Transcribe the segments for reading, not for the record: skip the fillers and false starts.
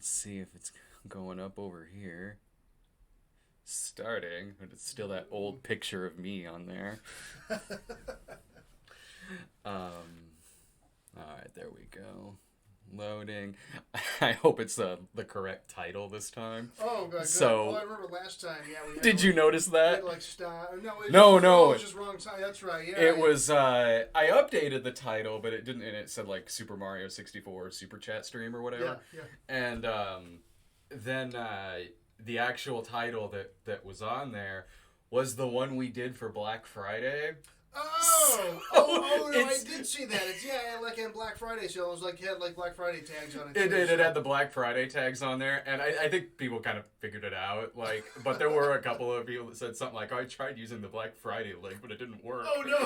Let's see if it's going up over here. Starting, but it's still that old picture of me on there. All right, there we go. Loading. I hope it's the correct title this time. Oh, good. So, I remember last time. Yeah, we had did you notice we that? had like stop. No, no. no. It was just wrong time. That's right. Yeah. It was. I updated the title, but it didn't, and it said like Super Mario 64 Super Chat Stream or whatever. Yeah. And then the actual title that was on there was the one we did for Black Friday. Oh, no, I did see that. It's like in Black Friday sale. It was like had like Black Friday tags on it. It did. It had the Black Friday tags on there, and I think people kind of figured it out. Like, but there were a couple of people that said something like, "I tried using the Black Friday link, but it didn't work." Oh no!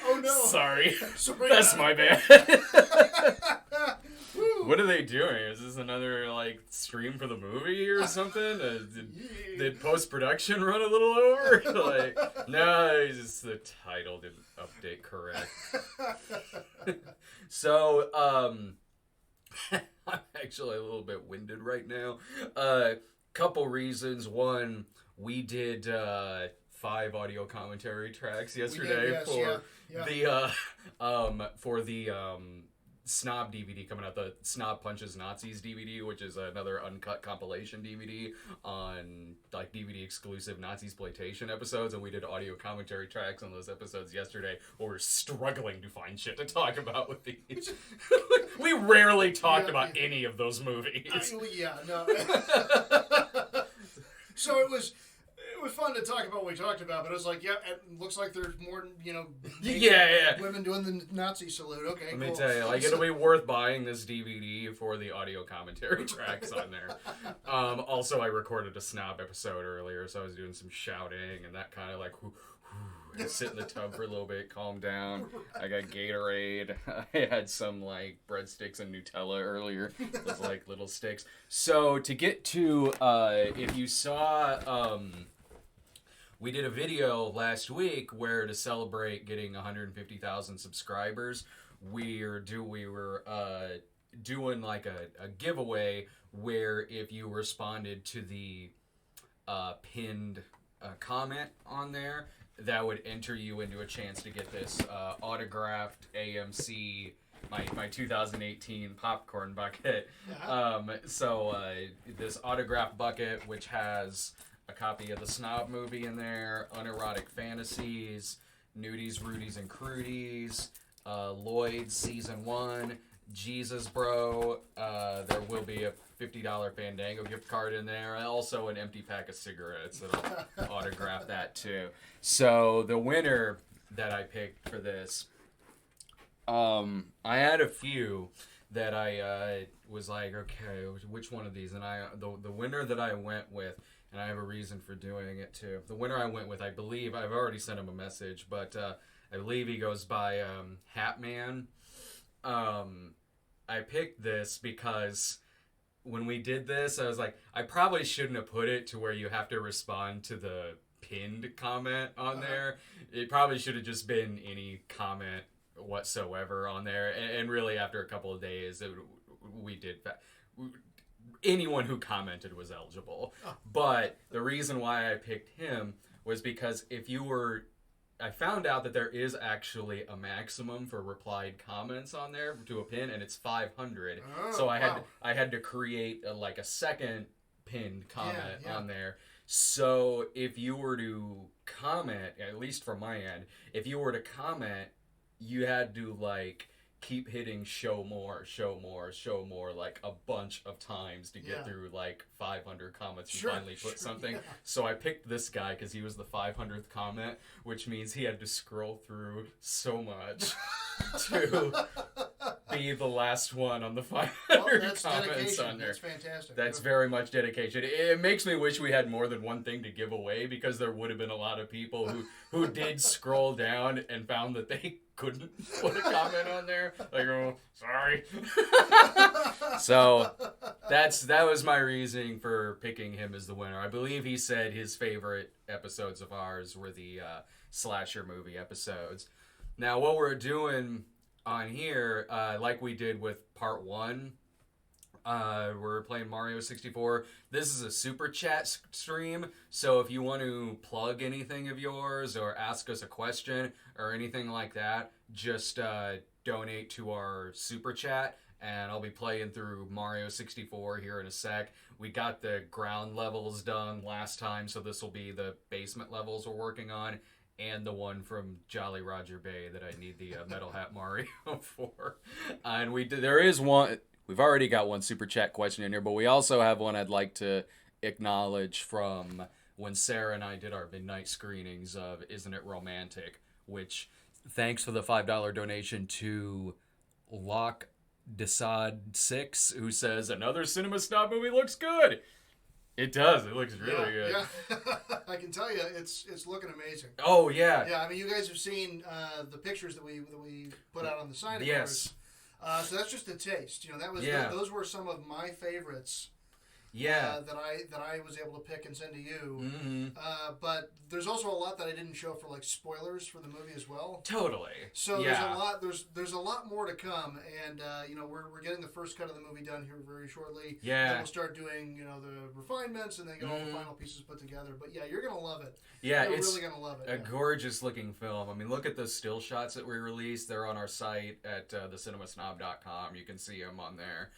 Oh no! Sorry, Sorry. that's my bad. What are they doing? Is this another like stream for the movie or something? Did post production run a little over? Like, no, it's just the title didn't update correct. So, I'm actually a little bit winded right now. Couple reasons. One, we did 5 audio commentary tracks yesterday for the Snob DVD coming out, the Snob Punches Nazis DVD, which is another uncut compilation DVD on like DVD exclusive Nazi-sploitation episodes, and we did audio commentary tracks on those episodes yesterday where we're struggling to find shit to talk about with these. We rarely talked about any of those movies. No. So it was fun to talk about what we talked about, but it was like, it looks like there's more, women doing the Nazi salute. Okay, Let me tell you, like, it'll be worth buying this DVD for the audio commentary tracks on there. Also, I recorded a Snob episode earlier, so I was doing some shouting and that kind of like, I sit in the tub for a little bit, calm down. I got Gatorade. I had some like breadsticks and Nutella earlier. Those like little sticks. So to get to, if you saw, we did a video last week where to celebrate getting 150,000 subscribers, we were doing like a giveaway where if you responded to the pinned comment on there, that would enter you into a chance to get this autographed AMC, my 2018 popcorn bucket. This autographed bucket, which has a copy of the Snob movie in there, Unerotic Fantasies, Nudies, Rudies, and Crudies, Lloyd's Season 1, Jesus Bro, there will be a $50 Fandango gift card in there, and also an empty pack of cigarettes that'll autograph that too. So the winner that I picked for this, I had a few that I was like, okay, which one of these? And the winner that I went with, and I have a reason for doing it too. The winner I went with, I believe, I've already sent him a message, but I believe he goes by Hatman. I picked this because when we did this, I was like, I probably shouldn't have put it to where you have to respond to the pinned comment on there. It probably should have just been any comment whatsoever on there. And really, after a couple of days, we did that. Anyone who commented was eligible. But the reason why I picked him was because I found out that there is actually a maximum for replied comments on there to a pin, and it's 500. So I had to create a second pinned comment on there. So if you were to comment, at least from my end, if you were to comment, you had to keep hitting show more like a bunch of times to get through 500 comments and finally put something. So I picked this guy because he was the 500th comment, which means he had to scroll through so much to be the last one on the 500 that's comments dedication. on there. That's fantastic. That's very much dedication. It makes me wish we had more than one thing to give away, because there would have been a lot of people who did scroll down and found that they couldn't put a comment on there. Like, oh, sorry. So that was my reasoning for picking him as the winner. I believe he said his favorite episodes of ours were the slasher movie episodes. Now, what we're doing on here, like we did with part 1, We're playing Mario 64. This is a super chat stream, so if you want to plug anything of yours or ask us a question or anything like that, just donate to our super chat, and I'll be playing through Mario 64 here in a sec. We got the ground levels done last time, so this will be the basement levels we're working on, and the one from Jolly Roger Bay that I need the Metal Hat Mario for. And there is one. We've already got one super chat question in here, but we also have one I'd like to acknowledge from when Sarah and I did our midnight screenings of Isn't It Romantic, which, thanks for the $5 donation to Locke Desad 6, who says, another Cinema Snob movie looks good. It does. It looks really good. Yeah. I can tell you, it's looking amazing. Oh, yeah. Yeah, I mean, you guys have seen the pictures that we put out on the sign. Yes. So that's just a taste. You know, those were some of my favorites. Yeah. That I was able to pick and send to you. Mm-hmm. But there's also a lot that I didn't show for like spoilers for the movie as well. Totally. So there's a lot more to come, and you know, we're getting the first cut of the movie done here very shortly. Yeah. And we'll start doing, you know, the refinements and then get all the final pieces put together. But yeah, you're gonna love it. Yeah, you're it's really gonna love it. A gorgeous looking film. I mean, look at those still shots that we released. They're on our site at thecinemasnob.com. You can see them on there.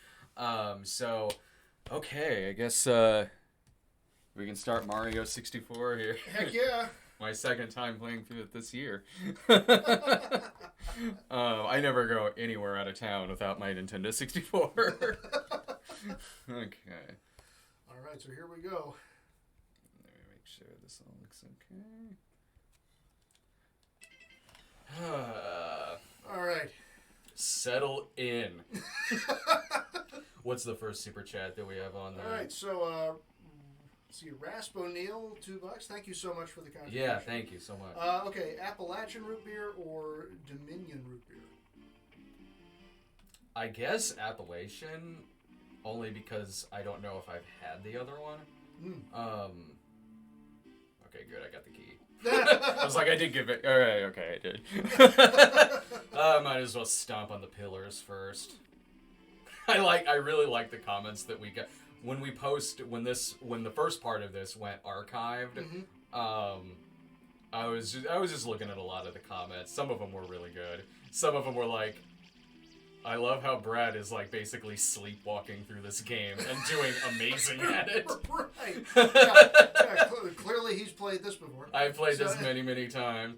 Okay, I guess we can start Mario 64 here. Heck yeah. My second time playing through it this year. I never go anywhere out of town without my Nintendo 64. Okay. All right, so here we go. Let me make sure this all looks okay. All right. Settle in. What's the first super chat that we have on there? All right, so let's see, Rasp O'Neill, $2. Thank you so much for the contribution. Yeah, thank you so much. Okay, Appalachian root beer or Dominion root beer? I guess Appalachian, only because I don't know if I've had the other one. Okay, good. I got the key. I was like, I did give it. All right, okay, I did. Might as well stomp on the pillars first. I really like the comments that we got when we post when the first part of this went archived. Mm-hmm. I was just looking at a lot of the comments. Some of them were really good. Some of them were like, I love how Brad is like basically sleepwalking through this game and doing amazing at it. Right. Yeah, clearly he's played this before. I've played this many times.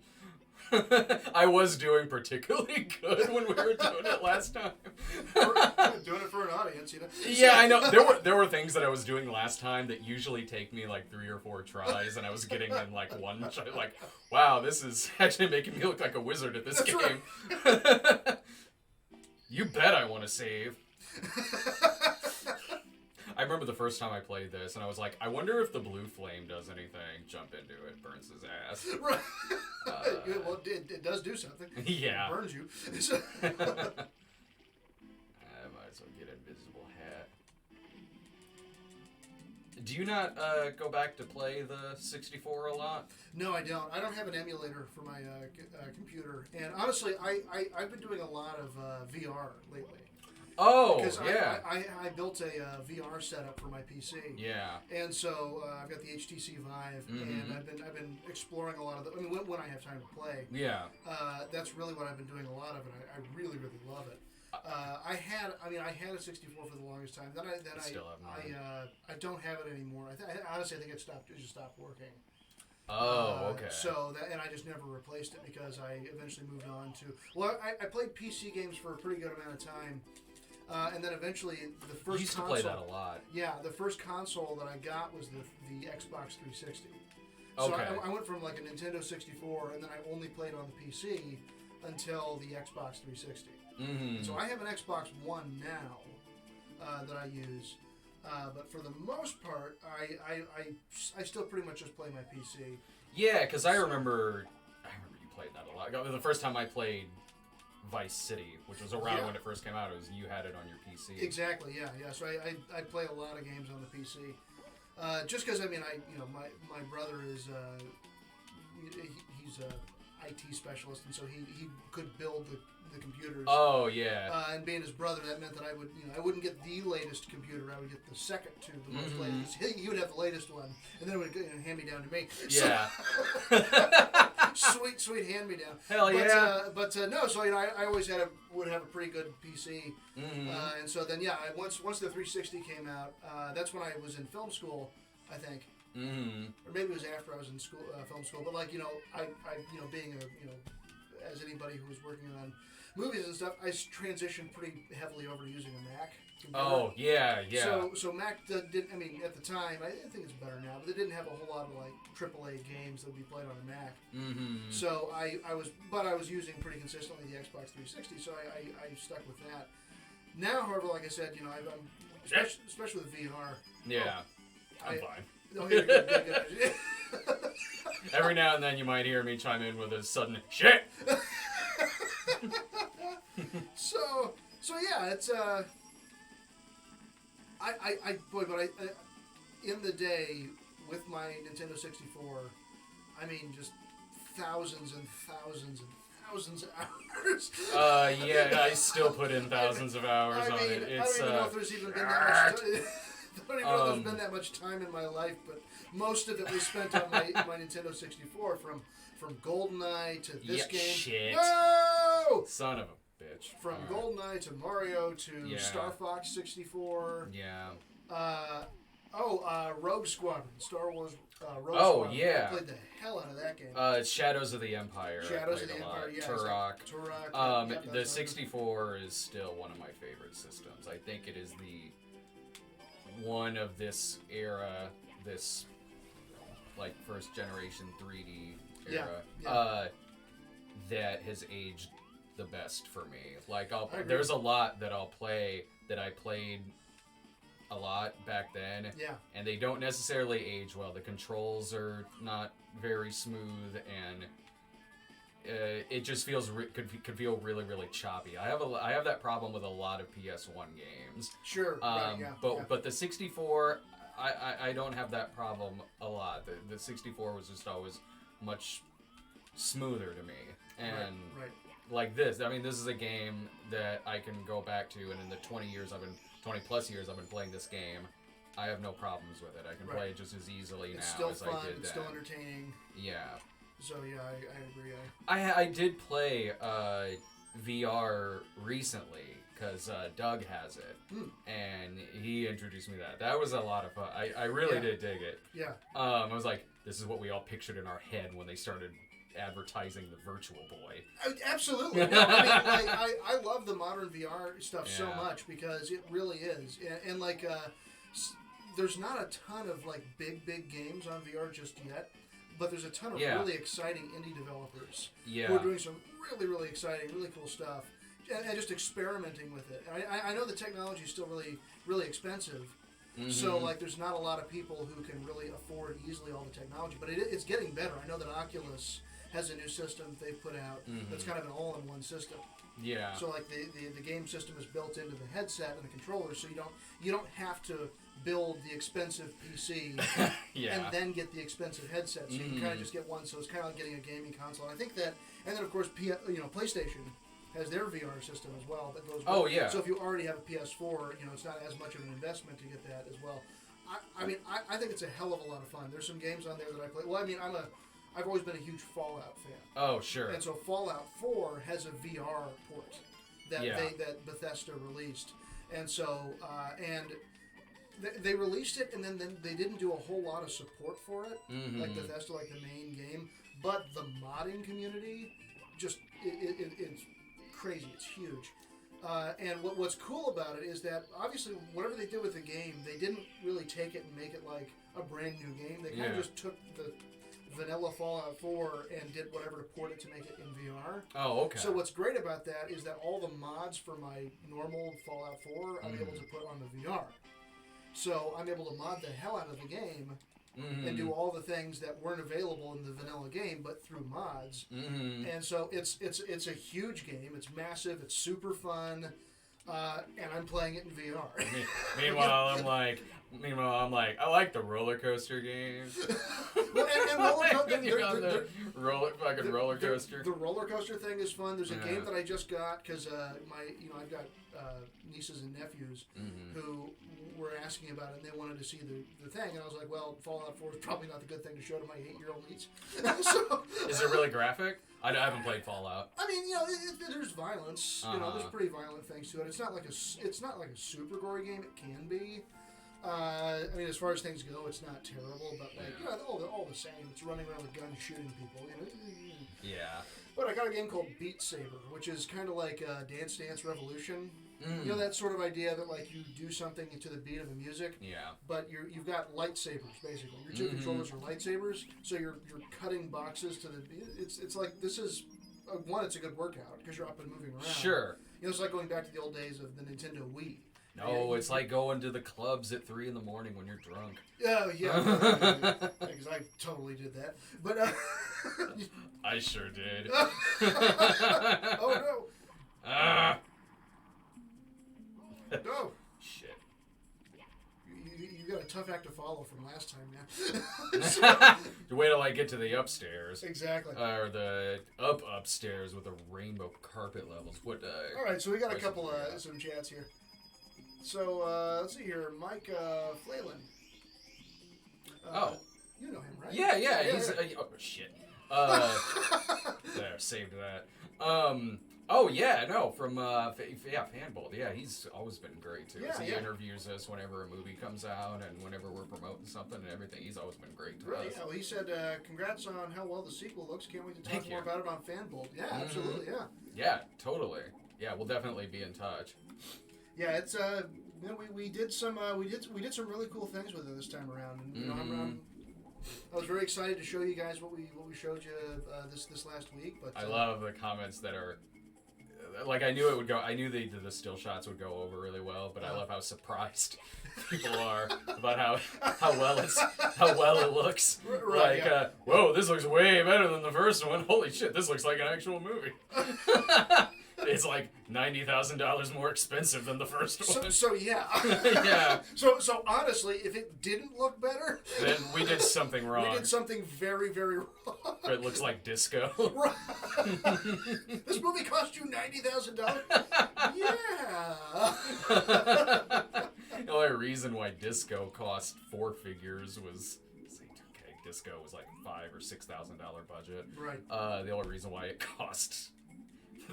I was doing particularly good when we were doing it last time. Doing it for an audience, you know. Yeah, I know. There were things that I was doing last time that usually take me like 3 or 4 tries, and I was getting in like one try. Like, wow, this is actually making me look like a wizard at this game. Right. You bet I want to save. I remember the first time I played this, and I was like, I wonder if the blue flame does anything. Jump into it, burns his ass. Right. Well, it does do something. Yeah. It burns you. I might as well get Invisible Hat. Do you not go back to play the 64 a lot? No, I don't. I don't have an emulator for my computer. And honestly, I've been doing a lot of VR lately. Oh, because yeah. I built a VR setup for my PC. Yeah. And so I've got the HTC Vive, and I've been exploring a lot of the. I mean, when I have time to play. Yeah. That's really what I've been doing a lot of, and I really love it. I had a 64 for the longest time. Then I don't have it anymore. Honestly, I think it just stopped working. Oh, okay. So and I just never replaced it because I eventually moved on to. Well, I played PC games for a pretty good amount of time. And then eventually, the first you used console, to play that a lot. Yeah, the first console that I got was the Xbox 360. Okay. So I went from like a Nintendo 64, and then I only played on the PC until the Xbox 360. Mm-hmm. So I have an Xbox One now that I use, but for the most part, I still pretty much just play my PC. Yeah, because I remember you played that a lot. The first time I played Vice City, which was around when it first came out, you had it on your PC. Exactly, yeah. So I play a lot of games on the PC. Just because, I mean, my brother is, he's IT specialist, and so he could build the computers. Oh yeah. And being his brother, that meant that I wouldn't get the latest computer. I would get the second to the most latest. He would have the latest one, and then it would hand me down to me. Yeah. So, sweet hand me down. Hell yeah. No, so I always would have a pretty good PC, and so then once the 360 came out, that's when I was in film school, I think. Or maybe it was after I was in school, film school. But I being as anybody who was working on movies and stuff, I transitioned pretty heavily over to using a Mac computer. Oh yeah. So Mac didn't. I mean, at the time, I think it's better now, but they didn't have a whole lot of AAA games that would be played on a Mac. So I was using pretty consistently the Xbox 360, so I stuck with that. Now, however, like I said, I'm especially with VR. Yeah, I'm fine. Oh, good. Every now and then you might hear me chime in with a sudden shit. So yeah, it's in the day with my Nintendo 64, I mean just thousands and thousands and thousands of hours. Yeah, I still put in thousands of hours on it. It's, I don't even know if there's even been that much time. I don't even know if there's been that much time in my life, but most of it was spent on my Nintendo 64, from GoldenEye to this game. Shit. No! Son of a bitch. From GoldenEye to Mario to Star Fox 64. Yeah. Rogue Squadron. Star Wars Rogue Squadron. Oh, yeah. I played the hell out of that game. It's Shadows of the Empire. Shadows of the Empire, yeah. Turok. Turok. The 64 is still one of my favorite systems. I think it is the one of this era, this first generation 3D era, that has aged the best for me. There's a lot that I'll play that I played a lot back then, and they don't necessarily age well. The controls are not very smooth, and it just feels could feel really, really choppy. I have that problem with a lot of PS1 games. Sure. But the 64, I don't have that problem a lot. The 64 was just always much smoother to me, and like this. I mean, this is a game that I can go back to, and in the 20 plus years I've been playing this game, I have no problems with it. I can play it just as easily it's now as still fun, I did then. It's still entertaining. Yeah. So yeah, I agree. I did play VR recently because Doug has it, and he introduced me to that. That was a lot of fun. I really did dig it. Yeah. I was like, this is what we all pictured in our head when they started advertising the Virtual Boy. Absolutely. No, I mean, I love the modern VR stuff so much because it really is, and there's not a ton of big games on VR just yet. But there's a ton of really exciting indie developers who are doing some really, really exciting, really cool stuff, and just experimenting with it. I know the technology is still really, really expensive, so there's not a lot of people who can really afford easily all the technology. But it's getting better. I know that Oculus has a new system they've put out that's kind of an all-in-one system. Yeah. So the game system is built into the headset and the controller, so you don't have to build the expensive PC and then get the expensive headset. So you can kind of just get one. So it's kind of like getting a gaming console. And I think that, and then of course, PlayStation has their VR system as well that goes. Oh yeah. So if you already have a PS4, it's not as much of an investment to get that as well. I think it's a hell of a lot of fun. There's some games on there that I play. Well, I mean, I've always been a huge Fallout fan. Oh sure. And so Fallout 4 has a VR port that Bethesda released, and so They released it, and then they didn't do a whole lot of support for it, like Bethesda, like the main game. But the modding community, just it's crazy. It's huge. And what's cool about it is that obviously whatever they did with the game, they didn't really take it and make it like a brand new game. They kind of just took the vanilla Fallout 4 and did whatever to port it to make it in VR. Oh, okay. So what's great about that is that all the mods for my normal Fallout 4 I'm able to put on the VR. So I'm able to mod the hell out of the game and do all the things that weren't available in the vanilla game, but through mods. And so it's a huge game. It's massive. It's super fun. and I'm playing it in VR. Meanwhile, I'm like, I like the roller coaster games. Well, and roller coaster. The roller coaster thing is fun. There's a game that I just got because I've got nieces and nephews who were asking about it, and they wanted to see the thing, and I was like, well, Fallout 4 is probably not the good thing to show to my 8-year-old niece. So, is it really graphic? I haven't played Fallout. I mean, there's violence. There's pretty violent things to it. It's not like a super gory game. It can be. I mean, as far as things go, it's not terrible, but all the same, it's running around with guns shooting people. Yeah. But I got a game called Beat Saber, which is kind of like Dance Dance Revolution. You know that sort of idea that like you do something to the beat of the music. Yeah. But you've got lightsabers basically. Your two controllers are lightsabers, so you're cutting boxes to the. It's like this is one. It's a good workout because you're up and moving around. Sure. It's like going back to the old days of the Nintendo Wii. No, it's like going to the clubs at 3 a.m. when you're drunk. Oh yeah, because I totally did that. But I sure did. Oh no! No. Shit. You got a tough act to follow from last time now. Wait till I get to the upstairs. Exactly. Or the upstairs with the rainbow carpet levels. What? All right, so we got a couple some chats here. So let's see here, Mike Flayland. You know him, right? Yeah. He's oh shit. There, saved that. Oh yeah, no, from Fanbolt. Yeah, he's always been great too. Yeah, He interviews us whenever a movie comes out and whenever we're promoting something and everything. He's always been great to us. Yeah, well, he said, "Congrats on how well the sequel looks. Can't wait to talk more about it on Fanbolt." Yeah, absolutely. Yeah. Yeah, totally. Yeah, we'll definitely be in touch. Yeah, it's we did some really cool things with it this time around, and I was very excited to show you guys what we showed you this last week. But I love the comments that are. Like I knew it would go. I knew the still shots would go over really well, but I love how surprised people are about how well it looks. Right, like, whoa, this looks way better than the first one. Holy shit, this looks like an actual movie. It's like $90,000 more expensive than the first one. So yeah. Yeah. So honestly, if it didn't look better, then we did something wrong. We did something very, very wrong. It looks like disco. Right. This movie cost you $90,000. Yeah. The only reason why disco cost 4 figures was. Disco was like $5,000 or $6,000 budget. Right. The only reason why it cost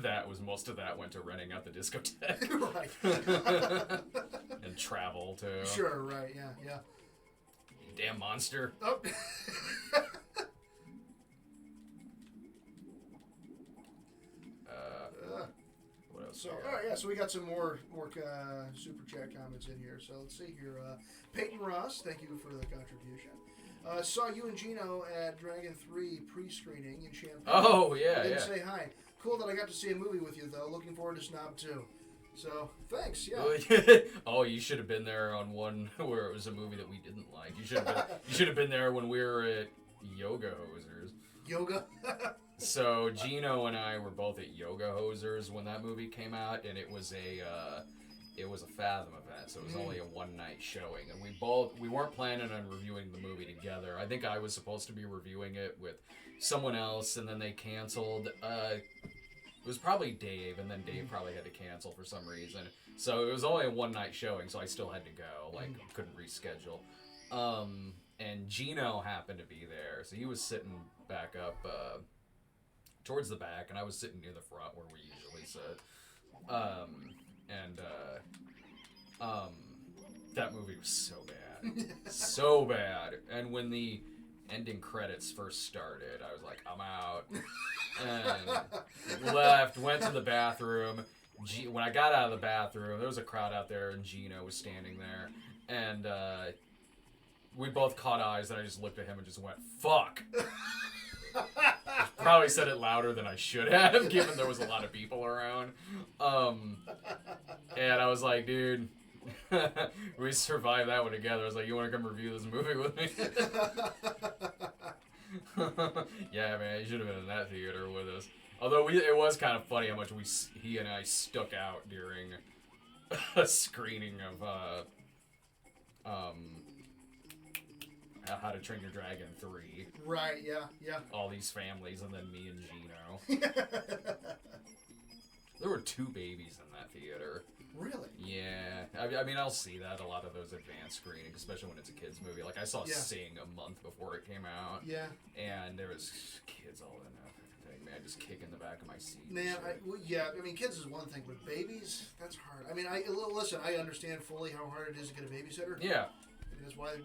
that was most of that went to renting out the discotheque. Right. And travel too. Sure. Right. Yeah. Yeah. You damn monster. Oh. What else? So, all right, yeah. So we got some more super chat comments in here. So let's see here. Peyton Ross, thank you for the contribution. Saw you and Gino at Dragon 3 pre-screening in Champaign. Oh, yeah, Didn't say hi. Cool that I got to see a movie with you, though. Looking forward to Snob 2. So, thanks, yeah. Oh, you should have been there on one where it was a movie that we didn't like. You should have been there when we were at Yoga Hosers. Yoga? So, Gino and I were both at Yoga Hosers when that movie came out, and it was a Fathom event, so it was only a one-night showing, and we weren't planning on reviewing the movie together. I think I was supposed to be reviewing it with someone else, and then they canceled. It was probably Dave, and then Dave probably had to cancel for some reason. So it was only a one-night showing, so I still had to go. Like, couldn't reschedule. And Gino happened to be there, so he was sitting back up towards the back, and I was sitting near the front where we usually sit. That movie was so bad. So bad. And when the ending credits first started, I was like, I'm out. And left, went to the bathroom. When I got out of the bathroom, there was a crowd out there, and Gino was standing there. And we both caught eyes, and I just looked at him and just went, fuck. Probably said it louder than I should have, given there was a lot of people around. And I was like, dude, we survived that one together. I was like, you want to come review this movie with me? Yeah, man, you should have been in that theater with us. Although it was kind of funny how much he and I stuck out during a screening of How to Train Your Dragon 3. Right, yeah. All these families, and then me and Gino. There were 2 babies in that theater. Really? Yeah. I mean, I'll see that a lot of those advanced screenings, especially when it's a kid's movie. Like, I saw Sing a month before it came out. Yeah. And there was kids all in that thing, man, just kicking the back of my seat. Man, I mean, kids is one thing, but babies, that's hard. I mean, listen, I understand fully how hard it is to get a babysitter. Yeah. That's why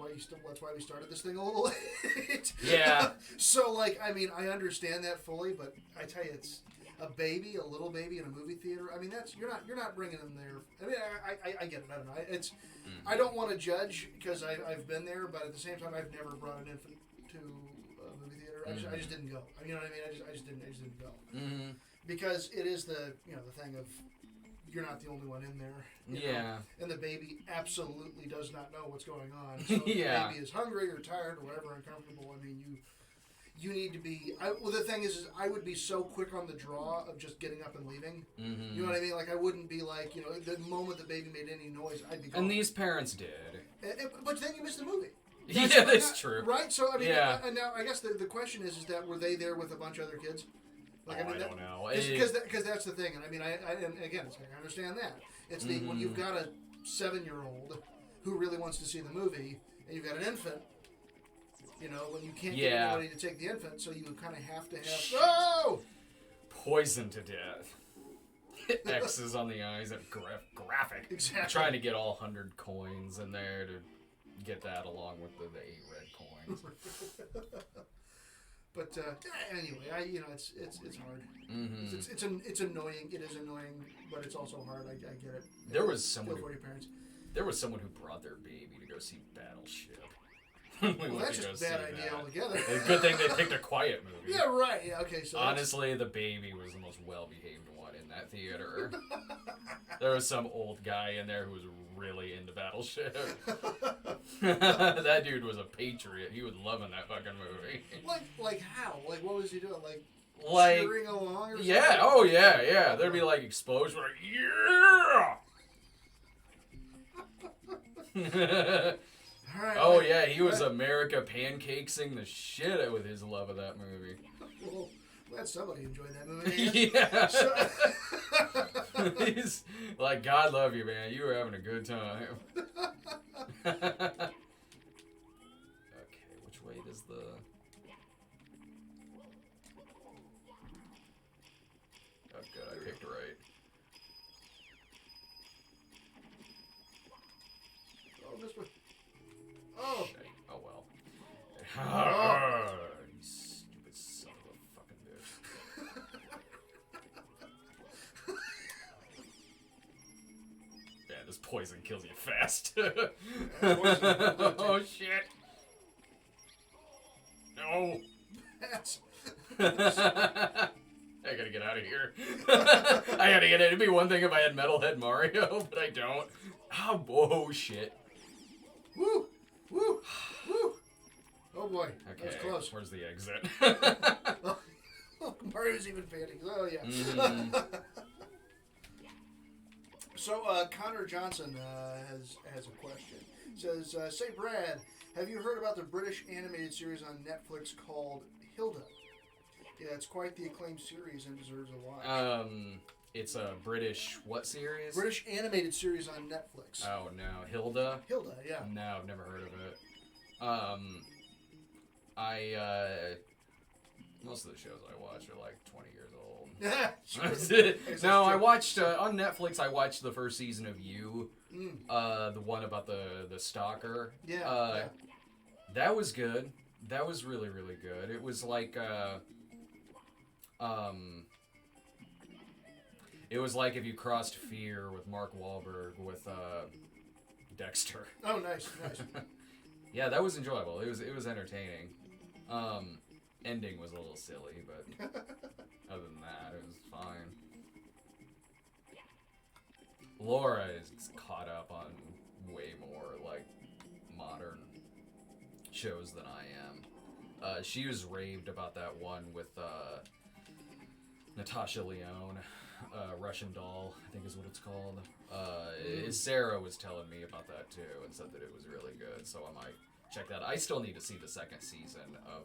we started this thing a little late. Yeah. So, like, I mean, I understand that fully, but I tell you, it's a little baby in a movie theater. I mean, you're not bringing them there. I mean, I get it. I don't know. I don't want to judge because I've been there, but at the same time, I've never brought an infant to a movie theater. I just didn't go. You know what I mean? I just didn't go because it is the thing of you're not the only one in there. You know? And the baby absolutely does not know what's going on. So if the baby is hungry or tired or whatever, uncomfortable, I mean, you need to be... well, the thing is I would be so quick on the draw of just getting up and leaving. You know what I mean? Like, I wouldn't be like, the moment the baby made any noise, I'd be gone. And these parents did. But then you missed the movie. That's true. Right? So, I mean, and now I guess the question is that were they there with a bunch of other kids? Like, I don't know. Because that's the thing. And I mean, and again, it's like, I understand that. It's when you've got a 7-year-old who really wants to see the movie, and you've got an infant, when you can't get anybody to take the infant, so you kind of have to have... Poisoned to death. X's on the eyes and graphic. Exactly. Trying to get all 100 coins in there to get that along with the 8 red coins. But anyway, it's hard. It's annoying. It is annoying, but it's also hard. I get it. There was someone for your parents. There was someone who brought their baby to go see Battleship. Well, that's just a bad idea altogether. Good thing they picked a quiet movie. Yeah, right. Yeah, okay. So honestly, the baby was the most well-behaved one in that theater. There was some old guy in there who was really into Battleship. That dude was a patriot. He was loving that fucking movie. Like how? Like, what was he doing? Like cheering along or something? Yeah. Oh yeah. There'd be like explosions. Like yeah. Right, oh yeah, he was America pancakesing the shit out with his love of that movie. Well, glad somebody enjoyed that movie. Yeah. He's like, God love you, man. You were having a good time. Okay, which way does the... Oh, good, I picked right. Oh, this way. Oh. Shit. Oh, well. Oh. You stupid son of a fucking bitch. Yeah, this poison kills you fast. Oh, shit. No. I gotta get out of here. I gotta get it. It'd be one thing if I had Metalhead Mario, but I don't. Oh, whoa, shit. Woo! Woo! Woo! Oh boy, okay, that was close. Where's the exit? Mario's even panting. Oh yeah. So Connor Johnson has a question. It says, "Say Brad, have you heard about the British animated series on Netflix called Hilda? Yeah, it's quite the acclaimed series and deserves a watch." It's a British what series? British animated series on Netflix. Oh no, Hilda. Hilda, yeah. No, I've never heard of it. Most of the shows I watch are like 20 years old. No, I watched on Netflix. I watched the first season of You, the one about the stalker. Yeah. That was good. That was really really good. It was like it was like if you crossed Fear with Mark Wahlberg with Dexter. Oh, nice. Yeah, that was enjoyable. It was entertaining. Ending was a little silly, but other than that, it was fine. Laura is caught up on way more like modern shows than I am. She was raved about that one with Natasha Lyonne, Russian Doll, I think is what it's called. Sarah was telling me about that too and said that it was really good, so I might check that. I still need to see the second season of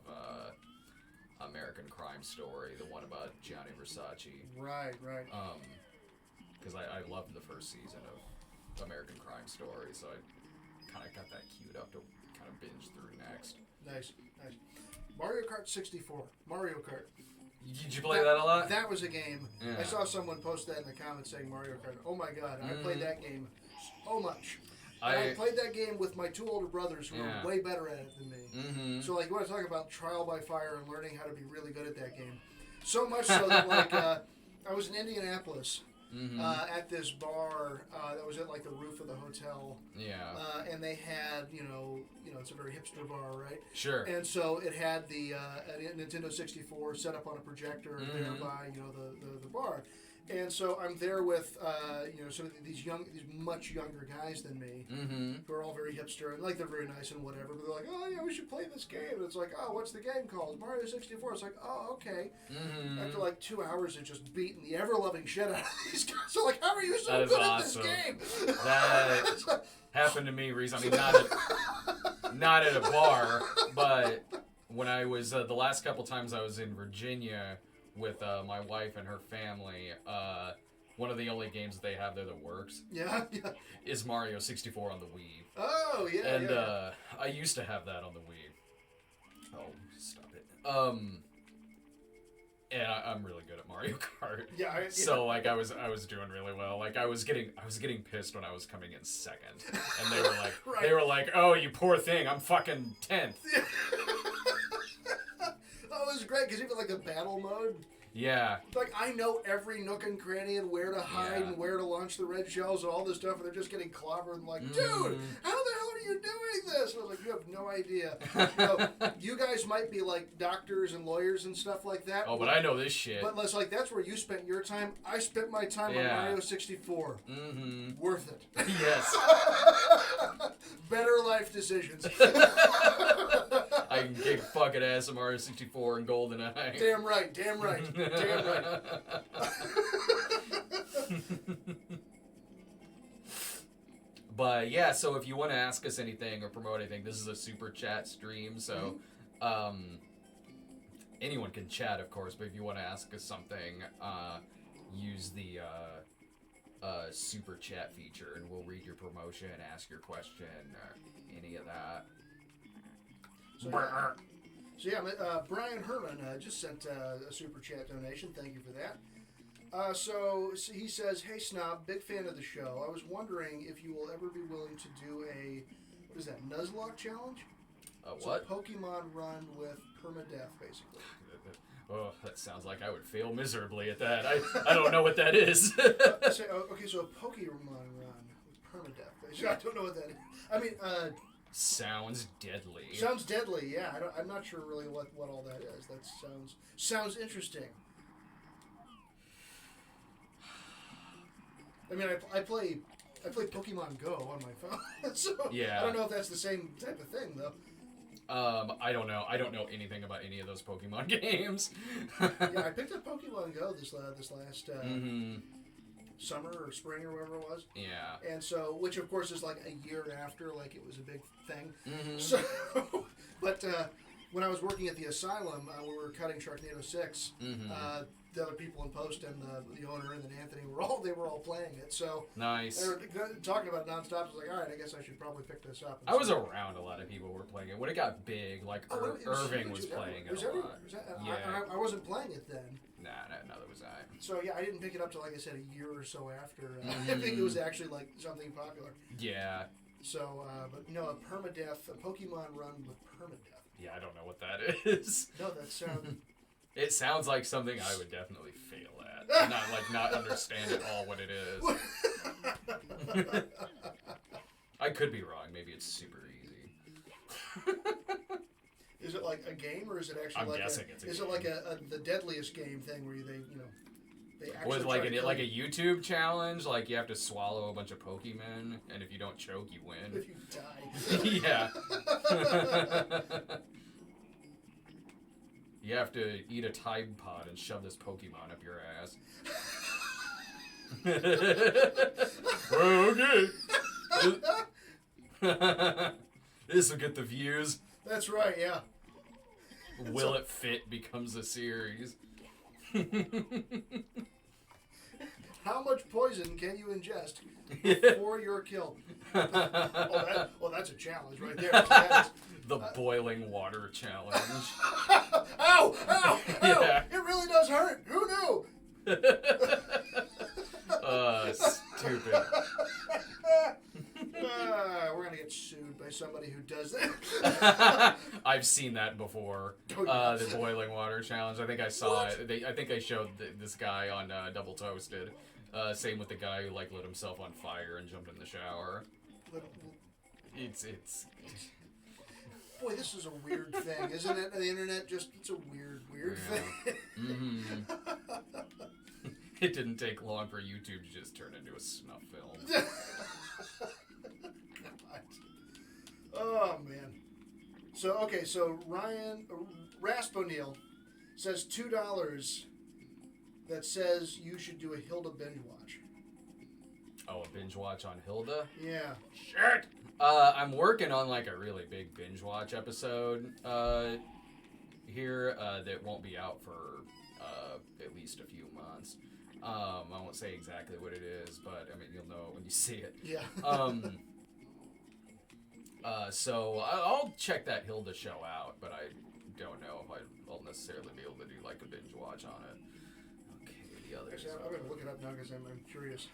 American Crime Story, the one about Gianni Versace. Right. Because I loved the first season of American Crime Story, so I kind of got that queued up to kind of binge through next. Nice. Mario Kart 64. Mario Kart. Did you play that a lot? That was a game. Yeah. I saw someone post that in the comments saying Mario Kart. Oh my god, I played that game so much. I played that game with my two older brothers who were way better at it than me. Mm-hmm. So, like, you want to talk about trial by fire and learning how to be really good at that game. So much so that, like, I was in Indianapolis at this bar that was at, like, the roof of the hotel. Yeah. And they had, you know, it's a very hipster bar, right? Sure. And so it had the Nintendo 64 set up on a projector there by, you know, the bar. And so I'm there with, you know, some of these much younger guys than me, who are all very hipster and like they're very nice and whatever. But they're like, oh yeah, we should play this game. And it's like, oh, what's the game called? Mario 64. It's like, oh, okay. After like 2 hours of just beating the ever loving shit out of these guys, so like, how are you so good at this game? That happened to me recently. I mean, not at a bar, but when I was the last couple times I was in Virginia with my wife and her family, one of the only games that they have there that works is Mario 64 on the Wii. Oh, yeah, and I used to have that on the Wii. Oh, stop it. And I'm really good at Mario Kart. Yeah. So like I was doing really well. Like I was getting pissed when I was coming in second, and they were like, they were like, oh, you poor thing, I'm fucking 10th. Oh, it was great because even like the battle mode. Yeah. Like, I know every nook and cranny and where to hide and where to launch the red shells and all this stuff, and they're just getting clobbered and like, dude, how the hell are you doing this? And I was like, you have no idea. You know, you guys might be like doctors and lawyers and stuff like that. Oh, but I know this shit. But it's like, that's where you spent your time. I spent my time on Mario 64. Worth it. Yes. Better life decisions. I can kick fucking ass at Mario 64 and GoldenEye. Damn right. Damn right. But yeah, so if you want to ask us anything or promote anything, this is a super chat stream, so anyone can chat, of course, but if you want to ask us something, use the super chat feature and we'll read your promotion, ask your question, or any of that. So yeah, Brian Herman just sent a super chat donation. Thank you for that. So he says, "Hey Snob, big fan of the show. I was wondering if you will ever be willing to do a what is that Nuzlocke challenge? What? So Pokemon run with permadeath, basically." Oh, that sounds like I would fail miserably at that. I don't know what that is. Okay, so a Pokemon run with permadeath, basically. I don't know what that is. I mean, sounds deadly. Sounds deadly, yeah. I'm not sure really what all that is. That sounds interesting. I mean, I play Pokemon Go on my phone, so yeah. I don't know if that's the same type of thing, though. I don't know. I don't know anything about any of those Pokemon games. Yeah, I picked up Pokemon Go this last summer or spring or whatever it was. Yeah. And so, which of course is like a year after, like it was a big thing. So, but when I was working at the asylum, we were cutting Sharknado 6. The other people in post and the owner and then Anthony were all playing it. So nice. They were talking about it nonstop. I was like, all right, I guess I should probably pick this up. I was around a lot of people were playing it when it got big. Like Irving was playing it a lot. Yeah. I wasn't playing it then. Nah, neither was I. So yeah, I didn't pick it up till, like I said, a year or so after. I think it was actually like something popular. Yeah. So, but no, a Pokemon run with permadeath. Yeah, I don't know what that is. No, that sounds. It sounds like something I would definitely fail at. Not understand at all what it is. I could be wrong. Maybe it's super easy. Is it like a game, or is it actually? I'm guessing it's a game. Is it like the Deadliest Game thing where they actually was like a YouTube challenge? Like you have to swallow a bunch of Pokemon, and if you don't choke, you win. If you die. Yeah. You have to eat a Tide Pod and shove this Pokemon up your ass. Okay. This will get the views. That's right, yeah. Will It Fit becomes a series. How much poison can you ingest before you're killed? That's a challenge right there. The boiling water challenge. Ow! Ow! Ow! Yeah. It really does hurt. Who knew? Stupid. We're gonna get sued by somebody who does that. I've seen that before. The boiling water challenge. I think I saw it. I think I showed this guy on Double Toasted. Same with the guy who like lit himself on fire and jumped in the shower. It's. Boy, this is a weird thing, isn't it? The internet it's a weird thing. Mm-hmm. It didn't take long for YouTube to just turn into a snuff film. God. Oh man. So Ryan Rasp O'Neill says $2 that says you should do a Hilda binge watch. Oh, a binge watch on Hilda? Yeah. Shit! I'm working on like a really big binge watch episode here that won't be out for at least a few months. I won't say exactly what it is, but I mean you'll know it when you see it. Yeah. So I'll check that Hilda show out, but I don't know if I'll necessarily be able to do like a binge watch on it. Okay, the others. Actually, I'm gonna look it up now because I'm curious.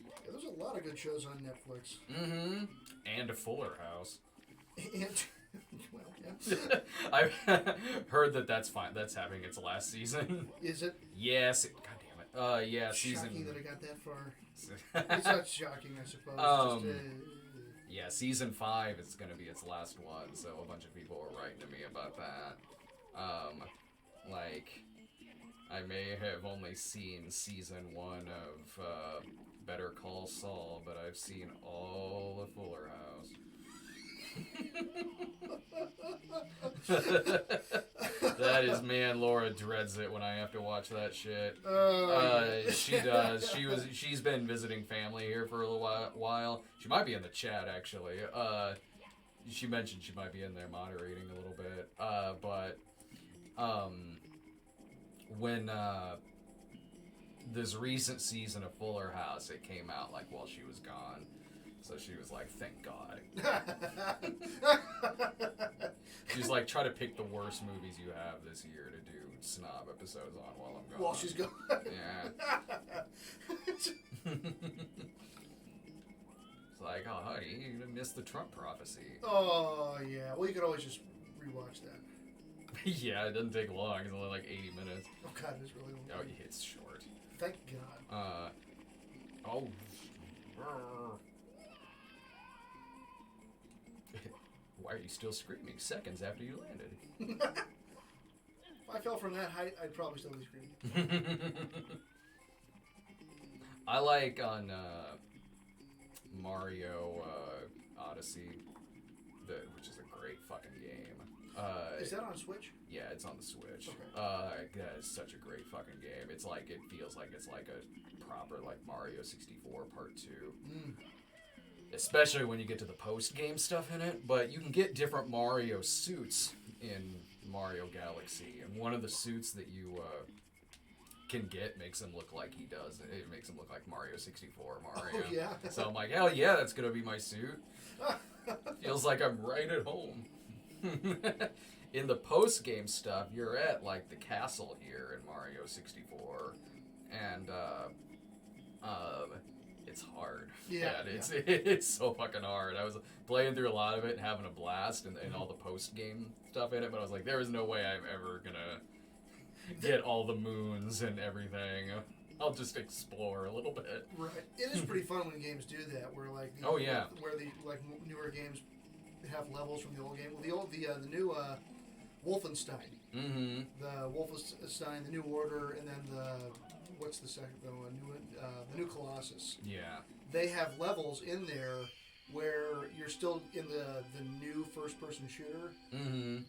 Yeah, there's a lot of good shows on Netflix. Mm-hmm. And a Fuller House. And well, yeah. I've heard that's fine. That's having its last season. Is it? Yes. God damn it. Yeah, shocking season. That I got that far. It's not shocking, I suppose. Yeah, season 5 is going to be its last one, so a bunch of people were writing to me about that. Like, I may have only seen season 1 of Better Call Saul, but I've seen all of Fuller House. That is, man, Laura dreads it when I have to watch that shit. She does. She's been visiting family here for a little while. She might be in the chat, actually. She mentioned she might be in there moderating a little bit. But when this recent season of Fuller House, it came out like while she was gone. So she was like, thank God. She's like, try to pick the worst movies you have this year to do snob episodes on while I'm gone. While she's gone. Yeah. It's like, oh, honey, you missed the Trump prophecy. Oh, yeah. Well, you could always just rewatch that. Yeah, it doesn't take long. It's only like 80 minutes. Oh, God, it's really long. Oh, it's short. Thank God. Oh. Why are you still screaming seconds after you landed? If I fell from that height, I'd probably still be screaming. I like on Mario Odyssey, which is a great fucking game. Is that on Switch? Yeah, it's on the Switch. Okay. That is such a great fucking game. It's like, it feels like it's like a proper like Mario 64 Part 2. Especially when you get to the post-game stuff in it, but you can get different Mario suits in Mario Galaxy, and one of the suits that you can get makes him look like he does. It makes him look like Mario 64 Mario. Oh, yeah. So I'm like, hell yeah, that's gonna be my suit. Feels like I'm right at home. In the post-game stuff, you're at like the castle here in Mario 64, and it's hard. Yeah, It's so fucking hard. I was playing through a lot of it and having a blast and all the post-game stuff in it, but I was like, there is no way I'm ever gonna get all the moons and everything. I'll just explore a little bit. Right. It is pretty fun when games do that, where like where the like newer games have levels from the old game. Well, the new Wolfenstein. Mm-hmm. The Wolfenstein, the New Order, and then what's the second one? The new Colossus. Yeah. They have levels in there where you're still in the new first-person shooter,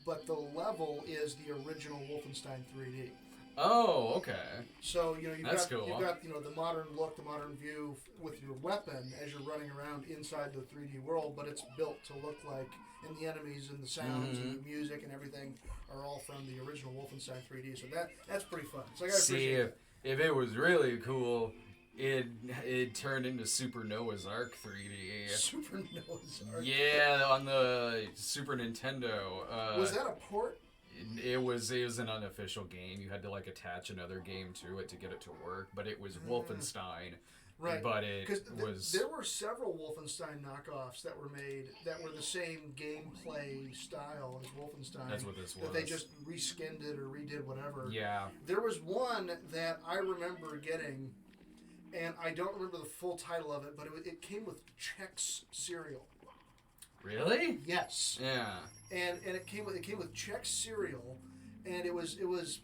but the level is the original Wolfenstein 3D. Oh, okay. So you've got cool. the modern look, the modern view with your weapon as you're running around inside the 3D world, but it's built to look like, and the enemies and the sounds and the music and everything are all from the original Wolfenstein 3D. So that's pretty fun. So I appreciate it. If it was really cool, it turned into Super Noah's Ark 3D. Super Noah's Ark. Yeah, on the Super Nintendo. Was that a port? It was an unofficial game. You had to attach another game to it to get it to work, but it was Wolfenstein. Right. But it was. There were several Wolfenstein knockoffs that were made that were the same gameplay style as Wolfenstein. That's what this was. That they just reskinned it or redid whatever. Yeah. There was one that I remember getting, and I don't remember the full title of it, but it came with Chex cereal. Really? Yes. Yeah. And it came with Chex cereal, and it was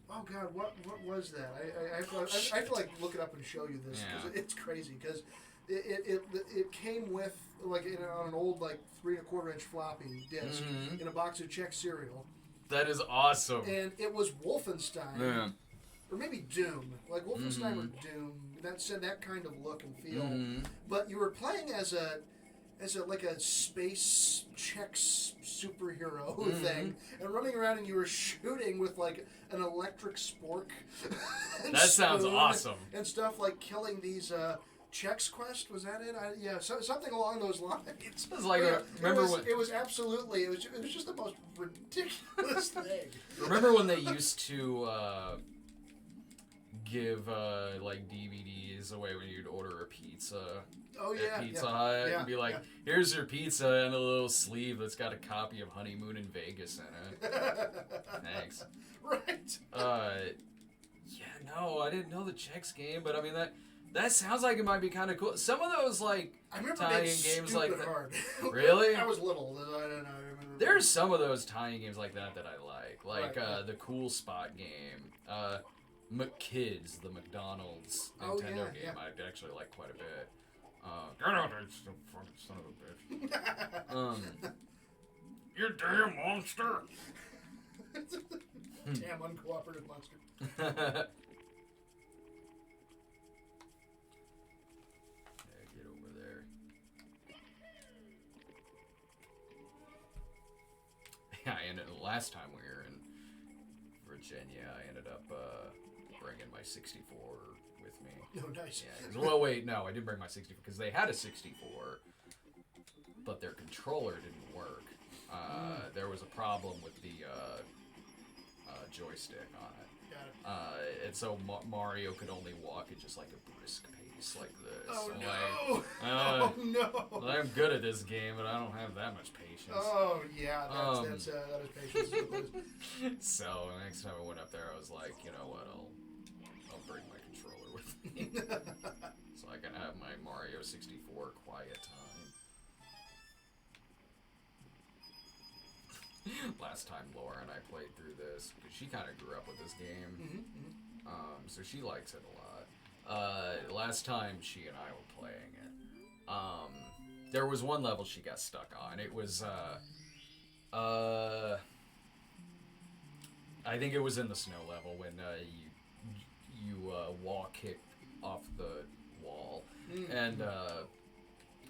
oh god, what was that? I have to look it up and show you this because it's crazy because it came with on an old 3 1/4 inch floppy disk in a box of Chex cereal. That is awesome. And it was Wolfenstein. Yeah. Or maybe Doom, like Wolfenstein or Doom. That kind of look and feel. But you were playing as a space Chex superhero thing, and running around, and you were shooting with an electric spork. That sounds awesome. And stuff killing these Chex Quest, was that it? Something along those lines. It was it was absolutely. It was just the most ridiculous thing. Remember when they used to give DVDs away when you'd order a pizza? Oh yeah, at Pizza Hut and be like, "Here's your pizza," and a little sleeve that's got a copy of Honeymoon in Vegas in it. Thanks. Right. No, I didn't know the Chex game, but I mean that sounds like it might be kind of cool. Some of those I remember tie-in games like that. Hard. Really? I was little. I don't know. There's some of those tie-in games like that I like. The Cool Spot game, McKids, the McDonald's Nintendo game. I actually like quite a bit. Get out there, you fucking son of a bitch. You damn monster! Damn uncooperative monster. Get over there. Yeah, last time we were in Virginia, I ended up bringing my 64 with me. Oh, nice. Yeah, well, wait, no, I didn't bring my 64 because they had a 64, but their controller didn't work. There was a problem with the joystick on it. Got it. And so Mario could only walk at just a brisk pace like this. Oh, no! Oh, no! Well, I'm good at this game, but I don't have that much patience. Oh, yeah, that is patience. So, next time I went up there, I was like, you know what, I'll bring my controller with me. So I can have my Mario 64 quiet time. Last time Laura and I played through this, because she kind of grew up with this game, so she likes it a lot. Last time she and I were playing it, there was one level she got stuck on. It was, I think it was in the snow level when you wall kick off the wall, and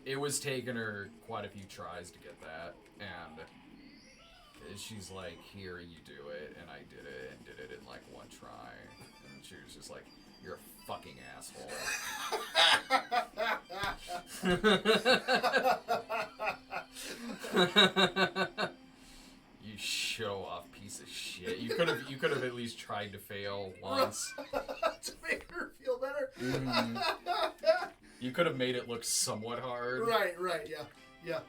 it was taking her quite a few tries to get that, and she's like, "Here, you do it," and I did it in one try, and she was just like, "You're a fucking asshole." You show off piece of shit. You could have at least tried to fail once to make her feel better. You could have made it look somewhat hard. Right, yeah.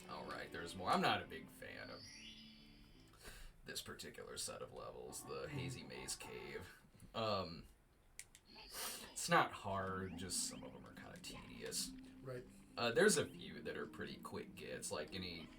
Alright, there's more. I'm not a big fan of this particular set of levels, the Hazy Maze Cave. It's not hard, just some of them are kind of tedious. Right. There's a few that are pretty quick gets, like any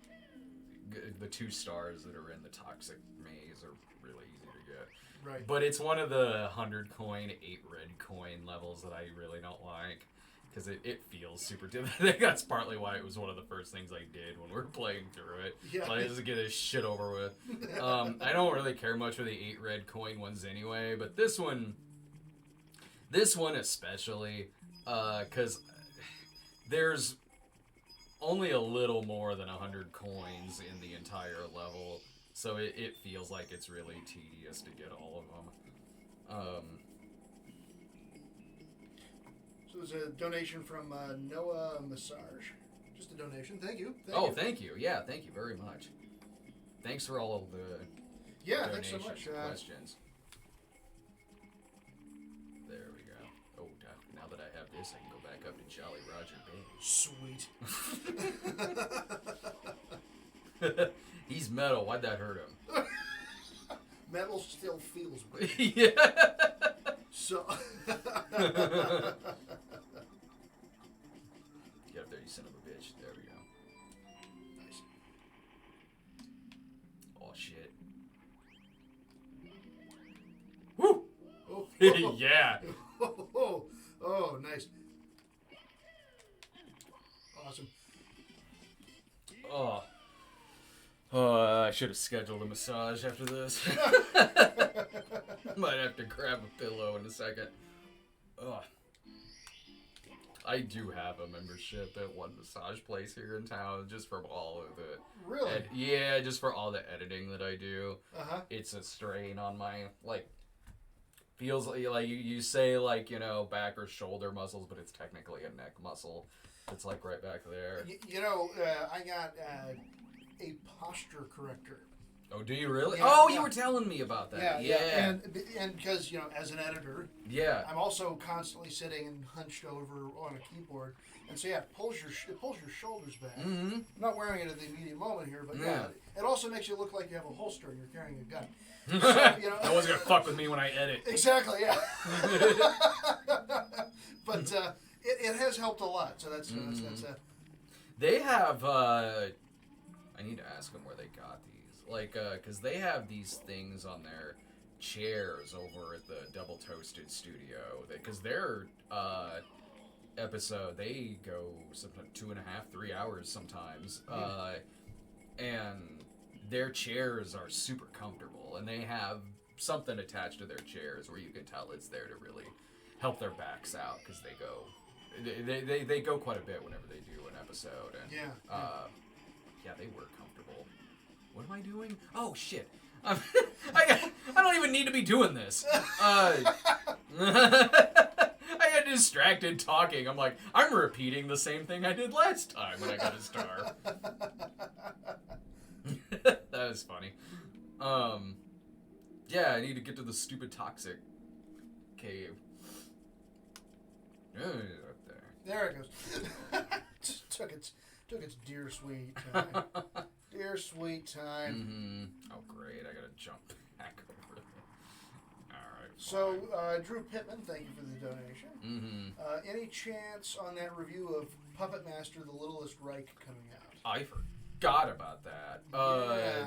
the 2 stars that are in the Toxic Maze are really easy to get. Right. But it's one of the 100 coin, 8 red coin levels that I really don't like. Because it feels super difficult. I think that's partly why it was one of the first things I did when we were playing through it. Yeah. Like, just to get this shit over with. I don't really care much for the 8 red coin ones anyway, but this one especially, because there's only a little more than 100 coins in the entire level, so it feels like it's really tedious to get all of them. So there's a donation from Noah Massage. Just a donation. Thank you. Thank you. Yeah, thank you very much. Thanks for all of the thanks so much. Questions. There we go. Oh, now that I have this, I can go back up to Jolly Roger Bay. Sweet. He's metal. Why'd that hurt him? Metal still feels weird. Yeah. So. Get up there, you son of a bitch. There we go. Nice. Oh, shit. Woo! Oh. Yeah. Oh, nice. Awesome. I should have scheduled a massage after this. Might have to grab a pillow in a second. I do have a membership at one massage place here in town, just for all of it. Really? Yeah, just for all the editing that I do. Uh-huh. It's a strain on my, feels like you say, back or shoulder muscles, but it's technically a neck muscle. It's, right back there. I got a posture corrector. Oh, do you really? Yeah, you were telling me about that. Yeah. And because, as an editor, yeah, I'm also constantly sitting and hunched over on a keyboard. And so, it pulls your shoulders back. Mm-hmm. I'm not wearing it at the immediate moment here, but it also makes you look like you have a holster and you're carrying a gun. So, that wasn't going to fuck with me when I edit. Exactly, yeah. But it has helped a lot, so that's They have, I need to ask them where they got these. Because they have these things on their chairs over at the Double Toasted studio. Because their episode, they go sometimes 2.5, 3 hours sometimes. And their chairs are super comfortable. And they have something attached to their chairs where you can tell it's there to really help their backs out. Because they go quite a bit whenever they do an episode. And, they were comfortable. What am I doing? Oh, shit. I don't even need to be doing this. I got distracted talking. I'm like, I'm repeating the same thing I did last time when I got a star. That was funny. I need to get to the stupid toxic cave. Up there. There it goes. took its dear sweet time. Dear sweet time. Mm-hmm. Oh, great. I gotta jump back over there. Alright. So, Drew Pittman, thank you for the donation. Mm-hmm. Any chance on that review of Puppet Master, The Littlest Reich coming out? I forgot about that.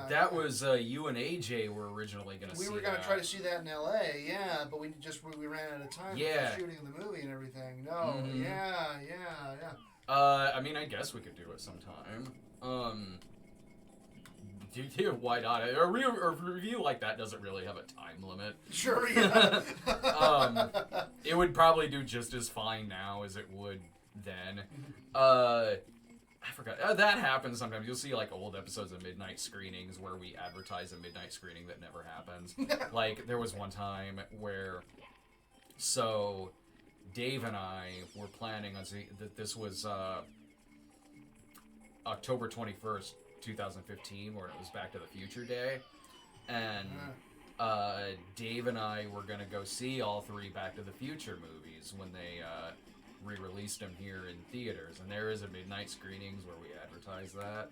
That was you and AJ were originally going to see that. We were going to try to see that in L.A., but we ran out of time for shooting the movie and everything. No, I mean, I guess we could do it sometime. Why not? A review like that doesn't really have a time limit. Sure, yeah. It would probably do just as fine now as it would then. I forgot. That happens sometimes. You'll see old episodes of midnight screenings where we advertise a midnight screening that never happens. There was one time where, Dave and I were planning on seeing that this was October 21st, 2015, where it was Back to the Future Day, and Dave and I were gonna go see all 3 Back to the Future movies when they re-released them here in theaters, and there is a midnight screenings where we advertise that.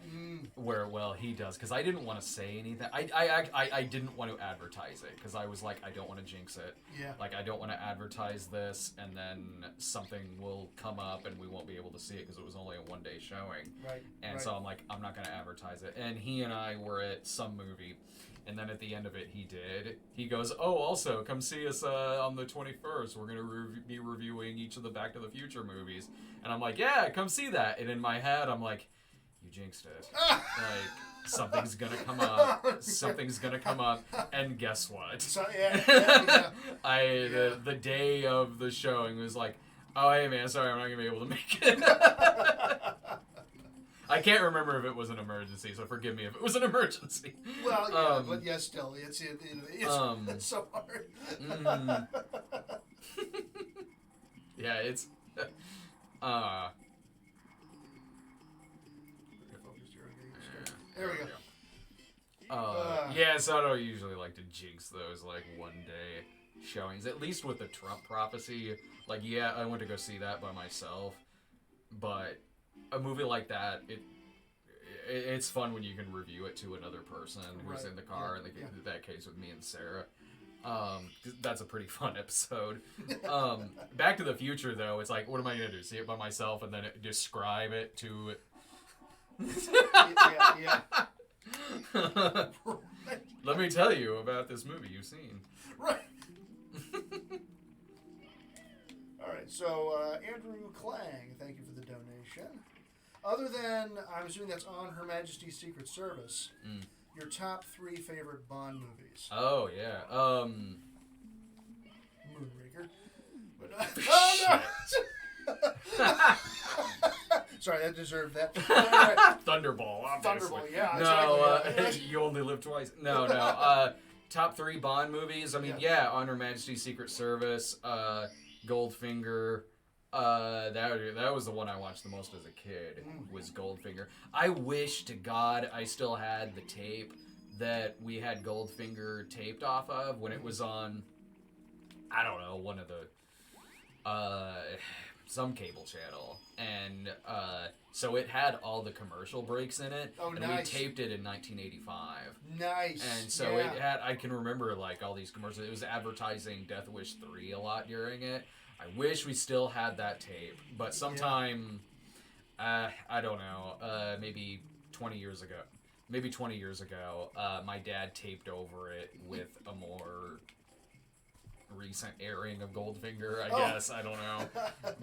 Where, well, he does, because I didn't want to say anything. I didn't want to advertise it, because I was like, I don't want to jinx it. Yeah. Like, I don't want to advertise this, and then something will come up, and we won't be able to see it, because it was only a one-day showing. Right. And so I'm like, I'm not going to advertise it. And he and I were at some movie, and then at the end of it, he did. He goes, oh, also, come see us on the 21st. We're going to be reviewing each of the Back to the Future movies. And I'm like, yeah, come see that. And in my head, I'm like, you jinxed it. Like, something's going to come up. Something's going to come up. And guess what? So, yeah. The day of the showing was like, oh, hey, man, sorry, I'm not going to be able to make it. I can't remember if it was an emergency, so forgive me if it was an emergency. Well, yeah, but yeah, still, it's so hard. Yeah, it's. There we go. Yeah, so I don't usually like to jinx those like one-day showings. At least with the Trump prophecy, like, yeah, I went to go see that by myself, but a movie like that, it's fun when you can review it to another person who's in the car. In that case with me and Sarah, that's a pretty fun episode. Back to the Future, though, it's like, what am I gonna do? See it by myself and then describe it to. Yeah. Let me tell you about this movie you've seen. Right. All right. So Andrew Klang, thank you for the donation. Other than, I'm assuming that's on Her Majesty's Secret Service, your top 3 favorite Bond movies. Oh, yeah. Moonraker. But, oh, no! Sorry, that deserved that. Thunderball, obviously. Thunderball, yeah. No, exactly. You only live twice. No. Top 3 Bond movies. I mean, On Her Majesty's Secret Service, Goldfinger. That was the one I watched the most as a kid, was Goldfinger. I wish to God I still had the tape that we had Goldfinger taped off of when it was on, I don't know, one of the, some cable channel. And, so it had all the commercial breaks in it. Oh, and nice. we taped it in 1985. Nice. And so it had, I can remember, like, all these commercials. It was advertising Death Wish 3 a lot during it. I wish we still had that tape, but sometime, I don't know, maybe 20 years ago, my dad taped over it with a more recent airing of Goldfinger, I guess, I don't know,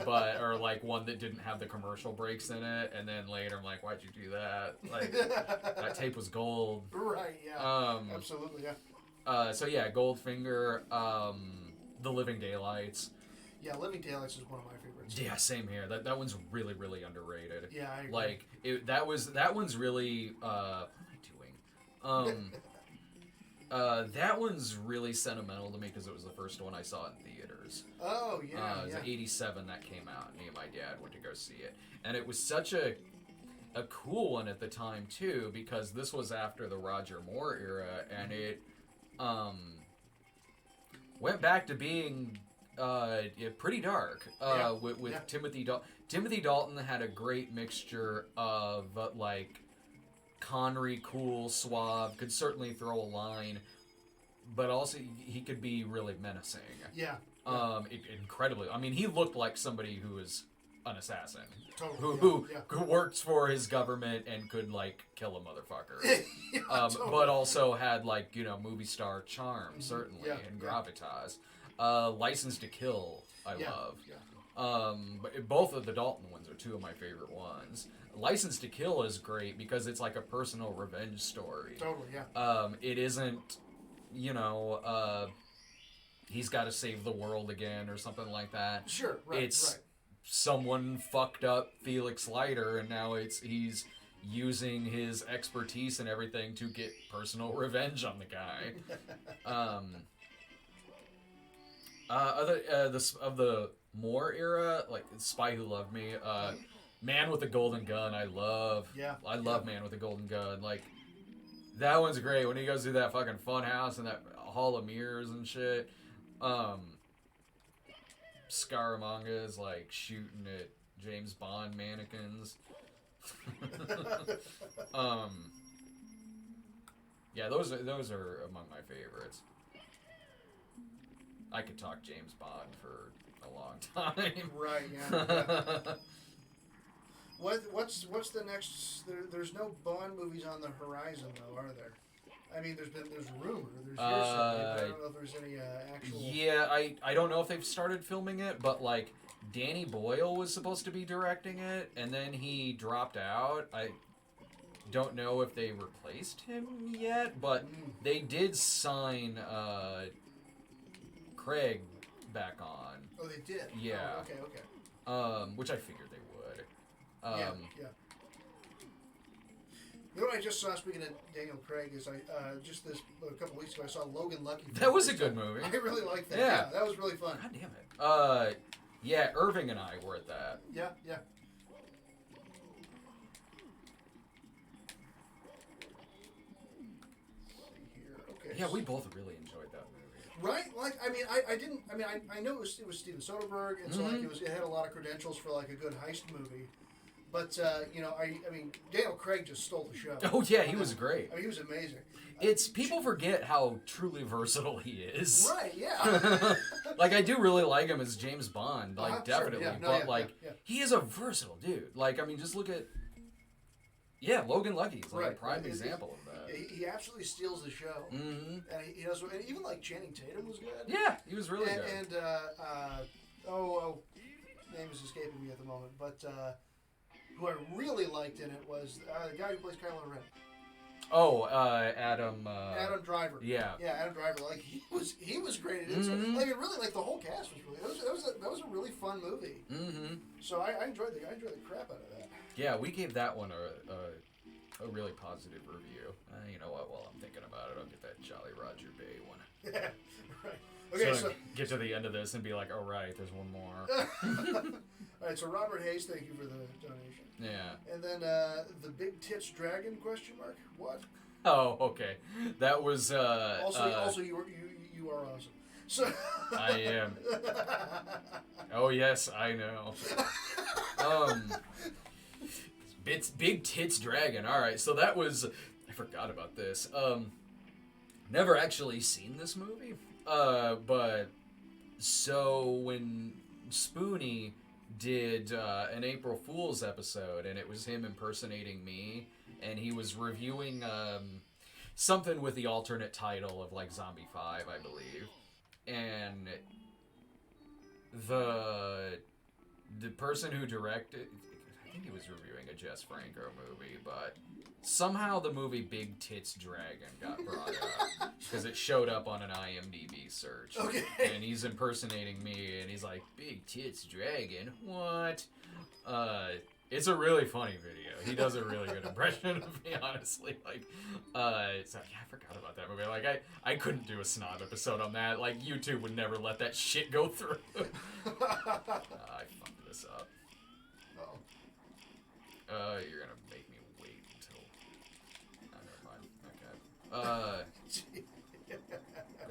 but, or like one that didn't have the commercial breaks in it, and then later I'm like, why'd you do that? Like, that tape was gold. Right, yeah, absolutely, yeah. So yeah, Goldfinger, The Living Daylights. Yeah, Living Daylights is one of my favorites. Yeah, same here. That one's really, really underrated. Yeah, I agree. Like, that one's really, what am I doing? That one's really sentimental to me because it was the first one I saw in theaters. Oh, yeah, It was 87 that came out. Me and my dad went to go see it. And it was such a cool one at the time, too, because this was after the Roger Moore era, and it, went back to being pretty dark with Timothy Dalton. Timothy Dalton had a great mixture of like Connery, cool, suave, could certainly throw a line, but also he could be really menacing. Yeah. Incredibly. I mean, he looked like somebody who was an assassin. Totally. Who works for his government and could like kill a motherfucker. Totally. But also had like, movie star charm, certainly, and gravitas. License to Kill, I love. Yeah. But both of the Dalton ones are two of my favorite ones. License to Kill is great because it's like a personal revenge story. Totally, yeah. It isn't, he's got to save the world again or something like that. Sure, right. It's someone fucked up Felix Leiter, and now he's using his expertise and everything to get personal revenge on the guy. Of the Moore era, like Spy Who Loved Me, Man with the Golden Gun, I love Man with the Golden Gun. Like, that one's great when he goes through that fucking fun house and that hall of mirrors and shit. Scaramanga is like shooting at James Bond mannequins. Yeah, those are among my favorites. I could talk James Bond for a long time. Right. Yeah. What's the next? There's no Bond movies on the horizon, though, are there? I mean, there's rumor, there's hearsay, but I don't know if there's any actual. Yeah, I don't know if they've started filming it, but like Danny Boyle was supposed to be directing it, and then he dropped out. I don't know if they replaced him yet, but they did sign Craig back on. Oh, they did. Yeah. Oh, okay. Which I figured they would. Yeah. You know what I just saw, speaking of Daniel Craig, is just a couple weeks ago I saw Logan Lucky. That was a good movie. I really liked that. Yeah. That was really fun. God damn it. Yeah, Irving and I were at that. Yeah. Okay. Yeah, we both really enjoyed that movie. Right? Like, I mean, I know it was Steven Soderbergh, and so like it had a lot of credentials for like a good heist movie. But you know, I mean, Daniel Craig just stole the show. Oh yeah, he was great. I mean, he was amazing. It's people forget how truly versatile he is. Right? Yeah. Like I do really like him as James Bond, like definitely. Sure, yeah. But he is a versatile dude. Like I mean, just look at Logan Lucky is like a prime example of that. He absolutely steals the show. Mm-hmm. And he does, and even like Channing Tatum was good. Yeah, he was really good. And name is escaping me at the moment, but who I really liked in it was the guy who plays Kylo Ren. Oh, Adam. Adam Driver. Yeah. Yeah, Adam Driver. Like he was great at it. So, I mean, really, like the whole cast was really. That was a really fun movie. Mm-hmm. So I enjoyed the crap out of that. Yeah, we gave that one a really positive review. You know what? While I'm thinking about it, I'll get that Jolly Roger Bay one. Yeah. Right. Okay. So get to the end of this and be like, oh right, there's one more. All right. So Robert Hayes, thank you for the donation. Yeah. And then the Big Tits Dragon ? What? Oh, okay. That was also you are awesome. So I am. Oh yes, I know. Big Tits Dragon. All right, so that was. I forgot about this. Never actually seen this movie. But so when Spoonie did an April Fool's episode, and it was him impersonating me, and he was reviewing something with the alternate title of like Zombie 5, I believe, and the person who directed, I think he was reviewing a Jess Franco movie, but somehow the movie Big Tits Dragon got brought up because it showed up on an IMDb search. Okay. And he's impersonating me, and he's like, Big Tits Dragon? What? It's a really funny video. He does a really good impression of me, honestly. Like, so yeah, I forgot about that movie. Like, I couldn't do a snob episode on that. Like, YouTube would never let that shit go through. I fucked this up. You're gonna make me wait until. Oh, never mind. Okay.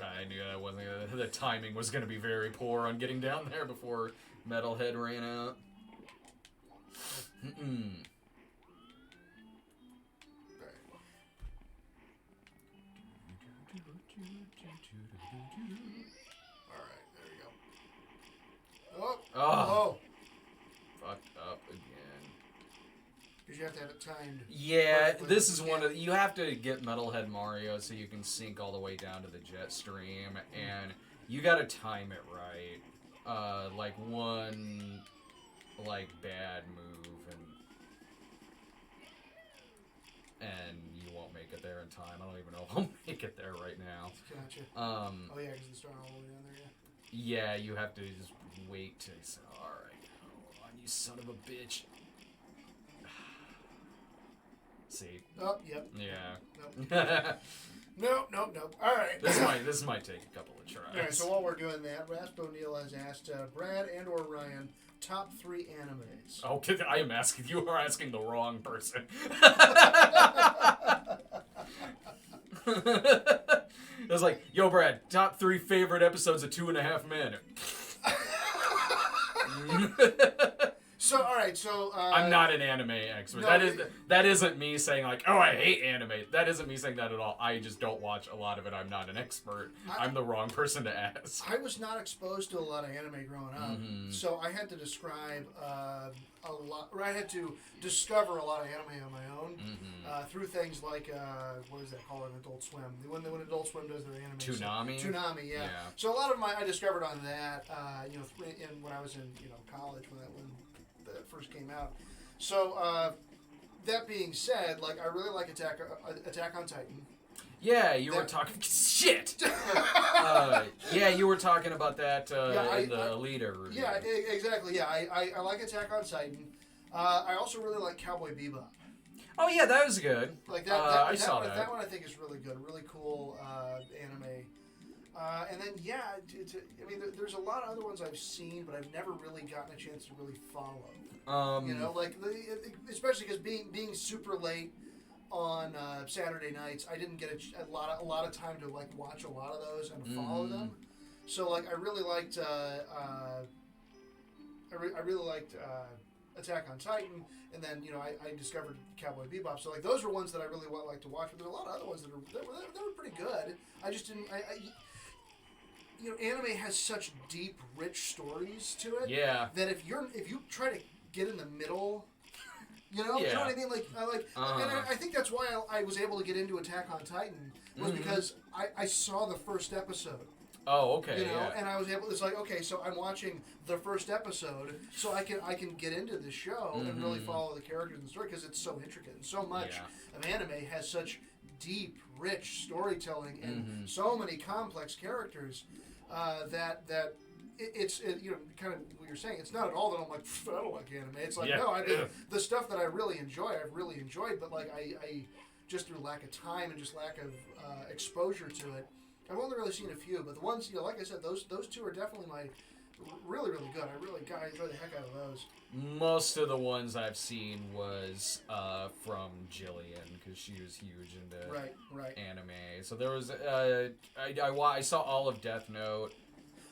I knew that wasn't. The timing was gonna be very poor on getting down there before Metalhead ran out. Alright, there we go. Oh! Fucked up again. Because you have to have it timed. Yeah, this is one of... You have to get Metalhead Mario so you can sync all the way down to the jet stream, and you gotta time it right. Like one... like bad move and you won't make it there in time. I don't even know if I'll make it there right now. Gotcha. Oh yeah, because it's starting all the way down there. Yeah, you have to just wait to say, all right, hold on, you son of a bitch. See? Oh, yep. Yeah. Nope. Nope. All right. This might take a couple of tries. All right. So while we're doing that, Rasp O'Neill has asked Brad and/or Ryan top 3 animes. Oh, I am asking. You are asking the wrong person. It was like, yo, Brad, top 3 favorite episodes of 2.5 Men. So all right, so I'm not an anime expert. No, that isn't me saying like, oh, I hate anime. That isn't me saying that at all. I just don't watch a lot of it. I'm not an expert. I'm the wrong person to ask. I was not exposed to a lot of anime growing up, so I had to describe a lot. Or I had to discover a lot of anime on my own through things like what is that called on Adult Swim? When Adult Swim does their anime. Toonami, yeah. So a lot of I discovered on that. When I was in college when that first came out. So that being said, like I really like Attack on Titan. Yeah, you were talking shit. Yeah, you were talking about that in the Alita review. Yeah, exactly. Yeah, I like Attack on Titan. I also really like Cowboy Bebop. Oh yeah, that was good. Like that. I saw that. That one I think is really good. Really cool anime. And then I mean, there's a lot of other ones I've seen, but I've never really gotten a chance to really follow. Especially because being super late on Saturday nights, I didn't get a lot of time to like watch a lot of those and follow them. So like I really liked Attack on Titan, and then I discovered Cowboy Bebop. So like those were ones that I really like to watch. But there's a lot of other ones that were pretty good. I just didn't. Anime has such deep, rich stories to it. Yeah. That if you try to get in the middle, you know what I mean? Like and I think that's why I was able to get into Attack on Titan was because I saw the first episode. Oh, okay. And I was able. It's like, okay, so I'm watching the first episode, so I can get into the show and really follow the characters and the story because it's so intricate and so much of anime has such deep, rich storytelling and so many complex characters that it's kind of what you're saying. It's not at all that I'm like I don't like anime. It's like no, the stuff that I really enjoy, I've really enjoyed, but like I just through lack of time and just lack of exposure to it. I've only really seen a few, but the ones, like I said, those two are definitely my really, really good. I enjoy the heck out of those. Most of the ones I've seen was from Jillian because she was huge into anime. So there was I saw all of Death Note.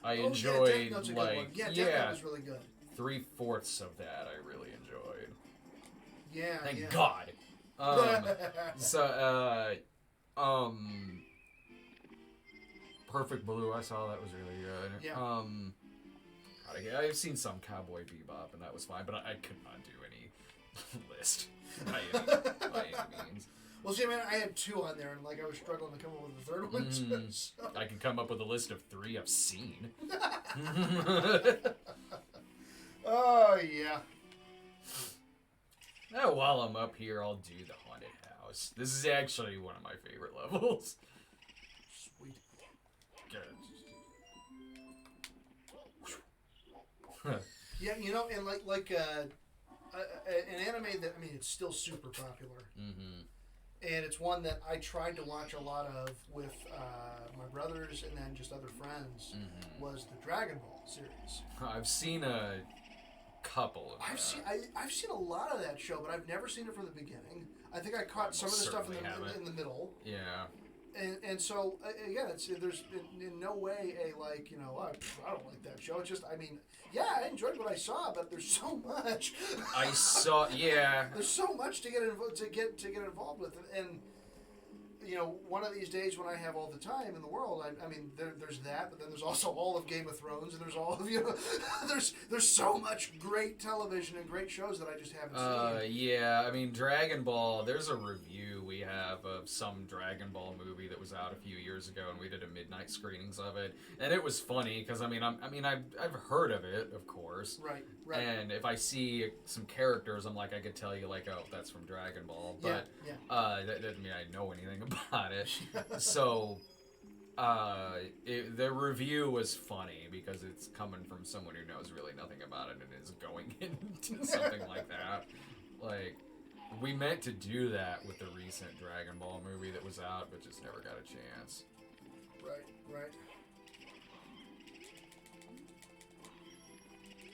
I enjoyed Death Note's a good one. Death Note was really good. 3/4 of that I really enjoyed. Yeah. Thank God. Perfect Blue, I saw that was really good. Yeah. I've seen some Cowboy Bebop, and that was fine, but I could not do any list by any means. Well, see, man, I had 2 on there, and like I was struggling to come up with the third one. So. I can come up with a list of 3 I've seen. Oh yeah. Now, while I'm up here, I'll do the haunted house. This is actually one of my favorite levels. Sweet. Yeah, and like an anime that it's still super popular, and it's one that I tried to watch a lot of with my brothers and then just other friends. Was the Dragon Ball series? I've seen a couple of. I've seen a lot of that show, but I've never seen it from the beginning. I think I caught some of the stuff in the middle. Yeah. And so again, there's in no way a I don't like that show. It's just I enjoyed what I saw, but there's so much. I saw There's so much to get involved with, and one of these days when I have all the time in the world, there's that, but then there's also all of Game of Thrones, and there's all of there's so much great television and great shows that I just haven't seen. Yeah, Dragon Ball. There's a review we have of some Dragon Ball movie that was out a few years ago, and we did a midnight screenings of it, and it was funny because I've heard of it, of course. Right. And if I see some characters, I could tell you oh, that's from Dragon Ball, but that doesn't mean I know anything about it. So the review was funny because it's coming from someone who knows really nothing about it and is going into something like that. Like, we meant to do that with the recent Dragon Ball movie that was out, but just never got a chance. Right.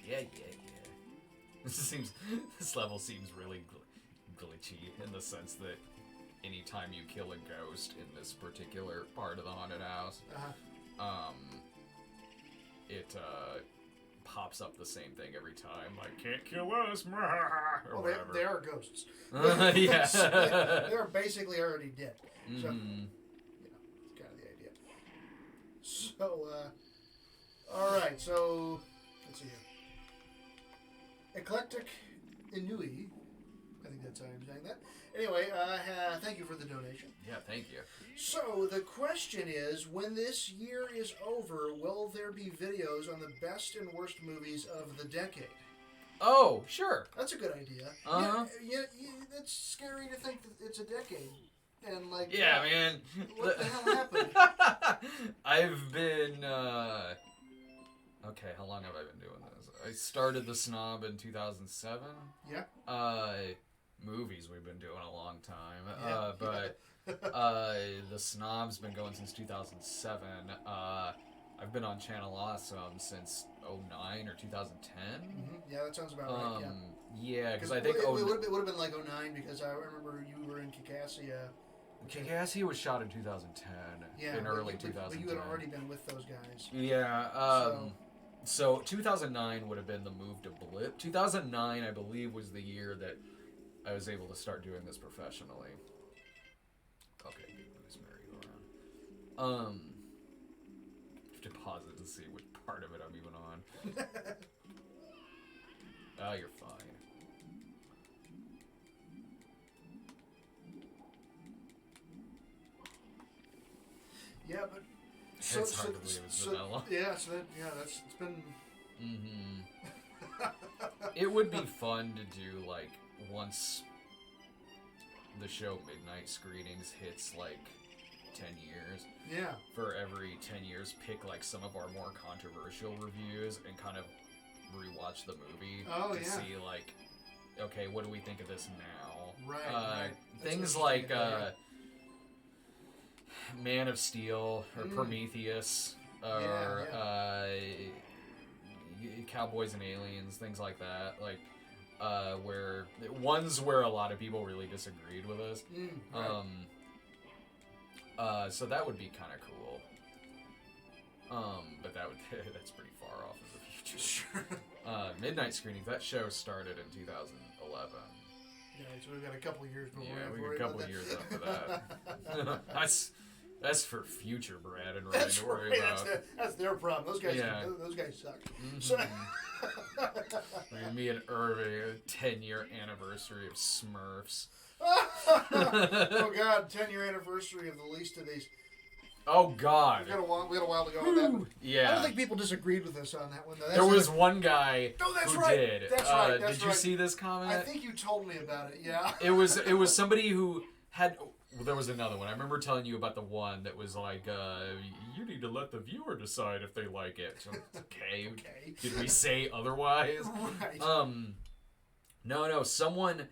Yeah. This level seems really glitchy in the sense that anytime you kill a ghost in this particular part of the haunted house, it pops up the same thing every time, like "can't kill us," or whatever. They are ghosts. Yeah, they're basically already dead. So, Mm-hmm. it's kind of the idea. So, all right. So, let's see here. Eclectic Inui. I think that's how I'm saying that. Anyway, thank you for the donation. Yeah, thank you. So, the question is, when this year is over, will there be videos on the best and worst movies of the decade? Oh, sure. That's a good idea. Uh-huh. Yeah, it's scary to think that it's a decade. And, like... Yeah, man. What the hell happened? I've been, okay, how long have I been doing this? I started The Snob in 2007. Yeah. Movies we've been doing a long time. Yeah. But The Snob's been going since 2007. I've been on Channel Awesome since 2009 or 2010. Mm-hmm. Yeah, that sounds about right. Yeah, because I think it would have been like 2009 because I remember you were in Kikassia. Kikassia was shot in 2010. Yeah, in early 2010. But you had already been with those guys. Yeah. So 2009 would have been the move to Blip. 2009, I believe, was the year that I was able to start doing this professionally. Okay, this merry-go-round. Have to pause it to see which part of it I'm even on. Oh, you're fine. Yeah, but It's hard to believe it's been that long. Yeah, it's been. Mm-hmm. It would be fun to do, like, once the show Midnight Screenings hits, like, 10 years. Yeah. For every 10 years, pick, like, some of our more controversial reviews and kind of rewatch the movie to see, like, okay, what do we think of this now? Right. Things like Man of Steel or Prometheus or Cowboys and Aliens, things like that. Like, where ones where a lot of people really disagreed with us. So that would be kind of cool. But that's pretty far off in the future. Sure. Midnight Screenings, that show started in 2011. Yeah, so we've got a couple years before. Yeah, we got a couple years after that. That's for future Brad and Ryan to worry about. That's their problem. Those guys suck. Mm-hmm. So, me and Irving, a 10-year anniversary of Smurfs. Oh God, 10-year anniversary of the least of these. Oh God. We had a while to go on that one. Yeah. I don't think people disagreed with us on that one though. There was one guy who did. That's right. Did you see this comment? I think you told me about it. Yeah. It was somebody who had. Well, there was another one. I remember telling you about the one that was like, you need to let the viewer decide if they like it. So, okay. Did we say otherwise? Right. No. Someone,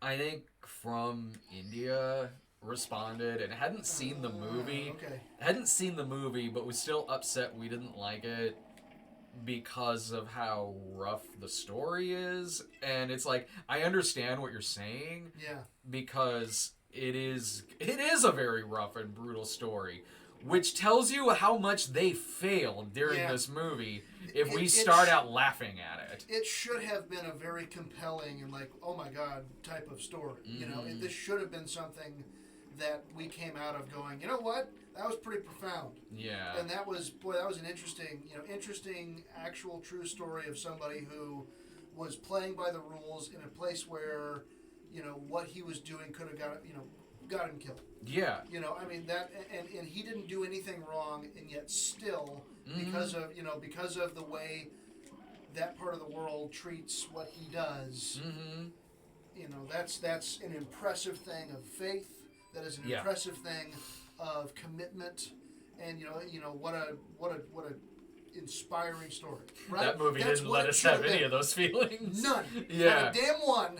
I think from India, responded and hadn't seen the movie. Okay. Hadn't seen the movie, but was still upset we didn't like it because of how rough the story is. And it's like, I understand what you're saying. Yeah. Because it is a very rough and brutal story, which tells you how much they failed during this movie if we start out laughing at it. It should have been a very compelling and like, oh my God, type of story. Mm-hmm. You know, this should have been something that we came out of going, you know what? That was pretty profound. Yeah. And that was an interesting actual true story of somebody who was playing by the rules in a place where, you know, what he was doing could have got him killed. Yeah. You know, I mean that, and he didn't do anything wrong, and yet still, because of the way that part of the world treats what he does, you know, that's an impressive thing of faith. That is an impressive thing of commitment, and you know what a inspiring story. Right? That movie didn't let us have any of those feelings. None. Yeah. Not a damn one.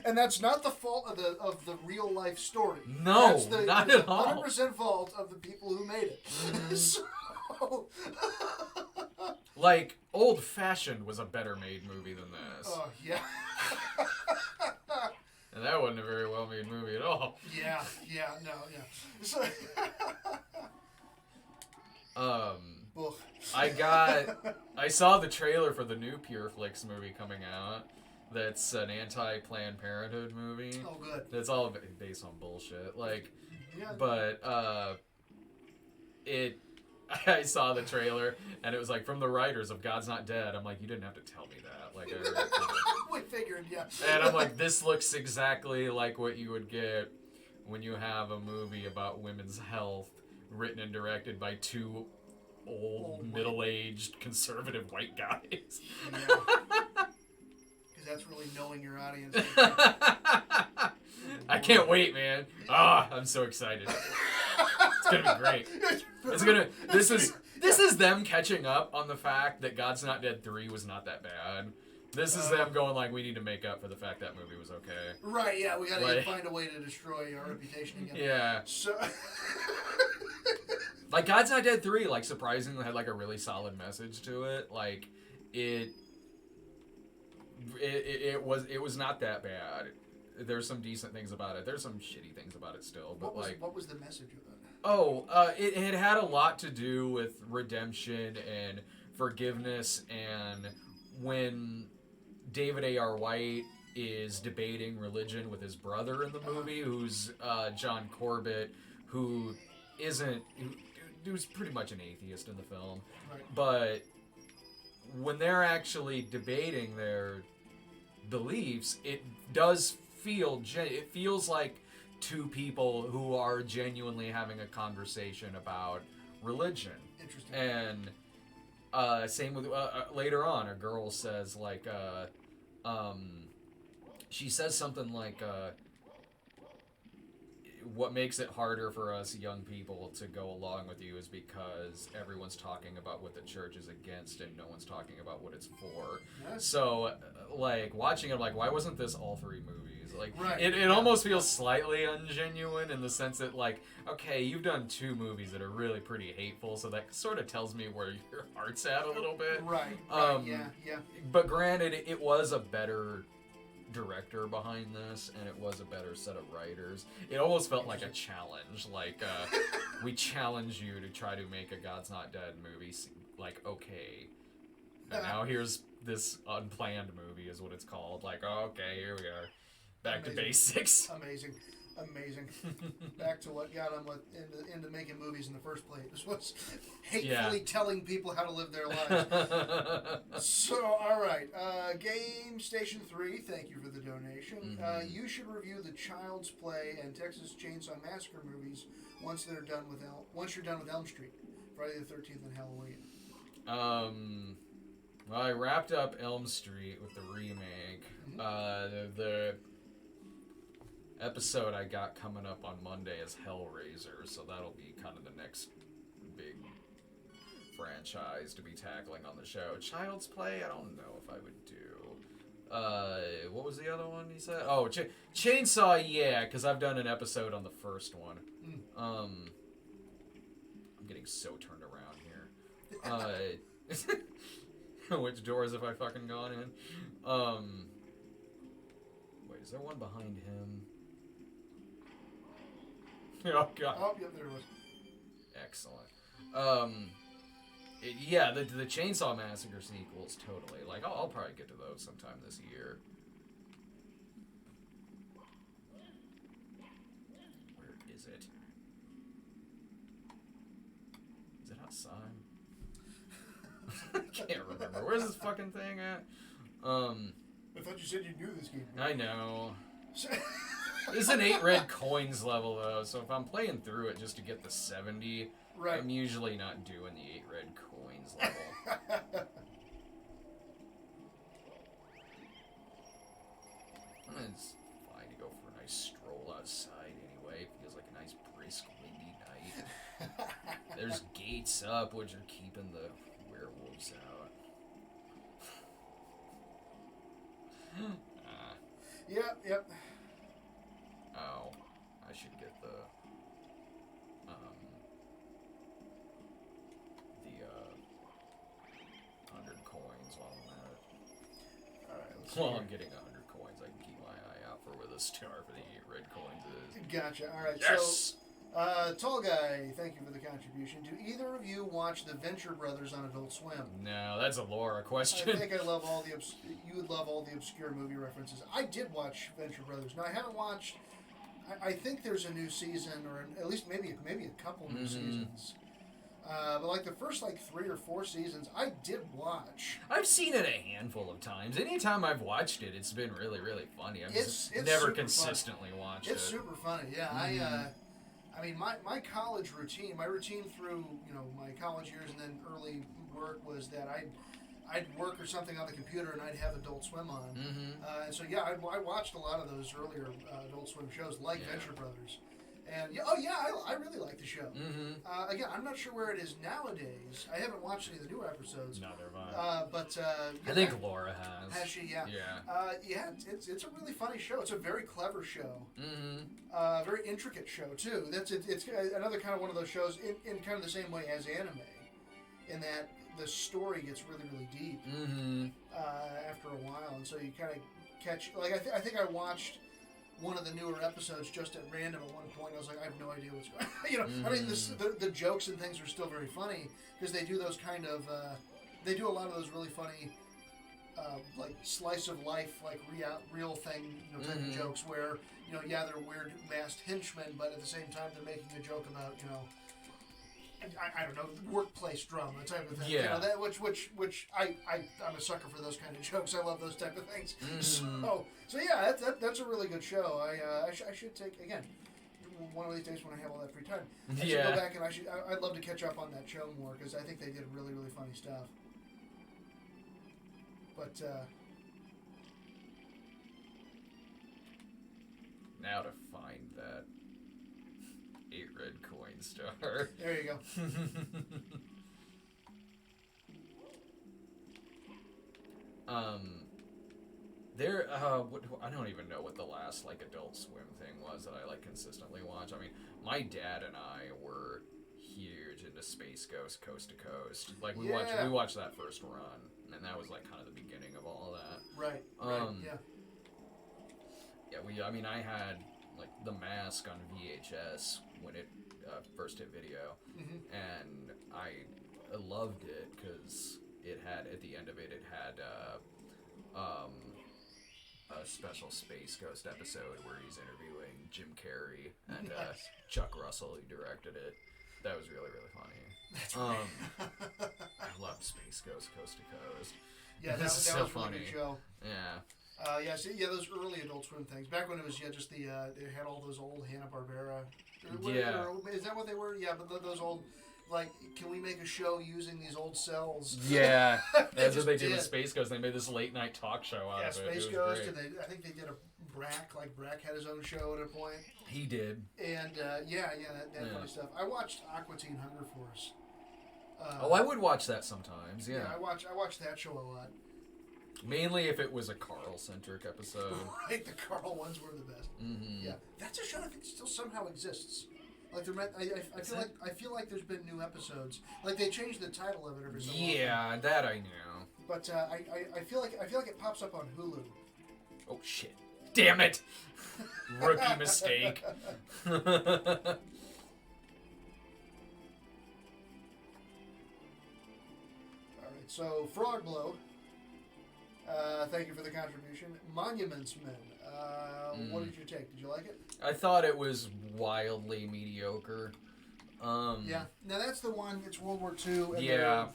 And that's not the fault of the real life story. No, that's not at all. 100% fault of the people who made it. So, like, Old Fashioned was a better made movie than this. Oh yeah. And that wasn't a very well made movie at all. Yeah. So, I saw the trailer for the new Pure Flix movie coming out. That's an anti-Planned Parenthood movie. Oh, good. That's all based on bullshit. Like, yeah. But I saw the trailer and it was like from the writers of God's Not Dead. I'm like, you didn't have to tell me that. Like, we figured, yeah. And I'm like, this looks exactly like what you would get when you have a movie about women's health written and directed by two old middle-aged conservative white guys. Yeah. That's really knowing your audience. I can't wait, man. I'm so excited. It's gonna be great. This is them catching up on the fact that God's Not Dead 3 was not that bad. This is them going like, we need to make up for the fact that movie was okay. Right, yeah, we gotta find a way to destroy our reputation again. Yeah. So like God's Not Dead 3, like surprisingly had like a really solid message to it. Like it was not that bad. There's some decent things about it. There's some shitty things about it still. But what was the message of it? It had a lot to do with redemption and forgiveness, and when David A.R. White is debating religion with his brother in the movie, who's John Corbett, who's pretty much an atheist in the film, right. But when they're actually debating their beliefs, it does feel it feels like two people who are genuinely having a conversation about religion. Interesting. And same with later on, a girl says like she says something like what makes it harder for us young people to go along with you is because everyone's talking about what the church is against and no one's talking about what it's for. Yes. So, like, watching it, like, why wasn't this all three movies? Like, right. it almost feels slightly ungenuine in the sense that, like, okay, you've done two movies that are really pretty hateful, so that sort of tells me where your heart's at a little bit. Right. Yeah. But granted, it was a better director behind this, and it was a better set of writers. It almost felt like a challenge, like we challenge you to try to make a God's Not Dead movie like okay, and now here's this unplanned movie is what it's called. Like, oh, okay, here we are, back to basics. Amazing. Back to what got them into making movies in the first place. This was hatefully telling people how to live their lives. So, all right. Game Station 3, thank you for the donation. Mm-hmm. You should review the Child's Play and Texas Chainsaw Massacre movies once you're done with Elm Street, Friday the 13th, and Halloween. Well, I wrapped up Elm Street with the remake. Mm-hmm. The episode I got coming up on Monday is Hellraiser, so that'll be kind of the next big franchise to be tackling on the show. Child's Play, I don't know if I would do. What was the other one he said? Oh, Chainsaw, yeah, because I've done an episode on the first one. I'm getting so turned around here. Which doors have I fucking gone in? Wait, is there one behind him? Oh, God. Oh, yeah, there it was. Excellent. Yeah, the Chainsaw Massacre sequels, totally. Like, I'll probably get to those sometime this year. Where is it? Is it outside? I can't remember. Where's this fucking thing at? I thought you said you knew this game. I know. It's an 8 red coins level, though, so if I'm playing through it just to get the 70, right. I'm usually not doing the 8 red coins level. It's fine to go for a nice stroll outside anyway. It feels like a nice, brisk, windy night. There's gates up, which are keeping the werewolves out. Yep. Oh, I should get the 100 coins while I'm at it. All right, let's While I'm getting 100 coins, I can keep my eye out for where the star for the 8 red coins is. Gotcha. All right. Yes. So, Tall Guy, thank you for the contribution. Do either of you watch the Venture Brothers on Adult Swim? No, that's a Laura question. I think you would love all the obscure movie references. I did watch Venture Brothers. Now, I haven't watched... I think there's a new season, or at least maybe a couple new seasons. But like the first 3 or 4 seasons, I did watch. I've seen it a handful of times. Anytime I've watched it, it's been really, really funny. It's never consistently watched it. It's super funny, yeah. I mean, my college routine, through my college years and then early work was that I'd work or something on the computer and I'd have Adult Swim on. And so yeah, I watched a lot of those earlier Adult Swim shows like Venture Brothers. And I really like the show. Again, I'm not sure where it is nowadays. I haven't watched any of the newer episodes. Neither have I. But I think Laura has. Has she? Yeah. Yeah. It's a really funny show. It's a very clever show. Very intricate show too. It's another kind of one of those shows in kind of the same way as anime, in that the story gets really, really deep after a while, and so you kind of catch. I think I watched one of the newer episodes just at random at one point. I was like, I have no idea what's going on. I mean, the jokes and things are still very funny because they do those kind of, they do a lot of those really funny, slice of life, real thing, type of jokes where, they're weird masked henchmen, but at the same time they're making a joke about, I don't know, workplace drama type of thing. Yeah. Which I'm a sucker for those kind of jokes. I love those type of things. So yeah, that's a really good show. I should take, again, one of these days when I have all that free time, I should go back and I'd love to catch up on that show more because I think they did really, really funny stuff. But now to find that 8 red coin star. There you go. I don't even know what the last Adult Swim thing was that I consistently watch. I mean, my dad and I were huge into Space Ghost Coast to Coast. We watched that first run, and that was kind of the beginning of all that. Right. Yeah. Yeah. I had The Mask on VHS when it first hit video, and I loved it because it had, at the end of it, a special Space Ghost episode where he's interviewing Jim Carrey and Chuck Russell, who directed it. That was really, really funny. That's right. I loved Space Ghost Coast to Coast. Yeah, that was so a funny. Really good show. Yeah. Those early Adult Swim things. Back when it was just they had all those old Hanna-Barbera. Is that what they were? Yeah, but those old, can we make a show using these old cells? Yeah, that's what they did with Space Ghost. They made this late night talk show out of it. Space Ghost, and I think they did a Brack. Brack had his own show at a point. He did. And that funny stuff. I watched Aqua Teen Hunger Force. I would watch that sometimes. Yeah, I watched that show a lot. Mainly if it was a Carl-centric episode. Right, the Carl ones were the best. Yeah, that's a show I think still somehow exists. I feel like there's been new episodes. They changed the title of it every so often. Yeah, that I knew. But I feel like it pops up on Hulu. Oh shit! Damn it! Rookie mistake. All right, so Frogblow. Thank you for the contribution. Monuments Men. What did you take? Did you like it? I thought it was wildly mediocre. Yeah. Now that's the one. It's World War II. And they're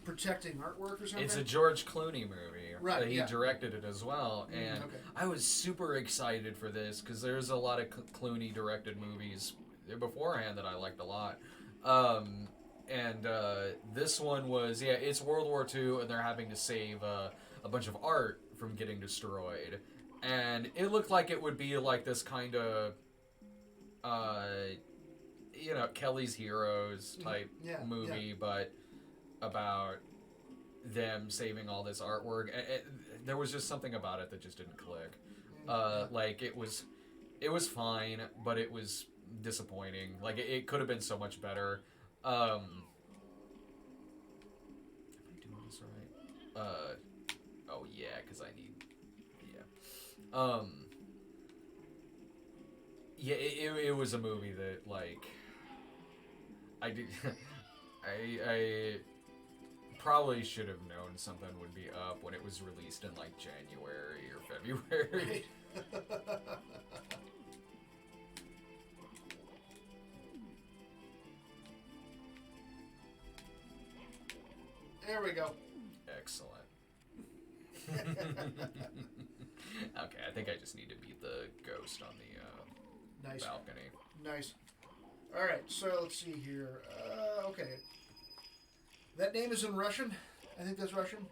protecting artwork or something. It's a George Clooney movie. Right. He directed it as well, and I was super excited for this because there's a lot of Clooney directed movies beforehand that I liked a lot. And this one was it's World War II, and they're having to save a bunch of art from getting destroyed, and it looked like it would be this kind of Kelly's Heroes type movie, but about them saving all this artwork. There was just something about it that just didn't click. It was fine, but it was disappointing. It could have been so much better. Am I doing this right? Oh yeah, because I need. Yeah, it was a movie that, like, I did, I probably should have known something would be up when it was released in, like, January or February. Right. There we go. Excellent. Okay, I think I just need to beat the ghost on the Nice. balcony. Nice. All right, so let's see here. Okay. That name is in Russian. I think that's Russian.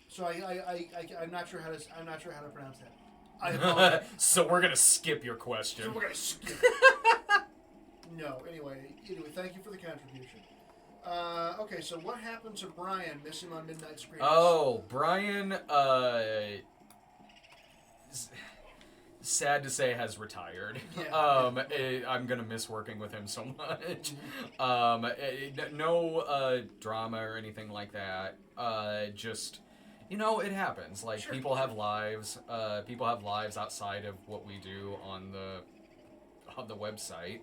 So I'm not sure how to pronounce that. I apologize. So we're gonna skip your question. So we're gonna skip. No. Anyway, thank you for the contribution. Okay, so what happened to Brian? Miss him on Midnight Screamers. Oh, Brian. Sad to say, has retired. Yeah. I'm gonna miss working with him so much. No drama or anything like that. Just, it happens. Like, Sure. people have lives. People have lives outside of what we do on the website.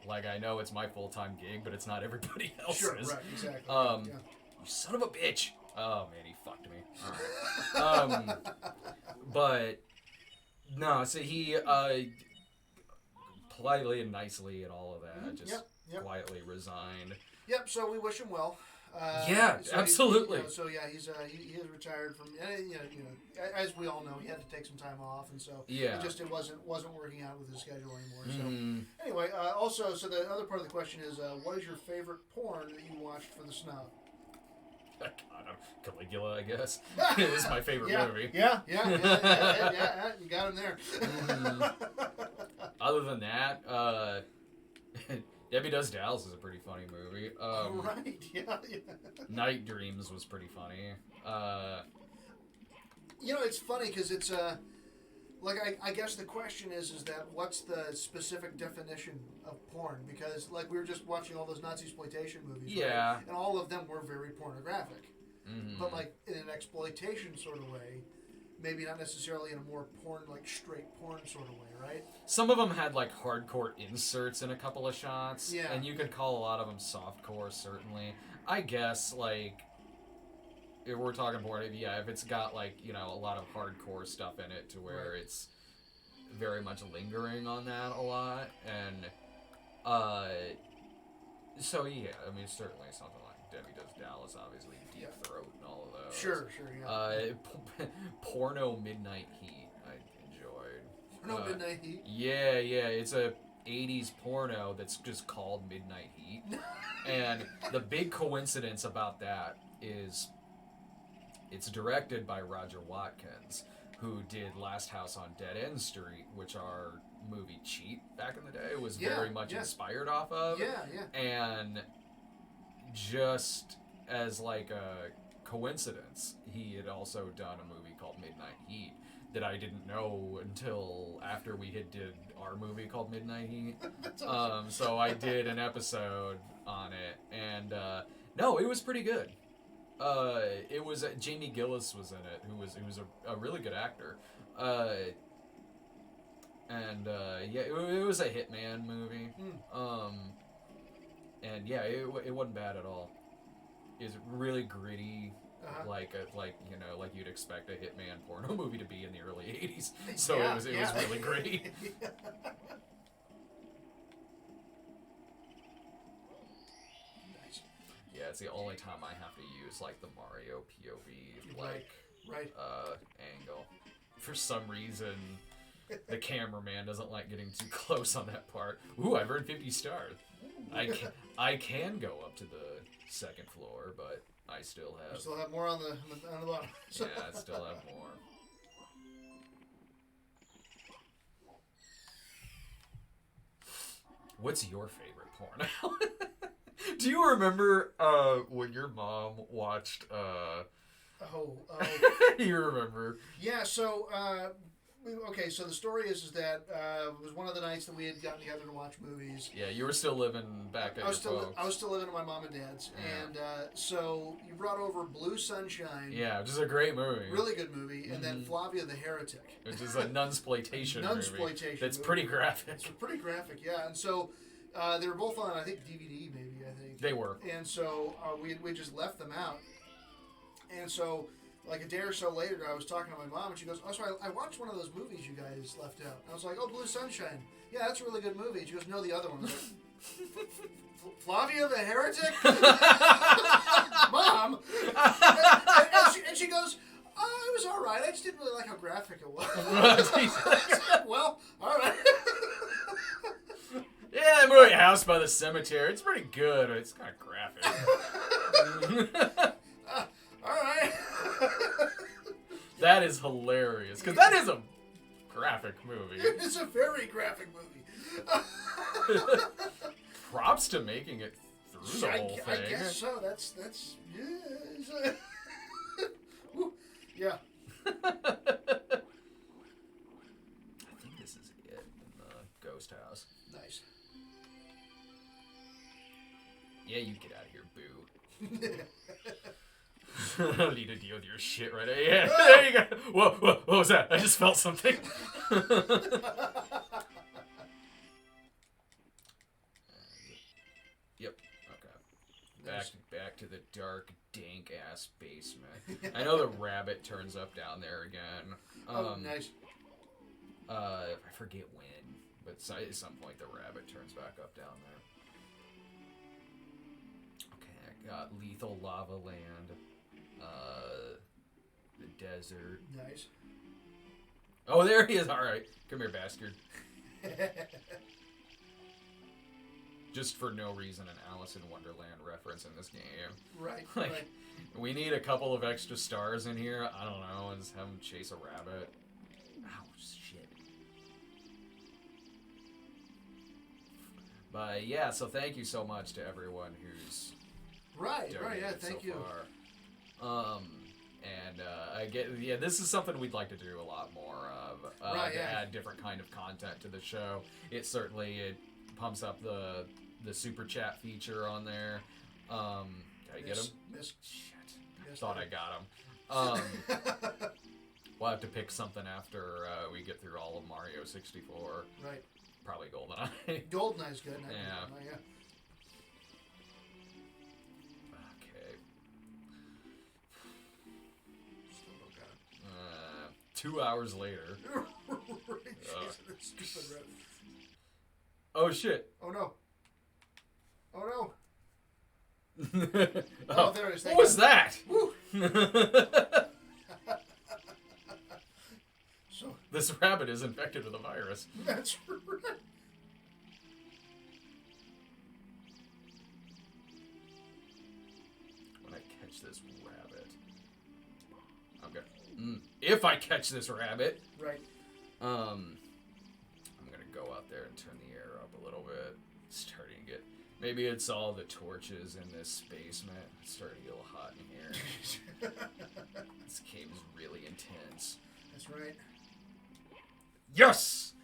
Like, I know it's my full-time gig, but it's not everybody else's. Sure, right, exactly. You son of a bitch. Oh man, he fucked me. All right. But no, so he politely and nicely and all of that just quietly resigned. Yep. So we wish him well. Yeah, so absolutely. He has retired from as we all know, he had to take some time off, and so Yeah. it wasn't working out with his schedule anymore. So anyway, also, so the other part of the question is, what is your favorite porn that you watched for the snob? Caligula, I guess. It was my favorite movie. Yeah, you got him there. Other than that, Debbie Does Dallas is a pretty funny movie. Right, yeah. Night Dreams was pretty funny. It's funny because it's I guess the question is that what's the specific definition of porn? Because like we were just watching all those Nazi exploitation movies, yeah, right? And all of them were very pornographic, mm-hmm. but like in an exploitation sort of way, maybe not necessarily in a more porn like straight porn sort of way, right? Some of them had like hardcore inserts in a couple of shots, yeah, and you could call a lot of them softcore. Certainly, I guess like. If we're talking porn, if it's got like a lot of hardcore stuff in it to where it's very much lingering on that a lot, and so yeah, I mean certainly something like Debbie Does Dallas, obviously Deep Throat and all of those. Sure, yeah. Porno Midnight Heat, I enjoyed. Porno Midnight Heat. Yeah, it's a 80s porno that's just called Midnight Heat, and the big coincidence about that is. It's directed by Roger Watkins, who did Last House on Dead End Street, which our movie Cheat back in the day was very much inspired off of. Yeah. And just as like a coincidence, he had also done a movie called Midnight Heat that I didn't know until after we had did our movie called Midnight Heat. Awesome. So I did an episode on it, and no, it was pretty good. It was Jamie Gillis was in it, who was a really good actor, and it was a Hitman movie, and yeah, it wasn't bad at all. It's really gritty, like you'd expect a Hitman porno movie to be in the early '80s. So it was really great. Yeah, it's the only time I have to use like the Mario POV right. Angle. For some reason, the cameraman doesn't like getting too close on that part. Ooh, I've earned 50 stars. I can go up to the second floor, but I still have. You still have more on the bottom. Yeah, I still have more. What's your favorite porno? Do you remember when your mom watched? You remember? Yeah. So okay, so the story is that it was one of the nights that we had gotten together to watch movies. Yeah, you were still living back at your folks. I was still living at my mom and dad's, and so you brought over Blue Sunshine. Yeah, which is a great movie. Really good movie, and then Flavia the Heretic, which is a nunsploitation movie. That's pretty graphic. It's pretty graphic, yeah. And so they were both on, I think, DVD, maybe. I think they were. And so we just left them out, and so. Like a day or so later, I was talking to my mom, and she goes, "Oh, so I watched one of those movies you guys left out." And I was like, "Oh, Blue Sunshine. Yeah, that's a really good movie." And she goes, "No, the other one." I was like, Flavia the Heretic? Mom? And she goes, "Oh, it was all right. I just didn't really like how graphic it was." Well, all right. Yeah, the movie House by the Cemetery. It's pretty good. It's kind of graphic. All right. That is hilarious, because that is a graphic movie. It's a very graphic movie. Props to making it through the whole thing. I guess so. That's yeah. I think this is it in the ghost house. Nice. Yeah, you get out of here, boo. I don't need to deal with your shit right now. Yeah, there you go. Whoa, what was that? I just felt something. Yep. Okay. Back to the dark, dank ass basement. I know the rabbit turns up down there again. Nice. I forget when, but at some point the rabbit turns back up down there. Okay, I got Lethal Lava Land. The desert. Nice. Oh, there he is. All right. Come here, bastard. Just for no reason, an Alice in Wonderland reference in this game. Right, right. We need a couple of extra stars in here. I don't know. And just have him chase a rabbit. Ow, shit. But yeah, so thank you so much to everyone who's yeah, thank you. Far. And I get, this is something we'd like to do a lot more of. To add different kind of content to the show. It pumps up the super chat feature on there. Did I get him? Shit. I thought I got him. We'll have to pick something after we get through all of Mario 64. Right. Probably GoldenEye. GoldenEye's good. Yeah. Yeah. 2 hours later. Stupid oh shit. Oh no. Oh no. Oh, there it is. What was that? So this rabbit is infected with a virus. That's right. When I catch this rabbit. Okay. If I catch this rabbit. Right. I'm gonna go out there and turn the air up a little bit. It's starting to get. Maybe it's all the torches in this basement. It's starting to get a little hot in here. This cave is really intense. That's right. Yes!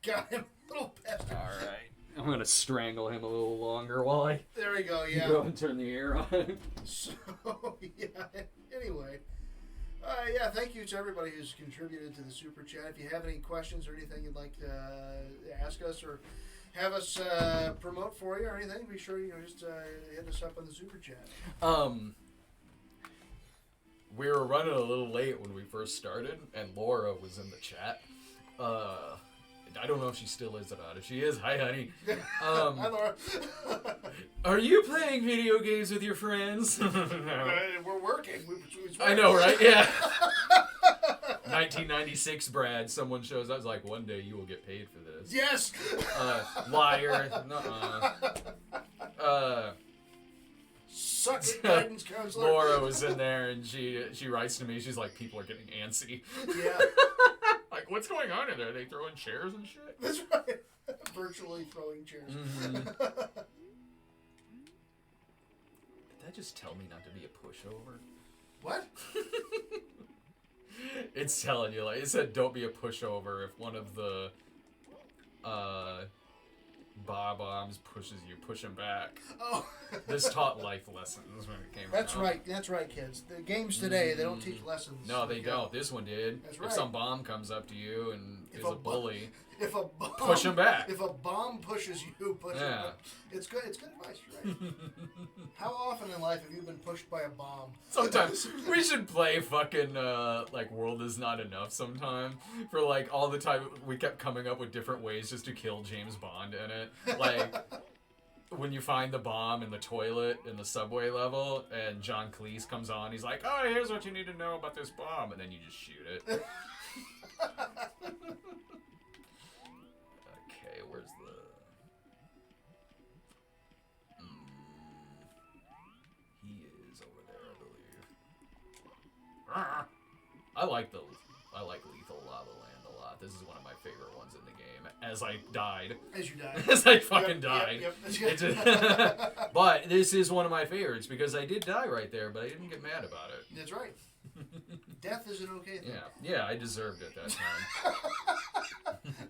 Got him, little bastard. Alright. I'm gonna strangle him a little longer while I there we go, yeah. Go and turn the air on. So, yeah, anyway. Yeah, thank you to everybody who's contributed to the Super Chat. If you have any questions or anything you'd like to ask us or have us promote for you or anything, be sure you just hit us up on the Super Chat. We were running a little late when we first started, and Laura was in the chat. I don't know if she still is or not. If she is, hi, honey. Hi, Laura. Are you playing video games with your friends? We're working. I know, right? Yeah. 1996, Brad. Someone shows up. I was like, one day you will get paid for this. Yes. Liar. Nuh-uh. Suck it, guidance counselor. Laura was in there, and she writes to me. She's like, people are getting antsy. Yeah. Like, what's going on in there? Are they throwing chairs and shit? That's right. Virtually throwing chairs. Mm-hmm. Did that just tell me not to be a pushover? What? It's telling you, like, it said don't be a pushover if one of the bombs pushes you, push him back. Oh. This taught life lessons when it came That's out. right. That's right, kids. The games today, they don't teach lessons. No, they don't. This one did. That's right. If some bomb comes up to you and is a bully, if a bomb, push him back. If a bomb pushes you, push him back. It's good. It's good advice. You're right. How often in life have you been pushed by a bomb? Sometimes we should play fucking like World Is Not Enough sometime. For like all the time we kept coming up with different ways just to kill James Bond in it. Like when you find the bomb in the toilet in the subway level and John Cleese comes on, he's like, "Oh, here's what you need to know about this bomb," and then you just shoot it. Okay, where's the... He is over there, I believe. I like Lethal Lava Land a lot. This is one of my favorite ones in the game. As I died. As you died. As I fucking died. Yep. But this is one of my favorites because I did die right there, but I didn't get mad about it. That's right. Death is an okay thing. Yeah, I deserved it that time. Okay.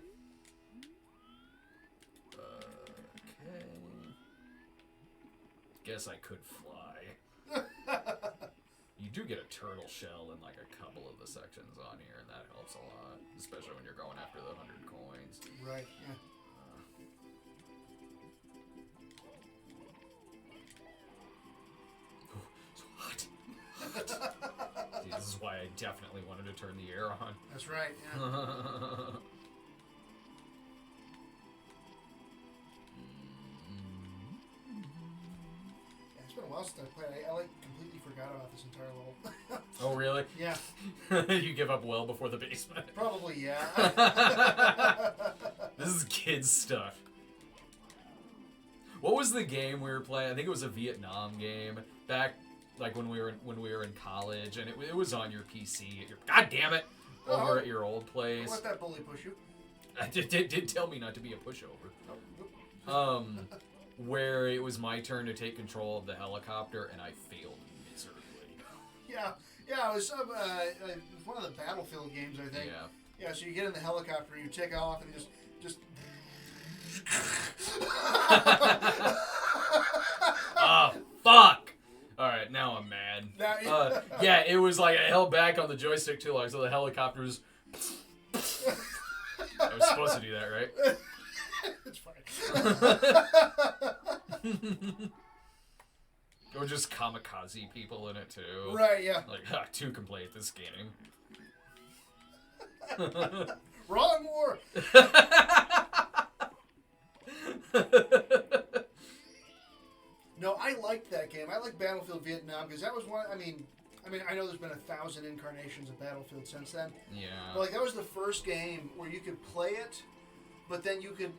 Guess I could fly. You do get a turtle shell in like a couple of the sections on here, and that helps a lot, especially when you're going after the 100 coins. Right. Yeah. It's hot. See, this is why I definitely wanted to turn the air on. That's right. Yeah. It's been a while since I played. I like completely forgot about this entire level. Oh really? Yeah. You give up well before the basement. Probably, yeah. This is kids stuff. What was the game we were playing? I think it was a Vietnam game back, like when we were in college, and it was on your PC. At your, God damn it! Over at your old place. Don't let that bully push you. It did tell me not to be a pushover. Where it was my turn to take control of the helicopter, and I failed miserably. Yeah, it was one of the Battlefield games, I think. Yeah. Yeah, so you get in the helicopter, you take off, and just. Oh, fuck! Alright, now I'm mad. Yeah, it was like I held back on the joystick too long, so the helicopter was... I was supposed to do that, right? It's fine. Or just kamikaze people in it too. Right, yeah. Like, two can play at this game. Wrong war! No, I liked that game. I like Battlefield Vietnam because that was one. I mean, I know there's been 1,000 incarnations of Battlefield since then. Yeah. But like that was the first game where you could play it, but then you could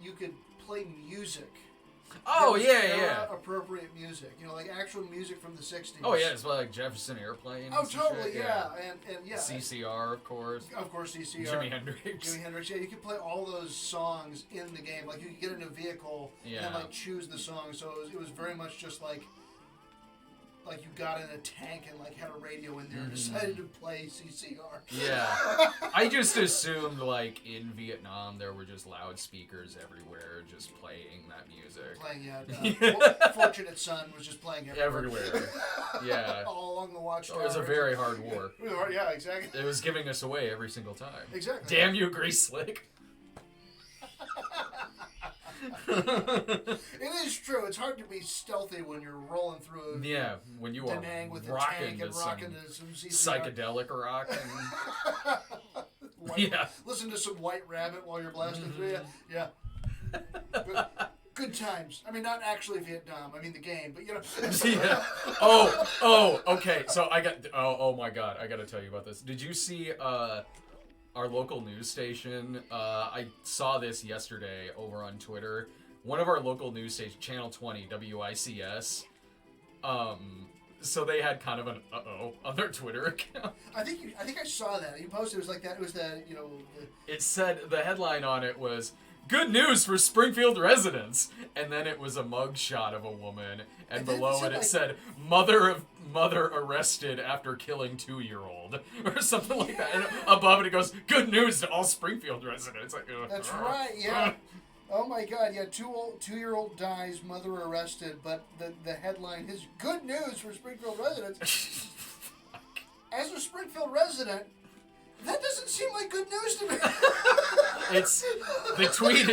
play music. Oh yeah. Appropriate music, like actual music from the '60s. Oh yeah, it's like Jefferson Airplane. Oh totally, shit. yeah, and yeah. CCR, of course. Of course, CCR. Jimi Hendrix. Yeah, you could play all those songs in the game. Like you could get in a vehicle and like choose the song. So it was very much just like you got in a tank and like had a radio in there and decided to play CCR. Yeah. I just assumed like in Vietnam there were just loudspeakers everywhere just playing that music. Fortunate Son was just playing everywhere. Yeah. All along the watchtower. It was a very hard war. Yeah, exactly. It was giving us away every single time. Exactly. Damn you, Grease Slick. It is true. It's hard to be stealthy when you're rolling through. Yeah, when you are rocking to some psychedelic rock. And... Listen to some White Rabbit while you're blasting through you. Yeah. Good times. I mean, not actually Vietnam. I mean the game, but Yeah. Oh. Okay. So I got. Oh my God. I got to tell you about this. Did you see our local news station? I saw this yesterday over on Twitter. One of our local news stations, Channel 20, WICS. So they had kind of an on their Twitter account. I think I saw that. You posted it was like that. It was the It said the headline on it was good news for Springfield residents. And then it was a mugshot of a woman, and below it said, mother arrested after killing 2-year-old, or something like that. And above it goes, good news to all Springfield residents. Like, that's right, yeah. Oh my God, yeah, 2-year-old dies, mother arrested, but the headline is, good news for Springfield residents. As a Springfield resident, that doesn't seem like good news to me. The tweet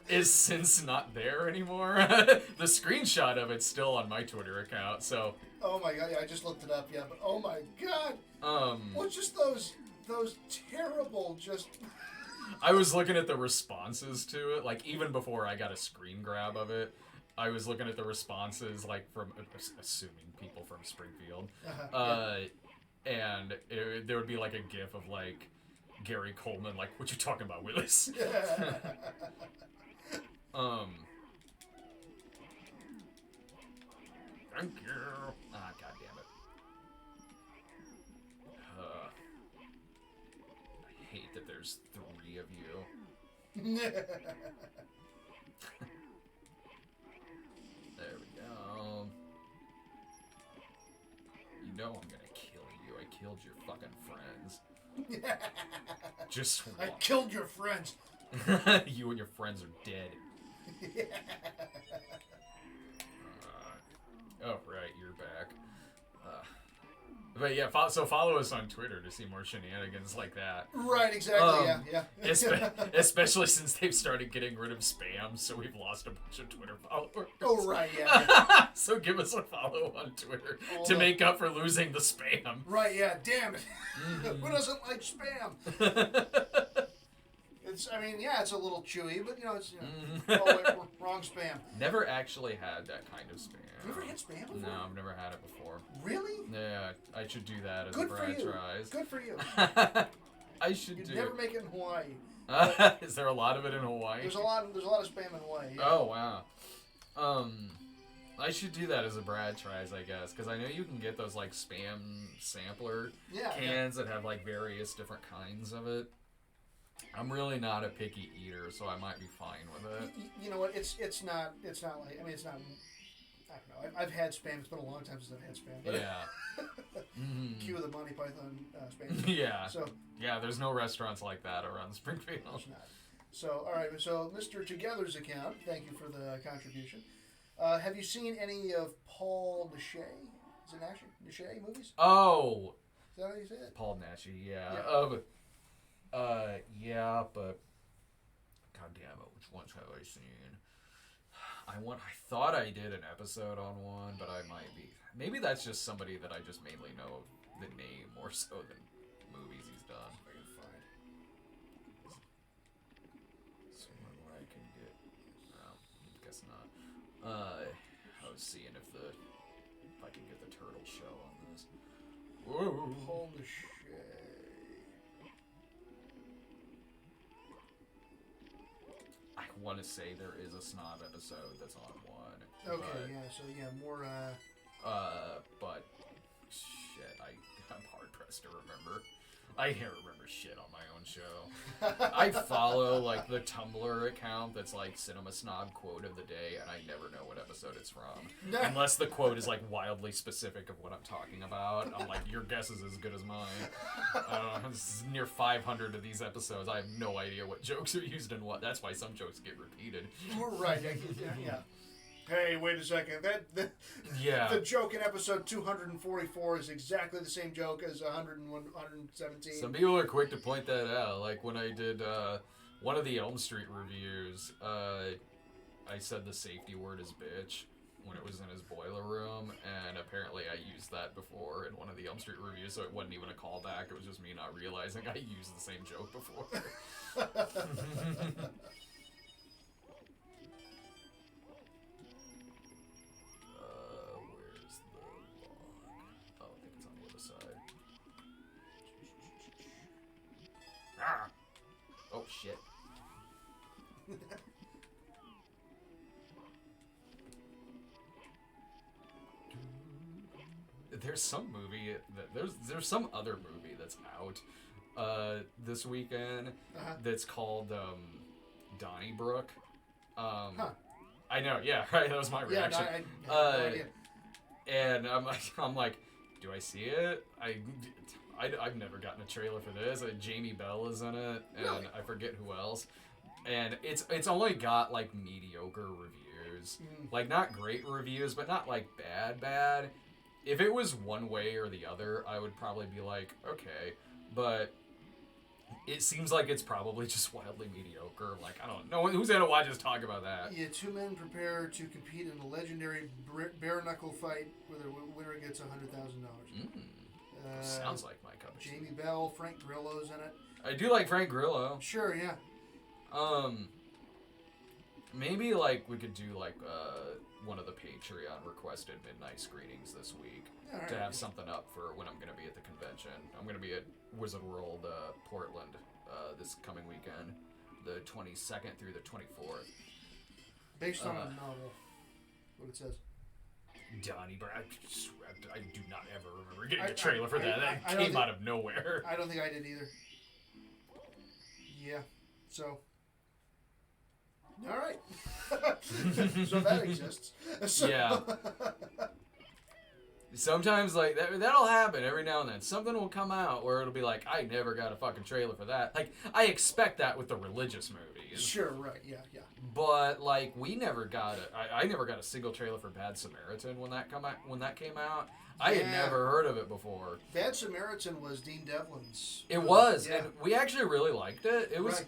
is since not there anymore. The screenshot of it's still on my Twitter account, so. Oh my God, yeah, I just looked it up, yeah, but oh my God. Well, just those terrible, just. I was looking at the responses to it, like, even before I got a screen grab of it, I was looking at the responses, like, from, assuming people from Springfield, and there would be, like, a gif of, like, Gary Coleman, like, what you talking about, Willis? Thank you. Ah, God damn it. I hate that there's 3 of you. There we go. You know I'm gonna kill you. I killed your fucking friends. Just I killed your friends. You and your friends are dead. Oh, right, you're back. But yeah, so follow us on Twitter to see more shenanigans like that. Right, exactly, yeah. Especially since they've started getting rid of spam, so we've lost a bunch of Twitter followers. Oh, right, yeah. So give us a follow on Twitter to make up for losing the spam. Right, yeah, damn it. Who doesn't like spam? It's a little chewy, but, it's, wrong spam. Never actually had that kind of spam. You ever had spam before? No, I've never had it before. Really? Yeah, I should do that as a Brad tries. Good for you. I should You'd never make it in Hawaii. Is there a lot of it in Hawaii? There's a lot of spam in Hawaii. Yeah. Oh, wow. I should do that as a Brad tries, I guess, because I know you can get those, like, spam sampler cans that have, like, various different kinds of it. I'm really not a picky eater, so I might be fine with it. You know what? It's not like, it's not. I don't know. I've had spam. It's been a long time since I've had spam. But yeah. Cue the Monty Python spam. Yeah. So. Yeah, there's no restaurants like that around Springfield. There's not. So, all right. So, Mr. Together's account. Thank you for the contribution. Have you seen any of Paul Naschy? Is it Naschy movies? Oh. Is that how you say it? Paul Naschy. Yeah. Yeah. But God damn it, which ones have I seen? I thought I did an episode on one, but I might be. Maybe that's just somebody that I just mainly know the name more so than movies he's done. I can find someone where I can get. No, I guess not. I was seeing if I can get the Turtle Show on this. Whoa. Paul Naschy. I want to say there is a Snob episode that's on one. Okay, more. But shit, I'm hard pressed to remember. I can't remember shit on my own show. I follow like the Tumblr account that's like Cinema Snob quote of the day, and I never know what episode it's from, unless the quote is like wildly specific of what I'm talking about. I'm like, your guess is as good as mine. This is near 500 of these episodes. I have no idea what jokes are used in what. That's why some jokes get repeated. Right. Yeah. Hey, wait a second. The joke in episode 244 is exactly the same joke as 117. Some people are quick to point that out. Like when I did one of the Elm Street reviews, I said the safety word is bitch when it was in his boiler room, and apparently I used that before in one of the Elm Street reviews, so it wasn't even a callback. It was just me not realizing I used the same joke before. Oh shit. There's some movie there's some other movie that's out this weekend that's called Donnybrook. I know, yeah, right. That was my reaction. Yeah, no, I had no idea. And I'm like, do I see it? I've never gotten a trailer for this. Jamie Bell is in it, and Really? I forget who else. And it's only got like mediocre reviews, like not great reviews, but not like bad. If it was one way or the other, I would probably be like, okay, but it seems like it's probably just wildly mediocre. Like, I don't know who's gonna watch us talk about that. Yeah, two men prepare to compete in a legendary bare knuckle fight where the winner gets $100,000. Sounds like my cup of tea. Jamie Bell, Frank Grillo's in it. I do like Frank Grillo. Sure, yeah. Maybe like we could do like one of the Patreon requested midnight screenings this week to have something up for when I'm gonna be at the convention. I'm gonna be at Wizard World Portland this coming weekend, the 22nd through the 24th. Based on a novel, what it says. Donnie Brown. I do not ever remember getting a trailer for that. That came out of nowhere. I don't think I did either. Yeah. So. All right. So that exists. Yeah. Sometimes, like, that'll happen every now and then. Something will come out where it'll be like, I never got a fucking trailer for that. Like, I expect that with the religious movies. Sure, right, yeah. But, like, I never got a single trailer for Bad Samaritan when that came out. I had never heard of it before. Bad Samaritan was Dean Devlin's. It was, and we actually really liked it. It was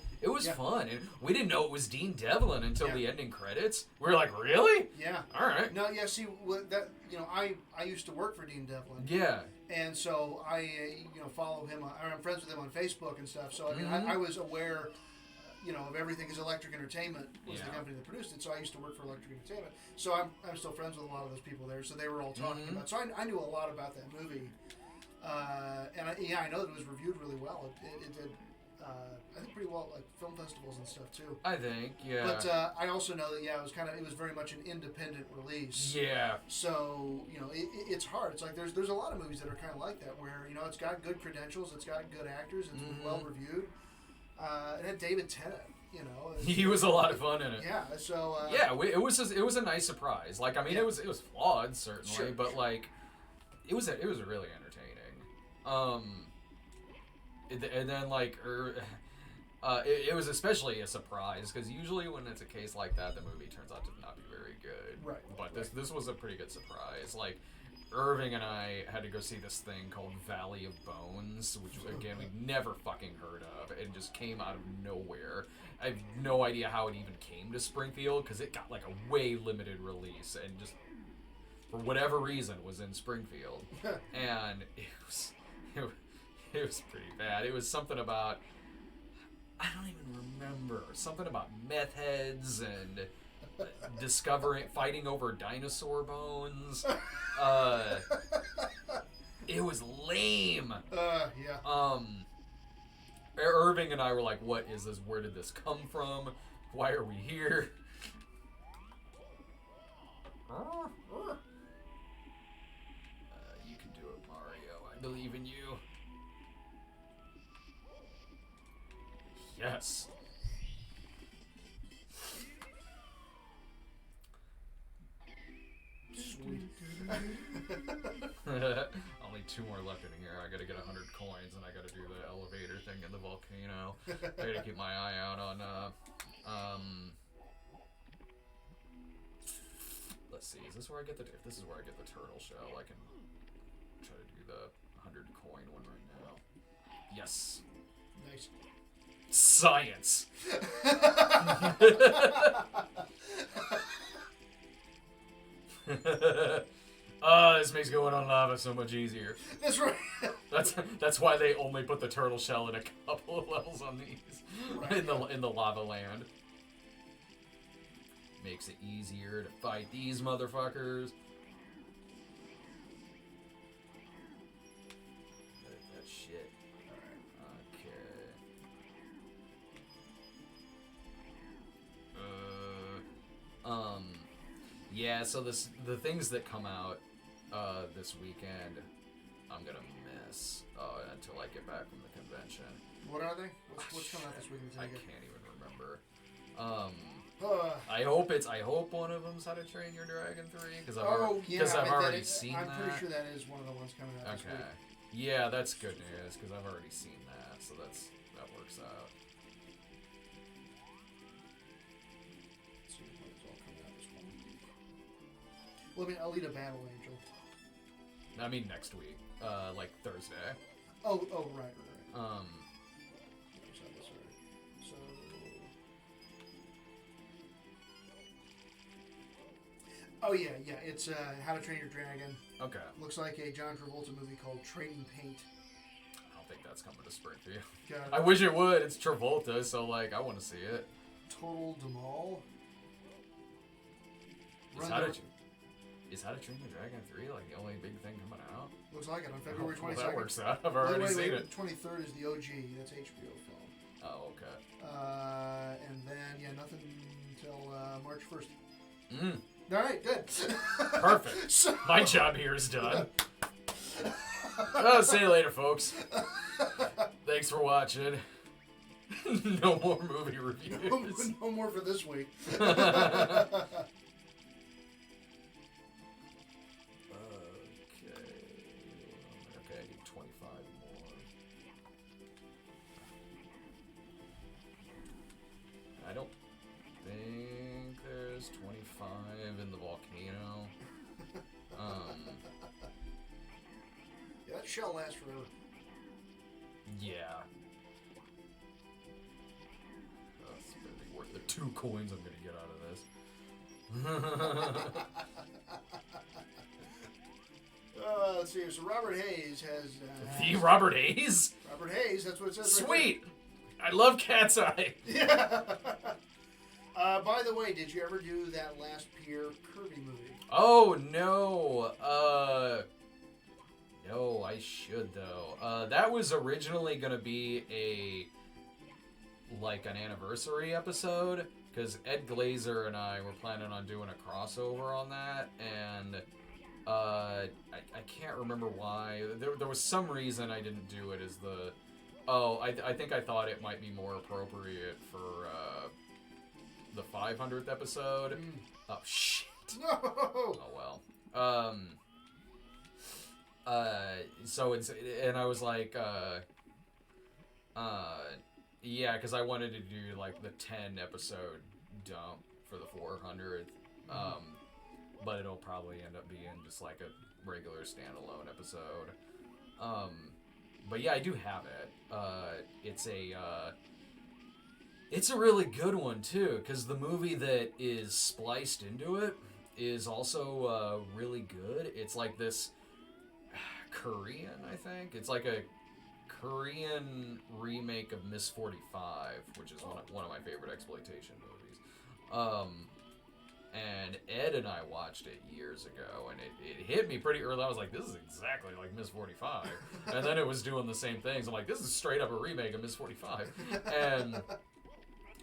fun, and we didn't know it was Dean Devlin until the ending credits. We were like, really? Yeah. All right. No, yeah. See, I used to work for Dean Devlin. Yeah. And so I follow him. I'm friends with him on Facebook and stuff. So I mean, I was aware. Of everything, because Electric Entertainment was the company that produced it. So I used to work for Electric Entertainment. So I'm still friends with a lot of those people there. So they were all talking about it. So I knew a lot about that movie. And I know that it was reviewed really well. It did, I think, pretty well, like film festivals and stuff too. I think, yeah. But I also know that it was very much an independent release. Yeah. So it's hard. It's like there's a lot of movies that are kind of like that, where it's got good credentials, it's got good actors, it's well reviewed. It had David Tennant, he was a lot of fun in it. Yeah, so it was a nice surprise. Like, I mean, it was flawed certainly, but like, it was really entertaining. And then like, it was especially a surprise because usually when it's a case like that, the movie turns out to not be very good. Right. But this was a pretty good surprise. Like, Irving and I had to go see this thing called Valley of Bones, which, again, we'd never fucking heard of. It just came out of nowhere. I have no idea how it even came to Springfield, because it got, like, a way limited release, and just, for whatever reason, was in Springfield. And it was pretty bad. It was something about, I don't even remember, something about meth heads and fighting over dinosaur bones. It was lame. Yeah. Irving and I were like, what is this? Where did this come from? Why are we here? You can do it, Mario. I believe in you. Yes. Sweet. Only 2 more left in here. I gotta get 100 coins, and I gotta do the elevator thing in the volcano. I gotta keep my eye out on, let's see, is this where I get if this is where I get the turtle shell, I can try to do the 100 coin one right now. Yes. Nice. Science! This makes going on lava so much easier. That's right. That's why they only put the turtle shell in a couple of levels on these in the lava land. Makes it easier to fight these motherfuckers. That shit. Okay. Yeah, so the things that come out this weekend, I'm gonna miss until I get back from the convention. What are they? What's coming out this weekend? I can't even remember. I hope one of them's How to Train Your Dragon 3 because I've already seen that. I'm pretty sure that is one of the ones coming out this week. Yeah, that's good news because I've already seen that, so that works out. Let's see when it's all coming out this one week. Well, I mean, Alita Battle Angel. I mean next week, like Thursday. Oh, right. So. Oh yeah, it's How to Train Your Dragon. Okay. Looks like a John Travolta movie called Trading Paint. I don't think that's coming to Springfield. Got I wish it would. It's Travolta, so like I want to see it. Total Demal. Is How to Train Your Dragon 3 like the only big thing coming out? Looks like it on February 22nd. That works out. I've already seen it. 23rd is the OG. That's HBO film. Oh, okay. And then nothing until March 1st. Mm. All right, good. Perfect. My job here is done. I'll see you later, folks. Thanks for watching. No more movie reviews. No more for this week. Okay, I need 25 more. I don't think there's 25 in the volcano. Yeah, that shall last forever. Yeah. That's gonna be worth the 2 coins I'm gonna get out of this. Let's see. So Robert Hayes has. The Robert Hayes? Robert Hayes, that's what it says. Sweet! Right, I love Cat's Eye. Yeah. By the way, did you ever do that last Pierre Kirby movie? Oh, no. No, I should, though. That was originally going to be an anniversary episode, because Ed Glazer and I were planning on doing a crossover on that, and I can't remember why. There was some reason I didn't do it as the... Oh, I think I thought it might be more appropriate for the 500th episode. Mm. Oh, shit. No! Oh, well. So it's... And I was like, yeah, because I wanted to do, like, the 10-episode dump for the 400th. But it'll probably end up being just, like, a regular standalone episode. But yeah, I do have it. It's a really good one, too, because the movie that is spliced into it is also really good. It's like this Korean, I think. It's like a Korean remake of Miss 45, which is one of my favorite exploitation movies. And Ed and I watched it years ago, and it hit me pretty early. I was like, this is exactly like Miss 45. And then it was doing the same things. I'm like, this is straight up a remake of Miss 45. And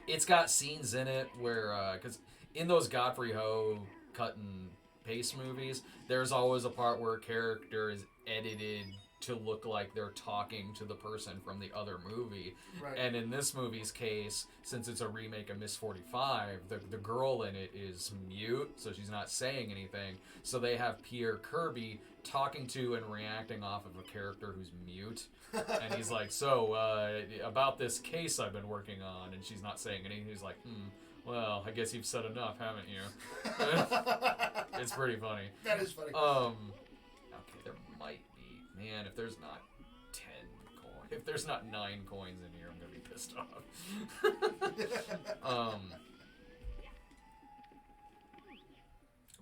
it's got scenes in it where, because in those Godfrey Ho cut and paste movies, there's always a part where a character is edited to look like they're talking to the person from the other movie. Right. And in this movie's case, since it's a remake of Miss 45, the girl in it is mute, so she's not saying anything. So they have Pierre Kirby talking to and reacting off of a character who's mute. And he's like, so, about this case I've been working on, and she's not saying anything. He's like, well, I guess you've said enough, haven't you? It's pretty funny. That is funny. Okay, there might be... Man, if there's not 10 coins... If there's not 9 coins in here, I'm gonna be pissed off.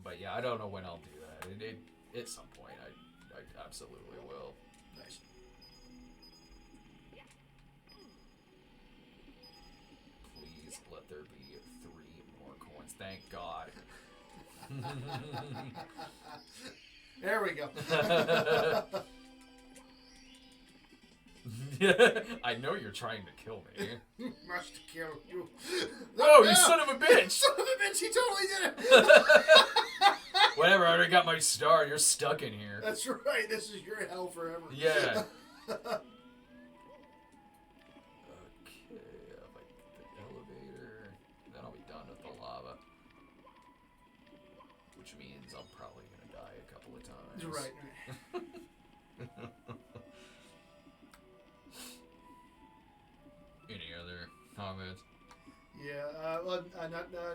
But yeah, I don't know when I'll do that. At some point, I absolutely will. Nice. Please let there be 3 more coins. Thank God. There we go. I know you're trying to kill me. Must kill you. Oh, you son of a bitch! Son of a bitch, he totally did it! Whatever, I already got my star. You're stuck in here. That's right, this is your hell forever. Yeah. Okay, if I get the elevator, then which means I'm probably gonna die a couple of times. Right. Any other comments? Yeah,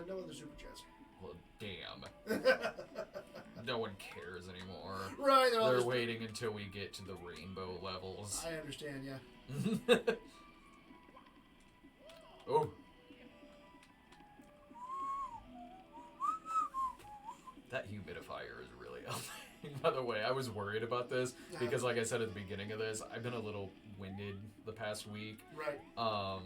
no other super chats. Well, damn. No one cares anymore. Right. They're waiting until we get to the rainbow levels. I understand, yeah. Oh. That humidifier is really helping. By the way, I was worried about this because, like I said at the beginning of this, I've been a little winded the past week. Right.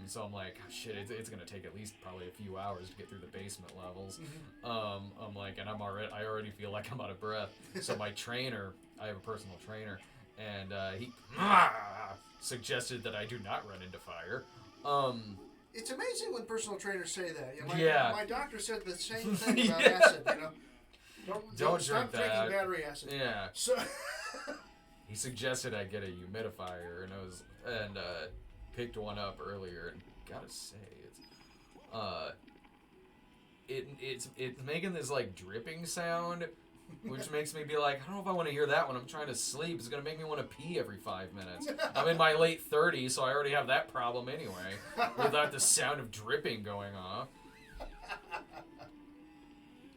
So I'm like, shit, it's gonna take at least probably a few hours to get through the basement levels. I'm like, and I already feel like I'm out of breath. So my trainer, I have a personal trainer, and he suggested that I do not run into fire. It's amazing when personal trainers say that. My doctor said the same thing about acid. Don't drink stop drinking battery acid. Yeah. So he suggested I get a humidifier, and picked one up earlier, and gotta say, it's making this like dripping sound, which makes me be like, I don't know if I want to hear that when I'm trying to sleep. It's gonna make me want to pee every 5 minutes. I'm in my late 30s, so I already have that problem anyway, without the sound of dripping going off.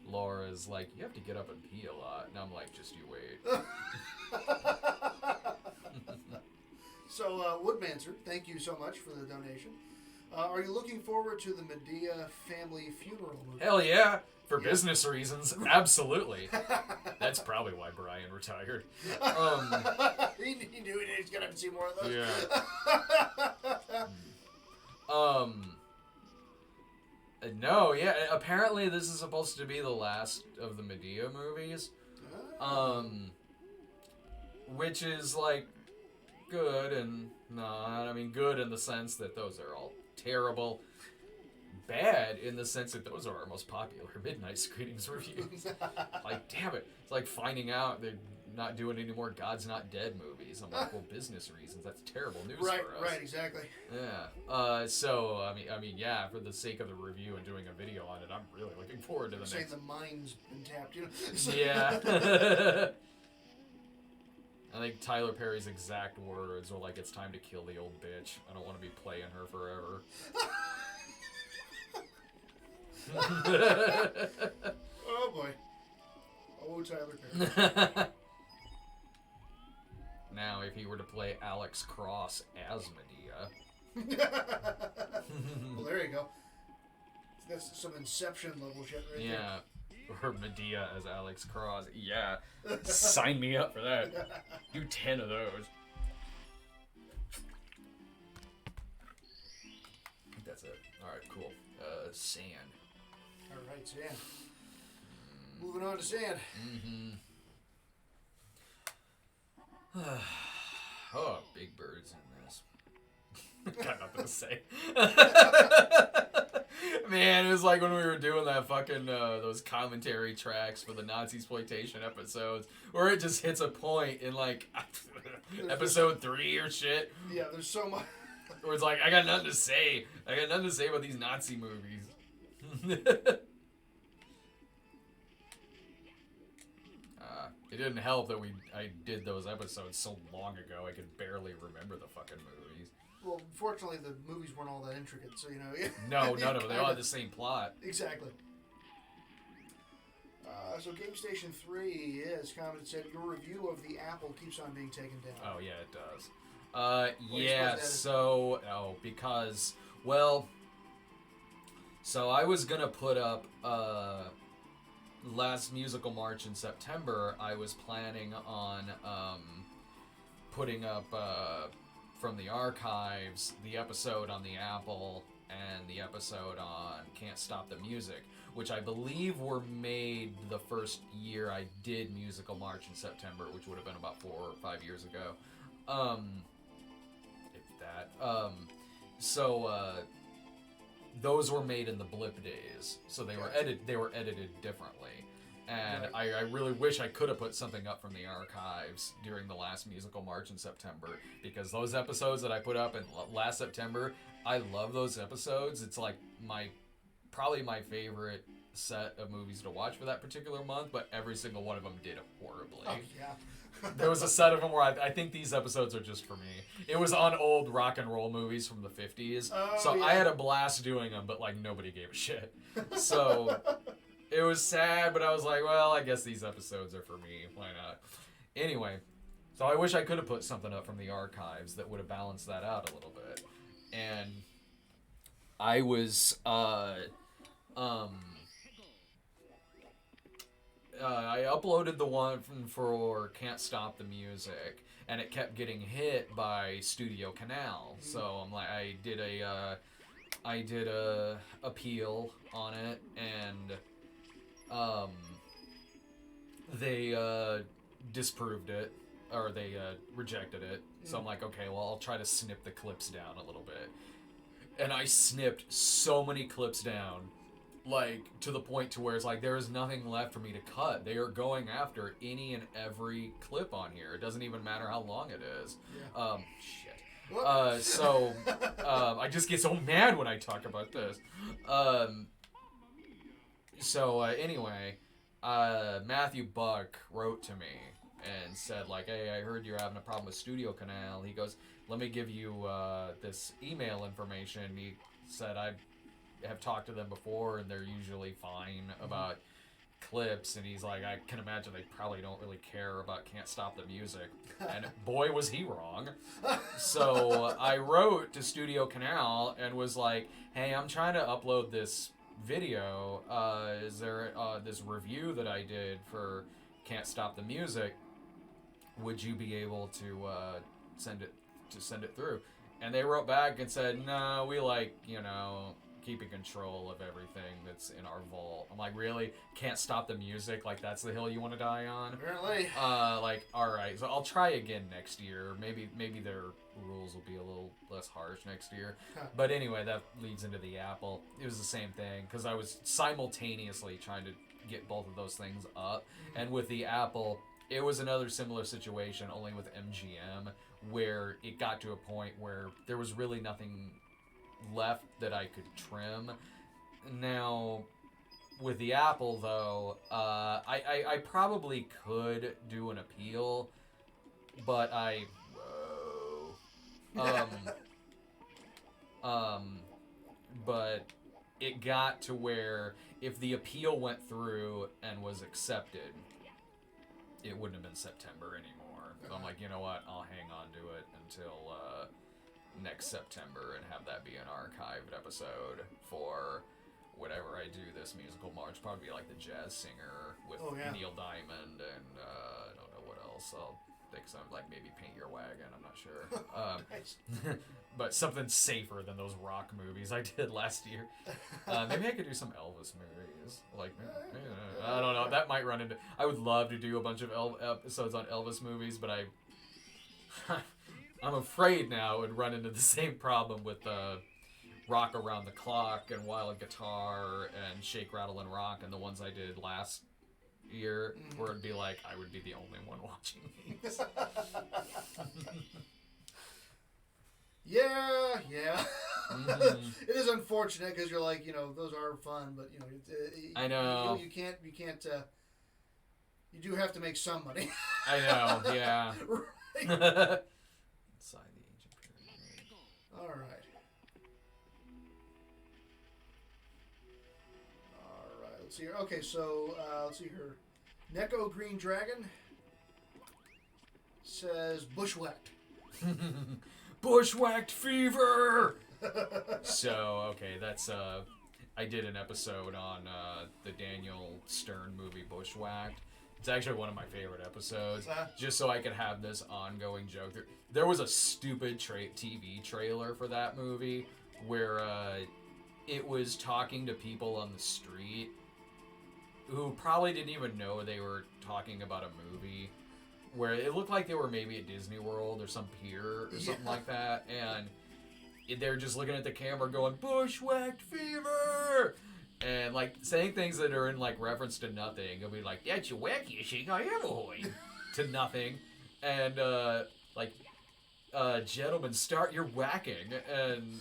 Laura's like, you have to get up and pee a lot. And I'm like, just you wait. So, Woodmancer, thank you so much for the donation. Are you looking forward to the Medea family funeral movie? Hell yeah. For business reasons, absolutely. That's probably why Brian retired. He knew he was going to have to see more of those. Yeah. No, yeah. Apparently, this is supposed to be the last of the Medea movies. Which is like good and not. I mean, good in the sense that those are all terrible. Bad in the sense that those are our most popular midnight screenings reviews. Like, damn it! It's like finding out they're not doing any more God's Not Dead movies. I'm like, well, business reasons. That's terrible news for us. Right, exactly. Yeah. So I mean, yeah. For the sake of the review and doing a video on it, I'm really looking forward to the saying next. The mind's been tapped, Yeah. I think Tyler Perry's exact words were like, "It's time to kill the old bitch. I don't want to be playing her forever." Oh boy. Oh, Tyler Perry. Now, if he were to play Alex Cross as Medea. Well, there you go. That's some Inception level shit right there. Yeah. Or Medea as Alex Cross. Yeah. Sign me up for that. Do 10 of those. I think that's it. Alright, cool. Sand. Alright, sand. Moving on to sand. Oh, Big Bird's in this. Got nothing to say. Man, it was like when we were doing that fucking, those commentary tracks for the Nazi exploitation episodes, where it just hits a point in, like, episode 3 or shit. Yeah, there's so much. Where it's like, I got nothing to say. I got nothing to say about these Nazi movies. It didn't help that I did those episodes so long ago, I could barely remember the fucking movies. Well, fortunately, the movies weren't all that intricate, so, No, none of them. They all had the same plot. Exactly. So Game Station 3 is commented, said, your review of the Apple keeps on being taken down. Oh, yeah, it does. Yeah, so... Oh, because... Well... So I was gonna put up, last Musical March in September, I was planning on, putting up, from the archives, the episode on the Apple and the episode on Can't Stop the Music, which I believe were made the first year I did Musical March in September, which would have been about 4 or 5 years ago. If that. Those were made in the blip days, so they were edited differently. And right. I really wish I could have put something up from the archives during the last Musical March in September, because those episodes that I put up in last September, I love those episodes. It's like probably my favorite set of movies to watch for that particular month, but every single one of them did horribly. Oh, yeah. There was a set of them where I think these episodes are just for me. It was on old rock and roll movies from the 50s. Oh, so yeah. I had a blast doing them, but like nobody gave a shit. So it was sad, but I was like, well, I guess these episodes are for me. Why not? Anyway, so I wish I could have put something up from the archives that would have balanced that out a little bit. And I was I uploaded the one for Can't Stop the Music, and it kept getting hit by Studio Canal. So I'm like, I did a appeal on it, and they disproved it, or they rejected it. So I'm like, okay, well, I'll try to snip the clips down a little bit. And I snipped so many clips down, like, to the point to where it's like, there is nothing left for me to cut. They are going after any and every clip on here. It doesn't even matter how long it is. Yeah. Shit. So I just get so mad when I talk about this. Anyway, Matthew Buck wrote to me and said, like, hey, I heard you're having a problem with Studio Canal. He goes, let me give you this email information. He said, I have talked to them before, and they're usually fine about clips. And he's like, I can imagine they probably don't really care about Can't Stop the Music. And boy, was he wrong. So I wrote to Studio Canal and was like, hey, I'm trying to upload this video. Is there this review that I did for Can't Stop the Music? Would you be able to send it through? And they wrote back and said, no, we like, keeping control of everything that's in our vault. I'm like, really? Can't Stop the Music? Like, that's the hill you want to die on? Apparently. Like, alright, so I'll try again next year. Maybe their rules will be a little less harsh next year. But anyway, that leads into the Apple. It was the same thing, because I was simultaneously trying to get both of those things up. And with the Apple, it was another similar situation, only with MGM, where it got to a point where there was really nothing left that I could trim. Now, with the Apple, though, I probably could do an appeal, but but it got to where if the appeal went through and was accepted, it wouldn't have been September anymore. So I'm like, you know what? I'll hang on to it until next September and have that be an archived episode for whatever I do this musical March. Probably like the Jazz Singer with Neil Diamond, and I don't know what else. I'll think something like maybe Paint Your Wagon. I'm not sure. But something safer than those rock movies I did last year. Maybe I could do some Elvis movies. Like, I don't know. That might run into... I would love to do a bunch of episodes on Elvis movies, but I'm afraid now it would run into the same problem with Rock Around the Clock and Wild Guitar and Shake, Rattle, and Rock and the ones I did last year, where it'd be like I would be the only one watching these. Yeah. It is unfortunate because you're like, those are fun, but I know you can't. You do have to make some money. I know, yeah. Right. Inside the ancient pyramid. All right. Let's see here. Okay, so let's see here. Neko Green Dragon says bushwhacked. Bushwhacked fever. So okay, that's I did an episode on the Daniel Stern movie Bushwhacked. It's actually one of my favorite episodes, just so I could have this ongoing joke. There was a stupid TV trailer for that movie where it was talking to people on the street who probably didn't even know they were talking about a movie, where it looked like they were maybe at Disney World or some pier or something like that, and they're just looking at the camera going, Bushwhacked fever! And, like, saying things that are in, like, reference to nothing. It'll be like, that's the wackiest thing I ever heard. To nothing. And, gentlemen, start your whacking. And,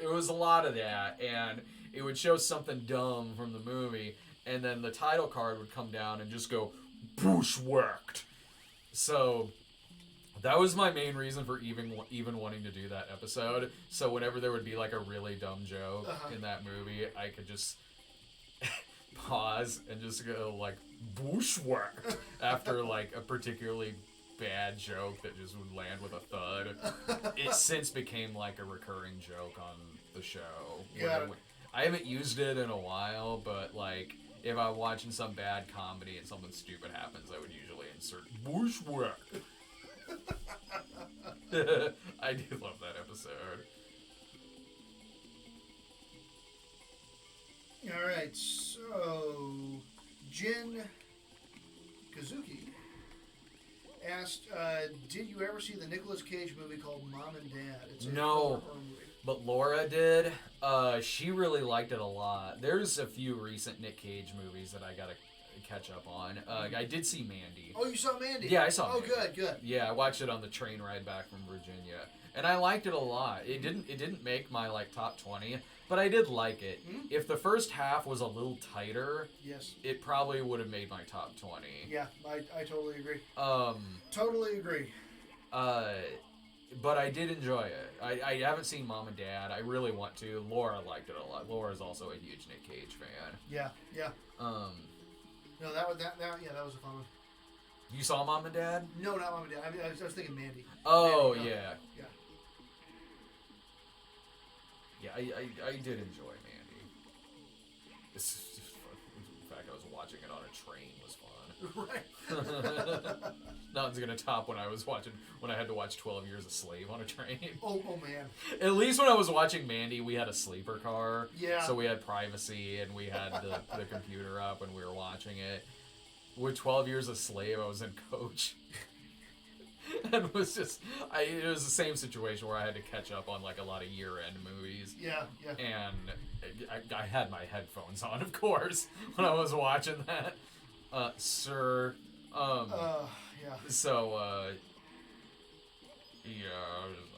it was a lot of that. And it would show something dumb from the movie, and then the title card would come down and just go, bushwhacked. So that was my main reason for even wanting to do that episode. So whenever there would be like a really dumb joke in that movie, I could just pause and just go like, bushwhacked, after like a particularly bad joke that just would land with a thud. It since became like a recurring joke on the show. Yeah. I haven't used it in a while, but like if I'm watching some bad comedy and something stupid happens, I would usually insert bushwhack. I do love that episode. Alright, so Jin Kazuki asked, did you ever see the Nicolas Cage movie called Mom and Dad? It's a horror movie. But Laura did. She really liked it a lot. There's a few recent Nick Cage movies that I gotta catch up on. I did see Mandy. Oh, you saw Mandy? Yeah, I saw Oh, Mandy. good. Yeah, I watched it on the train ride back from Virginia. And I liked it a lot. It didn't make my like top 20, but I did like it. Mm-hmm. If the first half was a little tighter, yes, it probably would have made my top 20. Yeah, I totally agree. Totally agree. But I did enjoy it. I haven't seen Mom and Dad. I really want to. Laura liked it a lot. Laura's also a huge Nick Cage fan. Yeah. No, that was a fun one. You saw Mom and Dad? No, not Mom and Dad. I mean, I was thinking Mandy. Oh, Mandy, yeah. Yeah. Yeah, I did enjoy Mandy. In fact, I was watching it on a train was fun. Right. Nothing's gonna top when I had to watch 12 Years a Slave on a train. Oh man. At least when I was watching Mandy, we had a sleeper car. Yeah. So we had privacy and we had the computer up and we were watching it. With 12 Years a Slave, I was in coach. And it was it was the same situation where I had to catch up on like a lot of year-end movies. Yeah. And I had my headphones on, of course, when I was watching that. Sir. Yeah. So, I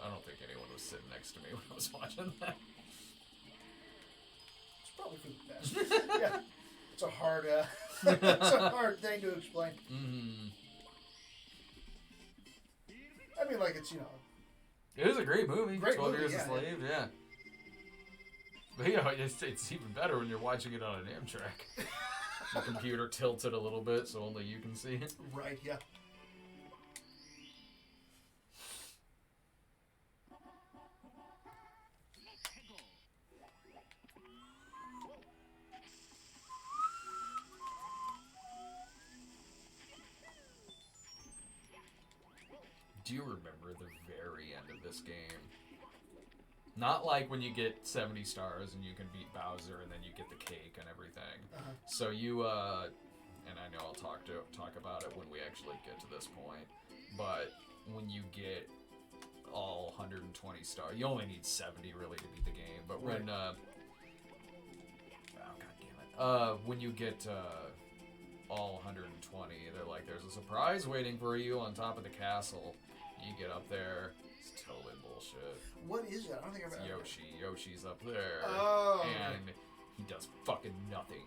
don't think anyone was sitting next to me when I was watching that. It's probably for the best. Yeah. It's a hard, it's a hard thing to explain. Mm-hmm. I mean, like, it's, It was a great movie. Great 12 movie, Years yeah. a Slave, yeah. But it's even better when you're watching it on an Amtrak. The computer tilted a little bit so only you can see it. Right, yeah. Do you remember the very end of this game? Not like when you get 70 stars and you can beat Bowser and then you get the cake and everything. Uh-huh. So you, and I know I'll talk about it when we actually get to this point, but when you get all 120 stars, you only need 70 really to beat the game, but when, oh god damn it, when you get, all 120, they're like, there's a surprise waiting for you on top of the castle. You get up there, it's totally bullshit. What is that? I don't think I've ever... Yoshi. Yoshi's up there. Oh. And he does fucking nothing.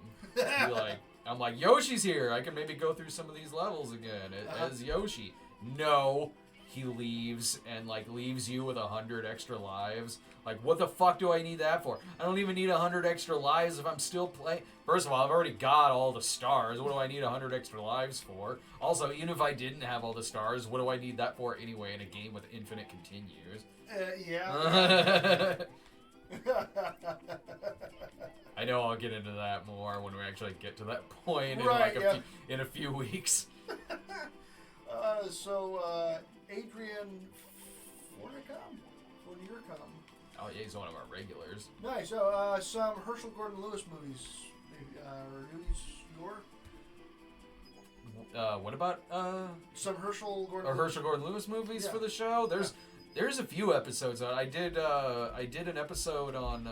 I'm like, Yoshi's here. I can maybe go through some of these levels again as Yoshi. No. He leaves and leaves you with 100 extra lives. Like, what the fuck do I need that for? I don't even need 100 extra lives if I'm still playing. First of all, I've already got all the stars. What do I need 100 extra lives for? Also, even if I didn't have all the stars, what do I need that for anyway in a game with infinite continues? Yeah. I know I'll get into that more when we actually get to that point in a few weeks. Adrian Fornicom? Oh yeah, he's one of our regulars. Nice. Some Herschel Gordon Lewis movies. Or Nudie Score? What about some Herschel Gordon Lewis movies for the show? There's a few episodes. I did an episode on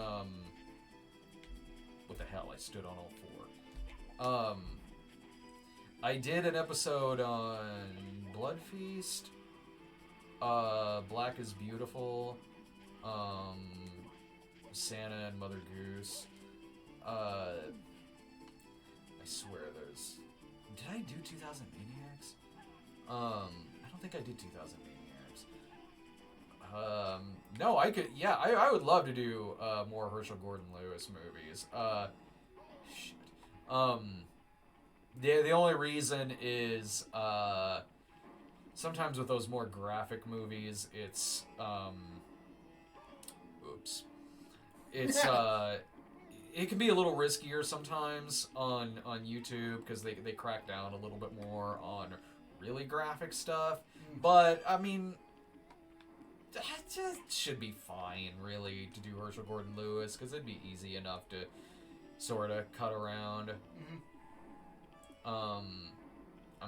what the hell? I stood on all four. I did an episode on Blood Feast, Black is Beautiful, Santa and Mother Goose, I swear there's... Did I do 2000 Maniacs? I don't think I did 2000 Maniacs. No, I could... Yeah, I would love to do more Herschel Gordon Lewis movies. Shit. The only reason is... sometimes with those more graphic movies, it's... Oops. It's... It can be a little riskier sometimes on YouTube because they crack down a little bit more on really graphic stuff. But, I mean, that just should be fine, really, to do Herschel Gordon Lewis because it'd be easy enough to sort of cut around. I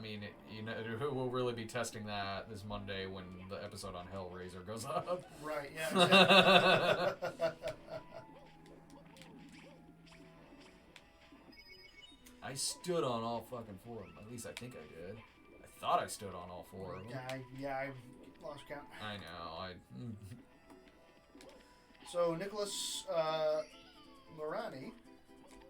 mean, we'll really be testing that this Monday when the episode on Hellraiser goes up. Right, yeah, exactly. I stood on all fucking four of them. At least I think I did. I thought I stood on all four of them. Yeah, I lost count. I know. So, Nicholas Marini,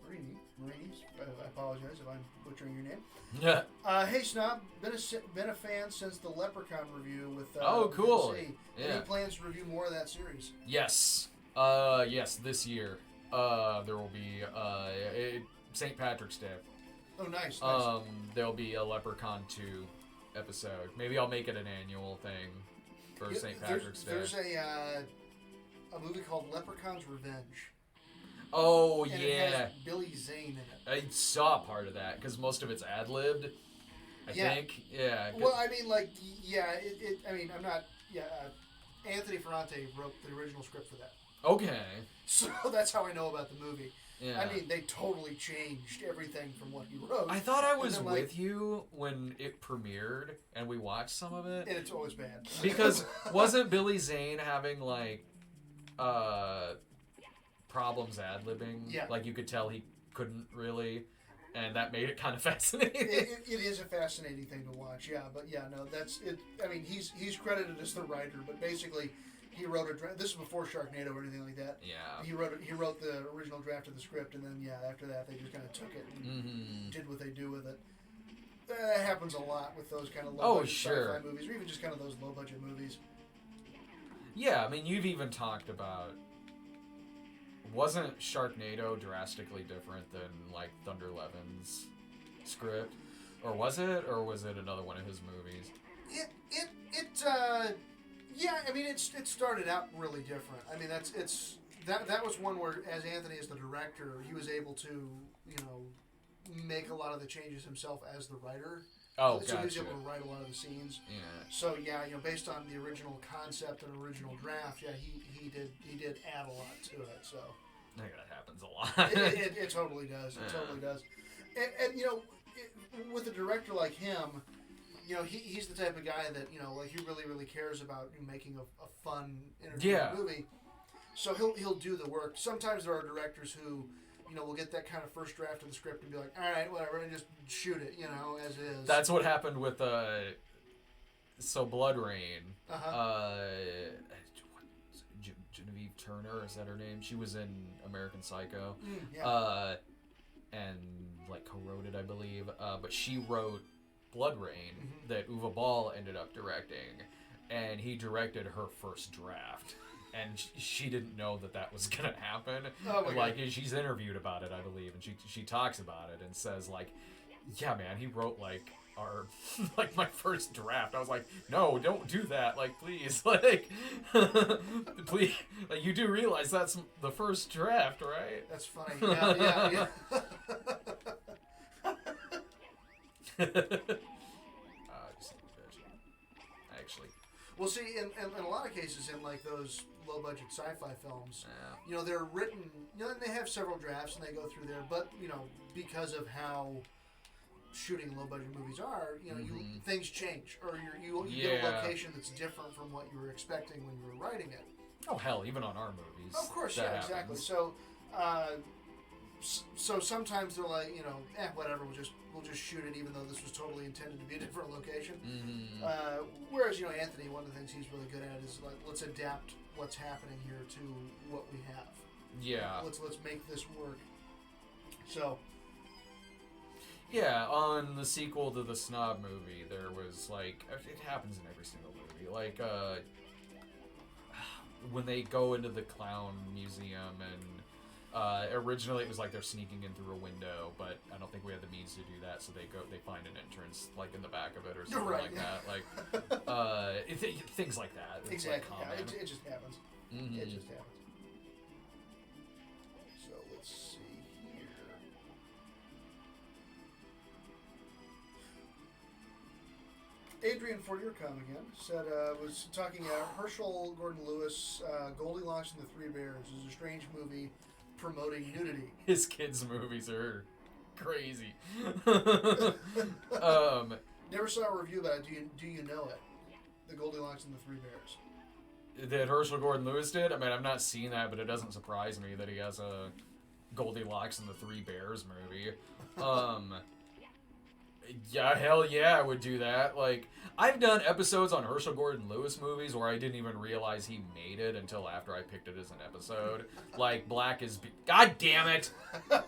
I apologize if I'm butchering your name. Yeah. Hey, Snob, been a fan since the Leprechaun review with oh, cool. Yeah. Any plans to review more of that series? Yes. Yes, this year. There will be St. Patrick's Day. Oh, nice. There'll be a Leprechaun 2 episode. Maybe I'll make it an annual thing for St. Patrick's Day. There's a movie called Leprechaun's Revenge. Oh, and yeah. It has Billy Zane in it. I saw part of that because most of it's ad-libbed. I think. Yeah. Well, I mean, like, yeah. I'm not. Yeah. Anthony Ferrante wrote the original script for that. Okay. So that's how I know about the movie. Yeah. I mean, they totally changed everything from what he wrote. I thought I was with you when it premiered and we watched some of it. And it's always bad. Because wasn't Billy Zane having, like, problems ad-libbing? Yeah. Like, you could tell he couldn't really, and that made it kind of fascinating. It is a fascinating thing to watch, yeah. But, yeah, no, that's it. I mean, he's credited as the writer, but basically... He wrote this is before Sharknado or anything like that. Yeah. He wrote the original draft of the script, and then after that they just kind of took it and did what they do with it. That happens a lot with those kind of low budget sci-fi movies, or even just kind of those low budget movies. Yeah, I mean, you've even talked about. Wasn't Sharknado drastically different than like Thunder Levin's script, or was it another one of his movies? Yeah, I mean, it started out really different. I mean, that was one where, as Anthony is the director, he was able to, make a lot of the changes himself as the writer. Oh, so he was able to write a lot of the scenes. Yeah. So based on the original concept and original draft, he did add a lot to it. So. I think that happens a lot. It totally does. It totally does. And with a director like him. He's the type of guy that, he really, really cares about making a fun, entertaining movie. So he'll do the work. Sometimes there are directors who, will get that kind of first draft of the script and be like, all right, whatever, and just shoot it, as is. That's what happened with, Blood Rain. Genevieve Turner, is that her name? She was in American Psycho. And, co-wrote it, I believe. But she wrote Blood Rain that Uwe Ball ended up directing, and he directed her first draft, and she didn't know that was gonna happen. Oh my God. She's interviewed about it, I believe, and she talks about it and says yeah, man, he wrote our my first draft. I was like, no, don't do that, please, please, you do realize that's the first draft, right? That's funny. Yeah. Actually. Well, see, in a lot of cases, in those low-budget sci-fi films, they're written. And they have several drafts, and they go through there. But because of how shooting low-budget movies are, things change, or you get a location that's different from what you were expecting when you were writing it. Oh hell, even on our movies. Of course, yeah, happens. exactly. So sometimes they're like, whatever, we'll just shoot it, even though this was totally intended to be a different location. Whereas, Anthony, one of the things he's really good at is let's adapt what's happening here to what we have. Yeah. Let's make this work. So. Yeah, on the sequel to the Snob movie, there was like it happens in every single movie. Like when they go into the clown museum and originally it was like they're sneaking in through a window, but I don't think we had the means to do that, so they find an entrance like in the back of it or something like that. Like things like that. It's exactly. like Yeah, it just happens. Mm-hmm. It just happens. So let's see here. Adrian Fortiercom again said was talking Herschel Gordon Lewis Goldilocks and the Three Bears is a strange movie promoting nudity. His kids' movies are crazy. Never saw a review about it. Do you know it? The Goldilocks and the Three Bears. That Herschel Gordon Lewis did? I mean, I've not seen that, but it doesn't surprise me that he has a Goldilocks and the Three Bears movie. Yeah, hell yeah, I would do that. Like, I've done episodes on Herschel Gordon Lewis movies where I didn't even realize he made it until after I picked it as an episode. Like, God damn it!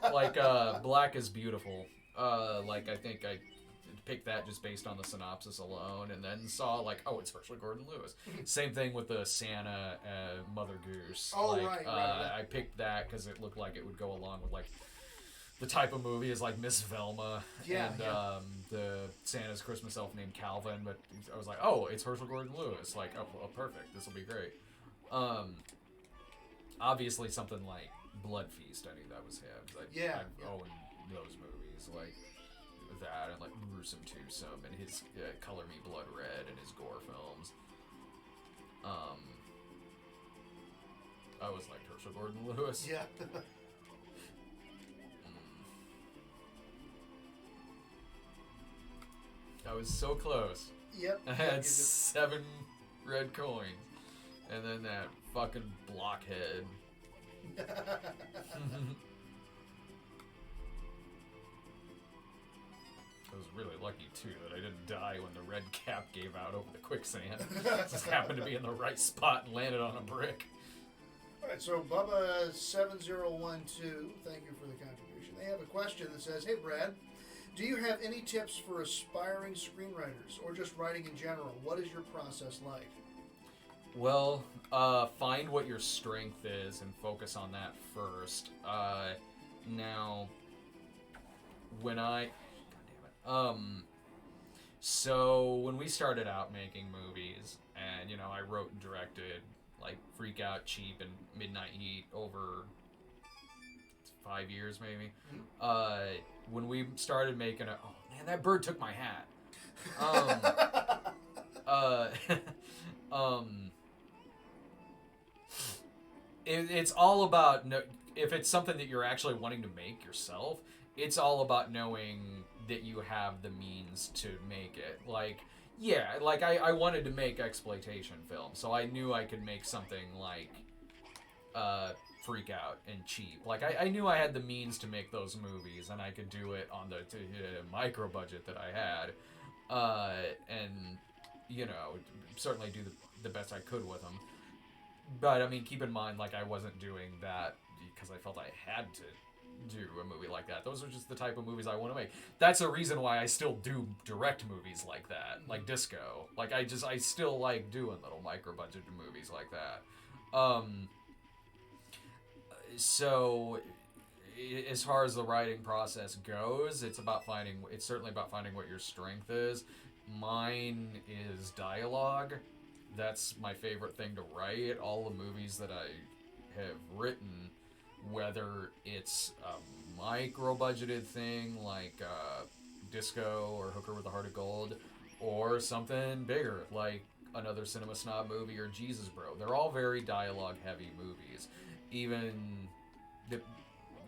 Like, Black is Beautiful. Like, I think I picked that just based on the synopsis alone, and then saw, like, oh, it's Herschel Gordon Lewis. Same thing with the Santa Mother Goose. Oh, like, right. I picked that because it looked like it would go along with, like, the type of movie is like Miss Velma and the Santa's Christmas elf named Calvin, but I was like, oh, it's Herschel Gordon Lewis. Like, oh perfect, this will be great. Obviously something like Blood Feast, I knew that was him. I own those movies, like that, and like Gruesome Twosome, and his Color Me Blood Red and his gore films. I was like Herschel Gordon Lewis. Yeah. I was so close. Yep. I had 7 red coins. And then that fucking blockhead. I was really lucky, too, that I didn't die when the red cap gave out over the quicksand. Just happened to be in the right spot and landed on a brick. Alright, so Bubba7012, thank you for the contribution. They have a question that says, hey, Brad, do you have any tips for aspiring screenwriters or just writing in general? What is your process like? Well, find what your strength is and focus on that first. Now, when so when we started out making movies, and, you know, I wrote and directed, like, Freak Out, Cheap, and Midnight Heat over 5 years, maybe. When we started making it, oh man, that bird took my hat. It's all about if it's something that you're actually wanting to make yourself. It's all about knowing that you have the means to make it. Like, yeah, like I wanted to make exploitation films, so I knew I could make something like Freak Out and Cheap. Like, I knew I had the means to make those movies, and I could do it on the micro budget that I had, and, you know, certainly do the best I could with them. But, I mean, keep in mind, like, I wasn't doing that because I felt I had to do a movie like that. Those are just the type of movies I want to make. That's a reason why I still do direct movies like that, like Disco. Like, I still like doing little micro-budget movies like that. So, as far as the writing process goes, it's certainly about finding what your strength is. Mine is dialogue. That's my favorite thing to write. All the movies that I have written, whether it's a micro-budgeted thing like Disco or Hooker with a Heart of Gold, or something bigger like another Cinema Snob movie or Jesus Bro. They're all very dialogue-heavy movies. Even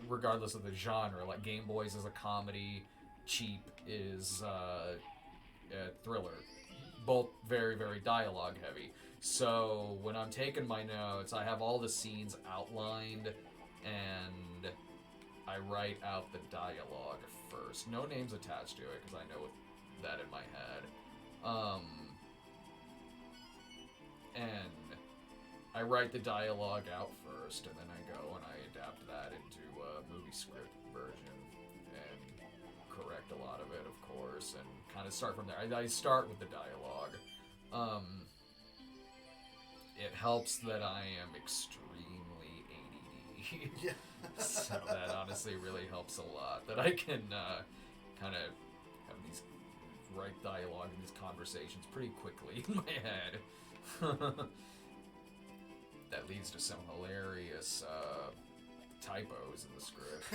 regardless of the genre, like Game Boys is a comedy, Cheap is a thriller. Both very, very dialogue heavy. So when I'm taking my notes, I have all the scenes outlined and I write out the dialogue first. No names attached to it because I know that in my head. And I write the dialogue out first, and then I go and I adapt that into a movie script version first and kind of start from there. I start with the dialogue. It helps that I am extremely ADD. Yeah. So that honestly really helps a lot. That I can kind of have these write dialogue and these conversations pretty quickly in my head. That leads to some hilarious typos in the script.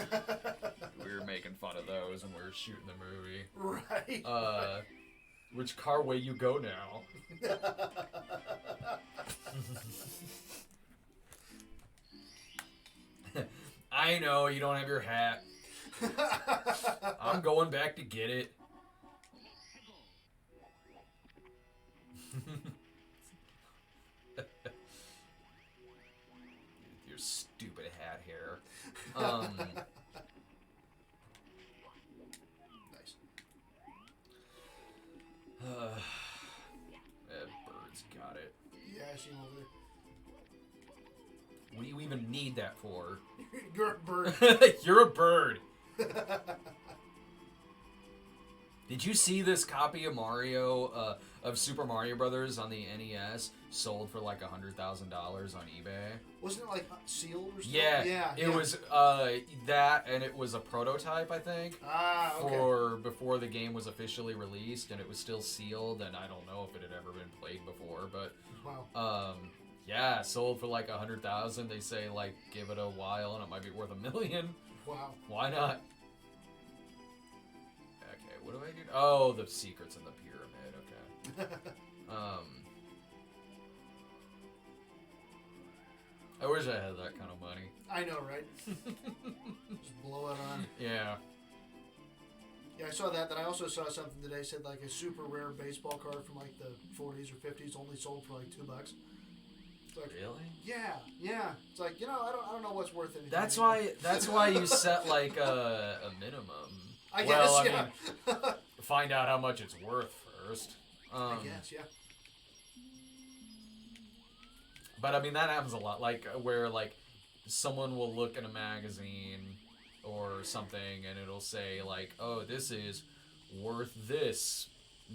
We were making fun of those when we were shooting the movie. Right. Which car way you go now? I know you don't have your hat. I'm going back to get it. Your stupid hat hair. Nice. That bird's got it. Yeah, I see him over What do you even need that for? there. You're a bird. You're a bird. Did you see this copy of Mario, of Super Mario Brothers on the NES sold for like $100,000 on eBay? Wasn't it like sealed or something? Yeah, it was that, and it was a prototype, I think, Ah, okay. for before the game was officially released, and it was still sealed, and I don't know if it had ever been played before, but Wow. yeah, sold for like $100,000. They say like give it a while, and it might be worth $1 million. Wow. Why not? Okay, what do I do? Oh, the secret's in the pyramid. Okay. I wish I had that kind of money. I know, right? Just blow it on. Yeah. Yeah, I saw that. Then I also saw something today said like a super rare baseball card from like the 40s or 50s only sold for like $2. It's like, Really? yeah. It's like, I don't know what's worth anything. That's anymore. why you set like a minimum. I Well, guess, I mean, find out how much it's worth first. I guess, yeah. But I mean that happens a lot, like where like someone will look in a magazine or something and it'll say like, oh, this is worth this,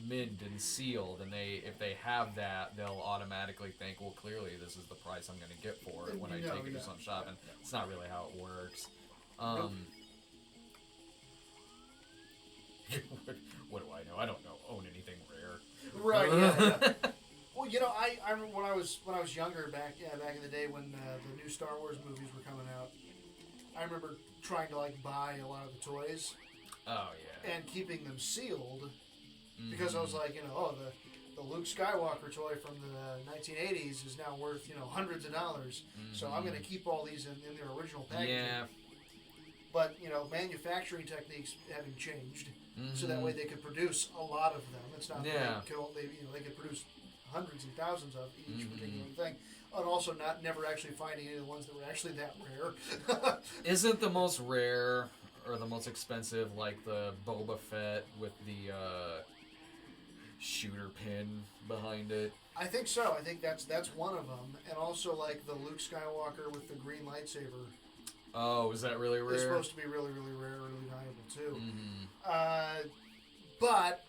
mint and sealed, and if they have that, they'll automatically think, well, clearly this is the price I'm going to get for it when I take it to some shop, and it's not really how it works. What do I know? I don't own anything rare. Right. Yeah. Well, I remember when I was younger back in the day when the new Star Wars movies were coming out. I remember trying to like buy a lot of the toys. Oh yeah. And keeping them sealed because I was like, the Luke Skywalker toy from the 1980s is now worth hundreds of dollars. So I'm going to keep all these in their original packaging. Yeah. But manufacturing techniques having changed, so that way they could produce a lot of them. It's not that they could produce hundreds and thousands of each particular thing, and also never actually finding any of the ones that were actually that rare. Isn't the most rare or the most expensive like the Boba Fett with the shooter pin behind it? I think so. I think that's one of them, and also like the Luke Skywalker with the green lightsaber. Oh, is that really rare? It's supposed to be really, really rare, really valuable too. But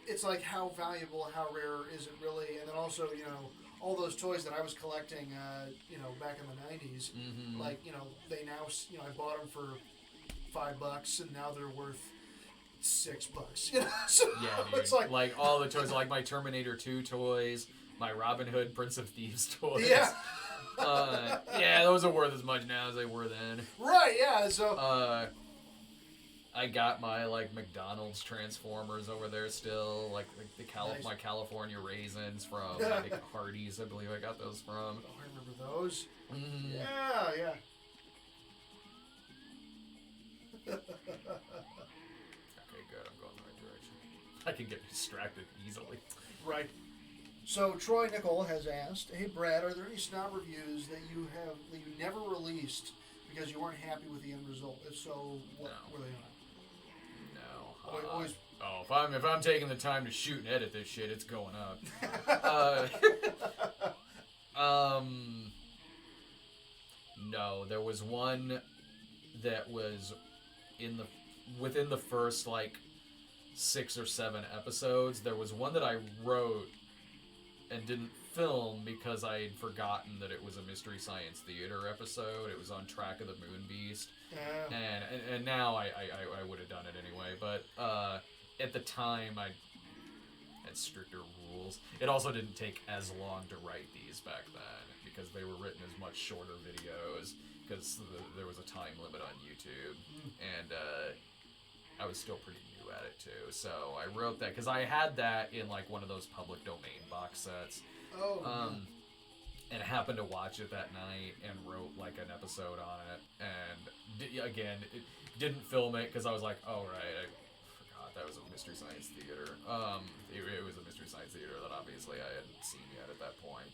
it's like how valuable, how rare is it really? And then also, all those toys that I was collecting, back in the 90s, like, they now, I bought them for $5 and now they're worth $6. So Yeah, dude. it's like all the toys, like my Terminator 2 toys, my Robin Hood Prince of Thieves toys. Yeah. Yeah, those are worth as much now as they were then. Right, yeah, so... I got my, like, McDonald's Transformers over there still, like Nice. My California Raisins from, I think, Hardee's, I believe I got those from. Oh, I remember those. Mm-hmm. Yeah. Okay, good, I'm going the right direction. I can get distracted easily. Right. So Troy Nickel has asked, "Hey Brad, are there any snob reviews that you never released because you weren't happy with the end result? If so, what were they No. on?" Always. Oh, if I'm taking the time to shoot and edit this shit, it's going up. No, there was one that was within the first like 6 or 7 episodes. There was one that I wrote and didn't film because I had forgotten that it was a Mystery Science Theater episode. It was on Track of the Moon Beast. Yeah. And now I would have done it anyway. But at the time, I had stricter rules. It also didn't take as long to write these back then because they were written as much shorter videos because there was a time limit on YouTube. And I was still pretty new at it too. So I wrote that because I had that in like one of those public domain box sets. And I happened to watch it that night and wrote like an episode on it. And again, didn't film it because I was like, oh right, I forgot that was a Mystery Science Theater. It was a Mystery Science Theater that obviously I hadn't seen yet at that point.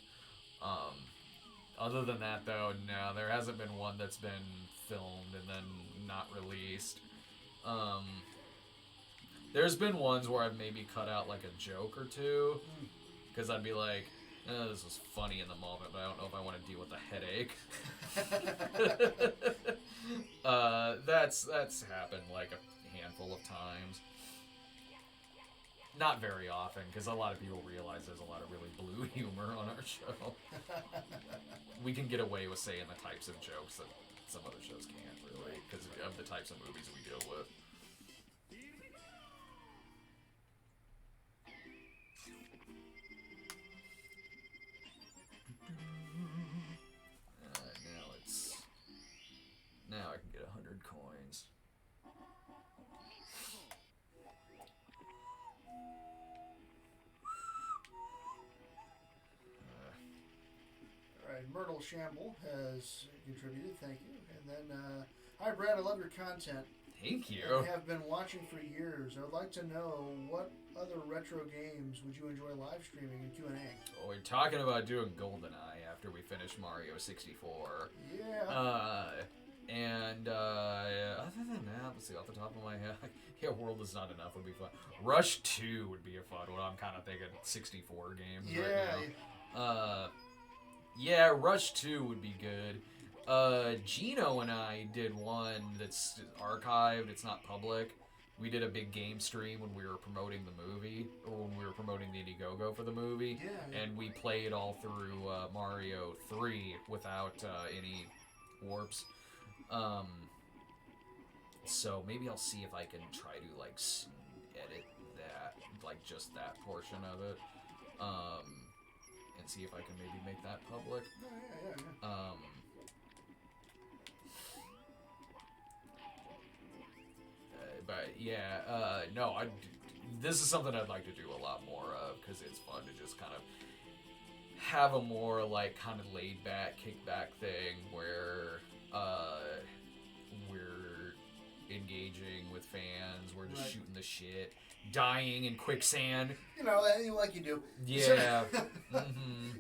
Other than that though, no, there hasn't been one that's been filmed and then not released. There's been ones where I've maybe cut out like a joke or two because I'd be like, this was funny in the moment, but I don't know if I want to deal with the headache. That's happened like a handful of times. Not very often, because a lot of people realize there's a lot of really blue humor on our show. We can get away with saying the types of jokes that some other shows can't, really, because of the types of movies we deal with. Now I can get 100 coins. Alright, Myrtle Shamble has contributed, thank you. And then, hi Brad, I love your content. Thank you. I have been watching for years. I would like to know what other retro games would you enjoy live streaming and Q&A? Oh, we're talking about doing GoldenEye after we finish Mario 64. Yeah. And other than that, let's see, off the top of my head, yeah, World is Not Enough would be fun. Rush 2 would be a fun one. I'm kind of thinking 64 games right now. Yeah, Rush 2 would be good. Gino and I did one that's archived. It's not public. We did a big game stream when we were promoting the movie, or when we were promoting the Indiegogo for the movie. Yeah. And we played all through Mario 3 without any warps. So maybe I'll see if I can try to like edit that, like just that portion of it, and see if I can maybe make that public. Oh, yeah. But yeah, no, this is something I'd like to do a lot more of because it's fun to just kind of have a more like kind of laid back, kickback thing where we're engaging with fans, we're just shooting the shit, dying in quicksand. You know, like you do. Yeah.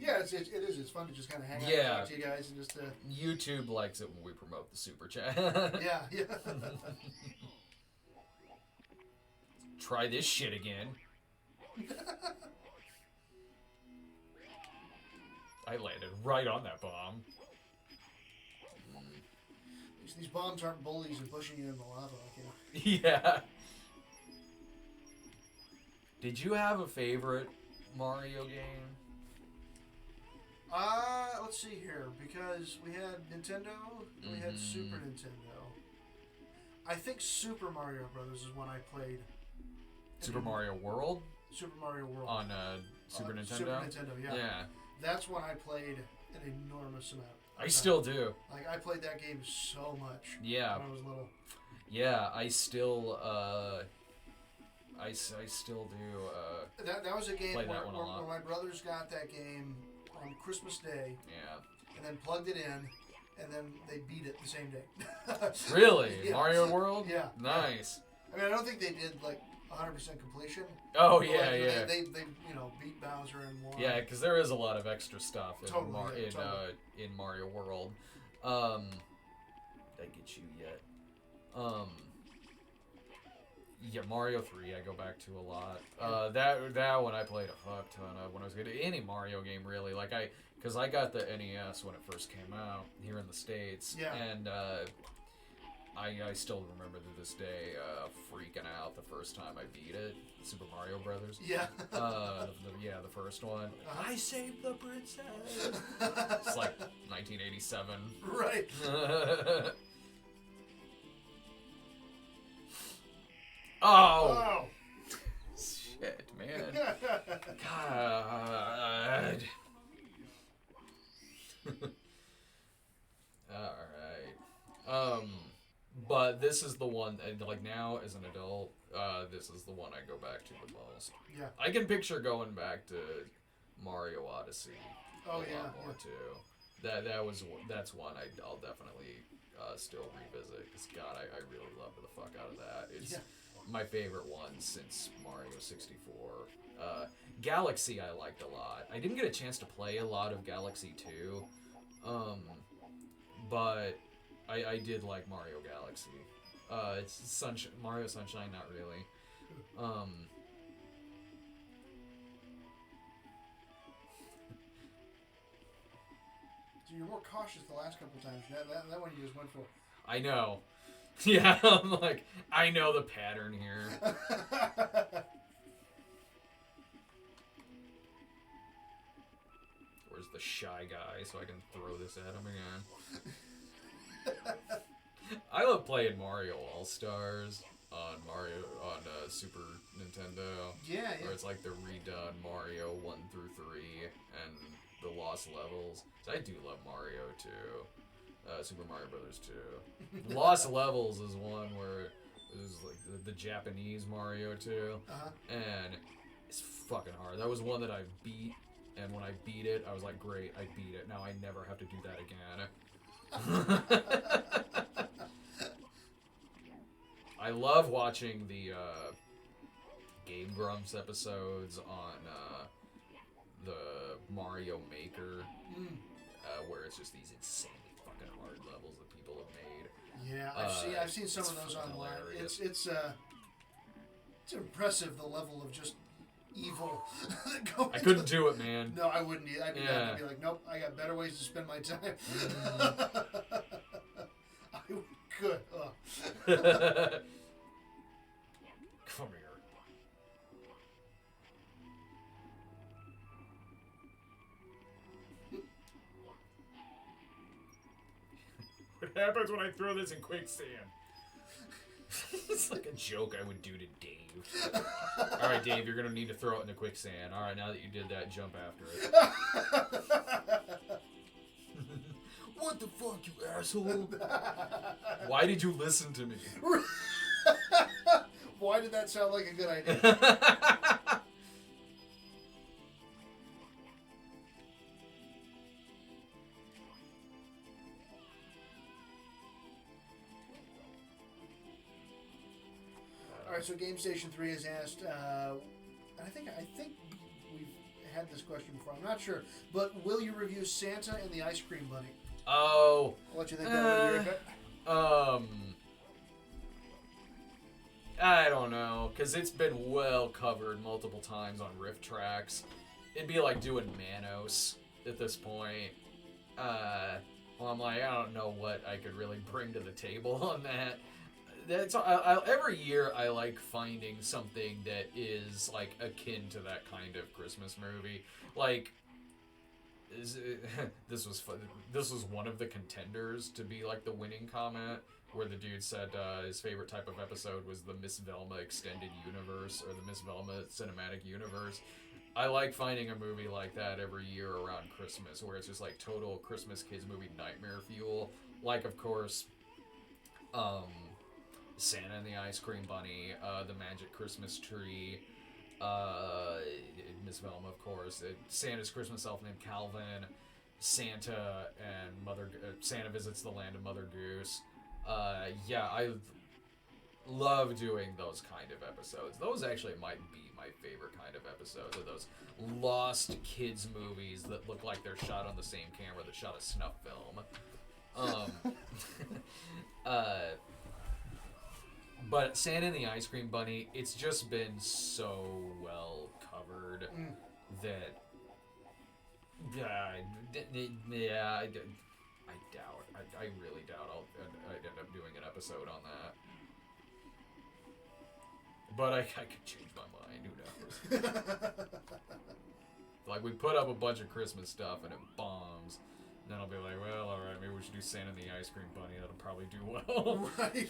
Yeah, it is. It's fun to just kind of hang out and talk to you guys and just. YouTube likes it when we promote the super chat. Yeah. Try this shit again. I landed right on that bomb. These bombs aren't bullies and pushing you in the lava, Yeah. Did you have a favorite Mario game? Let's see here, because we had Nintendo, and we had Super Nintendo. I think Super Mario Brothers is one I played. Super Mario World? Super Mario World. On Super Nintendo? Super Nintendo, yeah. Yeah. That's one I played an enormous amount. I still do. Like, I played that game so much Yeah. when I was little. Yeah, I still, I still do, That was a game play where that one a lot. my brothers got that game on Christmas Day. Yeah. And then plugged it in, and then they beat it the same day. Really? Yeah. Mario World? Yeah. Nice. I mean, I don't think they did, like, 100% completion. Oh, But, yeah, like, yeah. They beat Bowser and won. Yeah, because there is a lot of extra stuff in, Totally, in Mario World. Did I get you yet? Yeah, Mario 3 I go back to a lot. That one I played a fuck ton of when I was good. Any Mario game really, like because I got the NES when it first came out here in the States, Yeah. and I still remember to this day freaking out the first time I beat it. Super Mario Brothers. Yeah. The first one. I saved the princess. It's like 1987. Right. Oh. Shit, man. God. Alright. But this is the one, like now as an adult, this is the one I go back to the most. Yeah. I can picture going back to Mario Odyssey a lot more too. That's one I'll definitely still revisit, because God, I really love the fuck out of that. It's my favorite one since Mario 64. Galaxy I liked a lot. I didn't get a chance to play a lot of Galaxy 2, but I did like Mario Galaxy. It's Mario Sunshine, not really. So you're more cautious the last couple times. That one you just went for. I know. Yeah, I'm like, I know the pattern here. Where's the shy guy so I can throw this at him again? I love playing Mario All-Stars on Super Nintendo. Yeah. Where it's like the redone Mario 1 through 3 and the Lost Levels. So I do love Mario too. Super Mario Brothers 2. Lost Levels is one where it was like the Japanese Mario 2. And it's fucking hard. That was one that I beat, and when I beat it, I was like, great, I beat it. Now I never have to do that again. I love watching the Game Grumps episodes on the Mario Maker, where it's just these insanely fucking hard levels that people have made. Yeah, I've seen some of those online. Hilarious. It's impressive, the level of just evil. I couldn't do it, man. No, I wouldn't either. I'd be like, nope, I got better ways to spend my time. I could. Come here. What happens when I throw this in quicksand? It's like a joke I would do to Dave. Alright, Dave, you're gonna need to throw it in the quicksand. Alright, now that you did that, jump after it. What the fuck, you asshole? Why did you listen to me? Why did that sound like a good idea? All right, so Game Station 3 has asked, and I think we've had this question before. I'm not sure, but will you review Santa and the Ice Cream Bunny? Oh. I'll let you think that one. I don't know, because it's been well covered multiple times on Riff Tracks. It'd be like doing Manos at this point. Well, I'm like, I don't know what I could really bring to the table on that. That's every year I like finding something that is like akin to that kind of Christmas movie. Like, this was one of the contenders to be like the winning comment, where the dude said his favorite type of episode was the Miss Velma Extended Universe, or the Miss Velma Cinematic Universe. I like finding a movie like that every year around Christmas, where it's just like total Christmas kids movie nightmare fuel. Like, of course, Santa and the Ice Cream Bunny, The Magic Christmas Tree, Miss Velma, of course, Santa's Christmas Elf named Calvin, Santa Visits the Land of Mother Goose. Yeah, I love doing those kind of episodes. Those actually might be my favorite kind of episodes, are those lost kids movies that look like they're shot on the same camera that shot a snuff film. But Santa and the Ice Cream Bunny, it's just been so well covered that I doubt I really doubt I'd end up doing an episode on that. But I could change my mind. Who knows? Like, we put up a bunch of Christmas stuff and it bombs. And then I'll be like, well, alright, maybe we should do Santa and the Ice Cream Bunny. That'll probably do well. Right.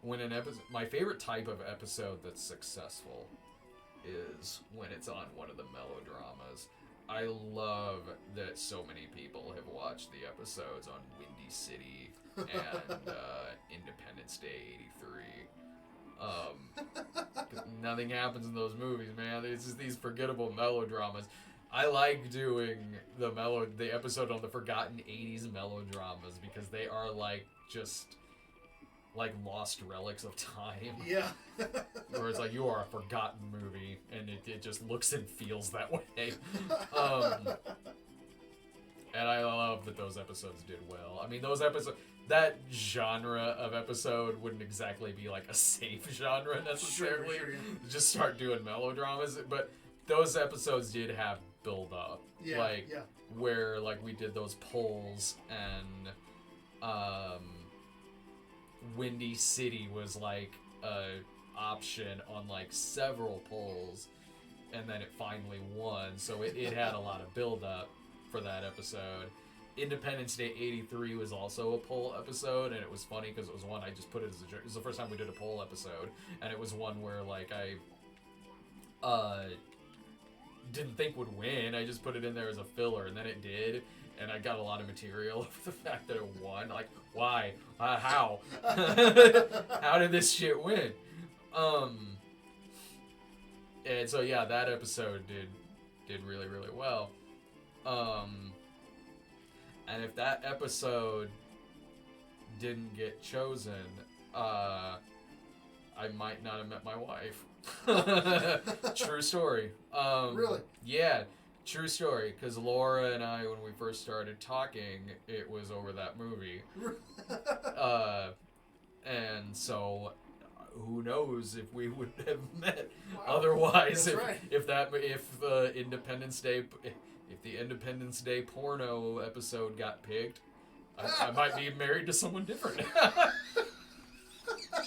When an episode... My favorite type of episode that's successful is when it's on one of the melodramas. I love that so many people have watched the episodes on Windy City and Independence Day '83. Nothing happens in those movies, man. It's just these forgettable melodramas. I like doing the episode on the forgotten '80s melodramas because they are like just like lost relics of time. Yeah. Where it's like, you are a forgotten movie, and it just looks and feels that way. And I love that those episodes did well. I mean, those episodes, that genre of episode wouldn't exactly be like a safe genre necessarily. Sure, yeah. Just start doing melodramas, but those episodes did have build up. Yeah, like, yeah. where like we did those polls, and Windy City was like a option on like several polls, and then it finally won, so it had a lot of build up for that episode. Independence Day '83 was also a poll episode, and it was funny because it was one I just put it as a joke. It was the first time we did a poll episode, and it was one where like I didn't think would win. I just put it in there as a filler, and then it did. And I got a lot of material over the fact that it won. Like, why? How? How did this shit win? And so yeah, that episode did really, really well. And if that episode didn't get chosen, I might not have met my wife. True story. Really? Yeah. True story, because Laura and I, when we first started talking, it was over that movie. And so, who knows if we would have met otherwise. That's right. If the Independence Day porno episode got picked, I might be married to someone different.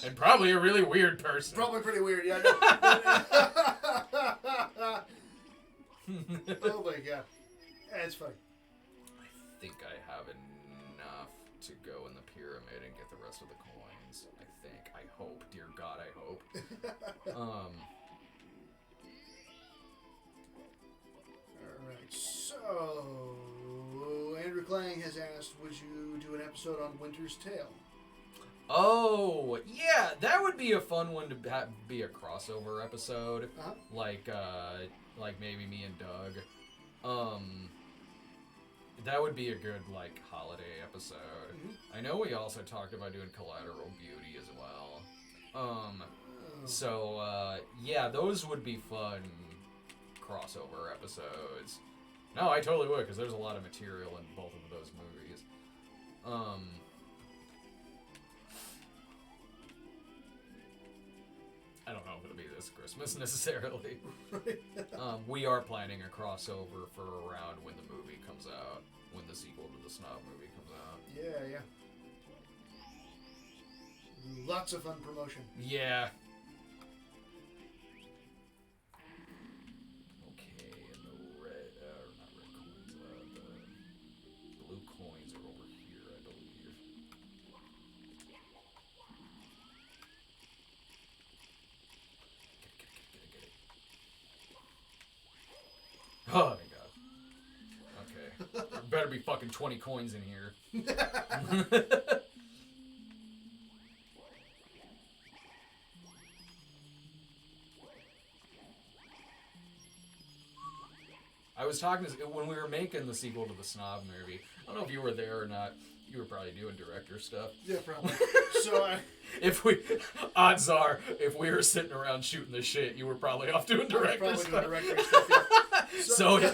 And probably a really weird person. Probably pretty weird, yeah. Oh my god. That's funny. I think I have enough to go in the pyramid and get the rest of the coins. I think. I hope. Dear God, I hope. Alright, so Andrew Klang has asked, would you do an episode on Winter's Tale? Oh, yeah, that would be a fun one to be a crossover episode. Uh-huh. Like maybe me and Doug. That would be a good, like, holiday episode. Mm-hmm. I know we also talked about doing Collateral Beauty as well. So, yeah, those would be fun crossover episodes. No, I totally would, because there's a lot of material in both of those movies. I don't know if it'll be this Christmas necessarily. We are planning a crossover for around when the movie comes out, when the sequel to the Snob movie comes out. Yeah, yeah. Lots of fun promotion. Yeah. Okay, and the red, not red coins, the blue coins are over here, I believe. Get it. Oh, thank God. Okay. There better be fucking 20 coins in here. I was talking when we were making the sequel to the Snob movie. I don't know if you were there or not. You were probably doing director stuff. Yeah, probably. So odds are, if we were sitting around shooting the shit, you were probably off doing director stuff. Doing director stuff, yeah. So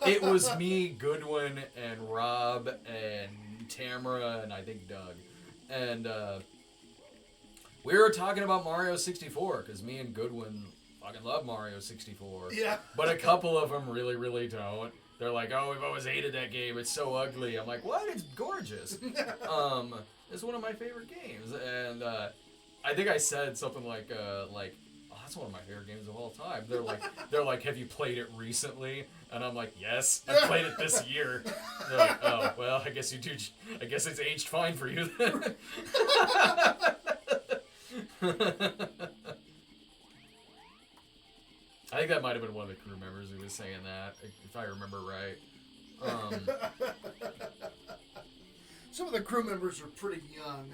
it was me, Goodwin, and Rob, and Tamara, and I think Doug. And we were talking about Mario 64, because me and Goodwin, fucking love Mario 64. Yeah. But a couple of them really, really don't. They're like, oh, we've always hated that game. It's so ugly. I'm like, what? It's gorgeous. It's one of my favorite games. And I think I said something like, oh, that's one of my favorite games of all time. They're like, have you played it recently? And I'm like, yes, I played it this year. They're like, oh, well, I guess you do. I guess it's aged fine for you then. I think that might have been one of the crew members who was saying that, if I remember right. Some of the crew members are pretty young,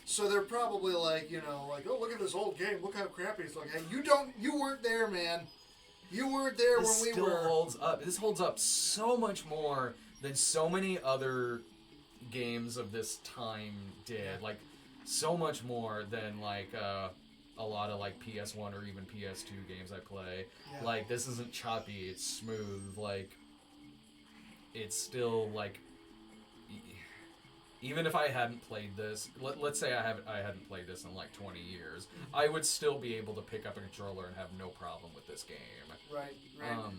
so they're probably like, oh, look at this old game, look how crappy it's like. Hey, you weren't there, man. You weren't there when we were. Holds up. This holds up so much more than so many other games of this time did. Yeah. Like, so much more than like a lot of like PS1 or even PS2 games I play. Yeah. Like, this isn't choppy, it's smooth, like, it's still like, even if I hadn't played this, let's say I hadn't played this in like 20 years, I would still be able to pick up a controller and have no problem with this game. Right. I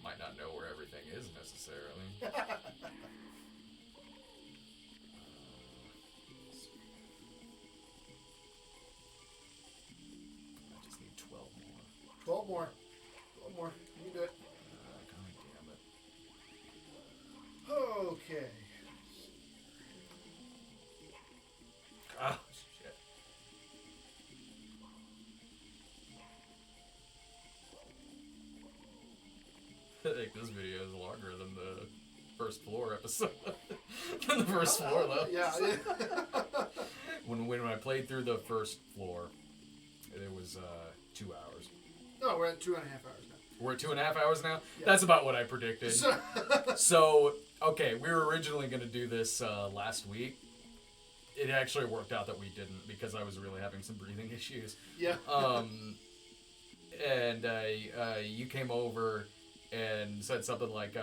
might not know where everything is necessarily. I just need 12 more. 12 more. You can do it. God damn it. Okay. Ah, shit. I think this video is longer than the first floor episode. Than the first floor, though. Yeah. When I played through the first floor, it was 2 hours. No, we're at 2.5 hours now. We're at 2.5 hours now? Yeah. That's about what I predicted. So, okay, we were originally going to do this last week. It actually worked out that we didn't because I was really having some breathing issues. Yeah. And you came over and said something like,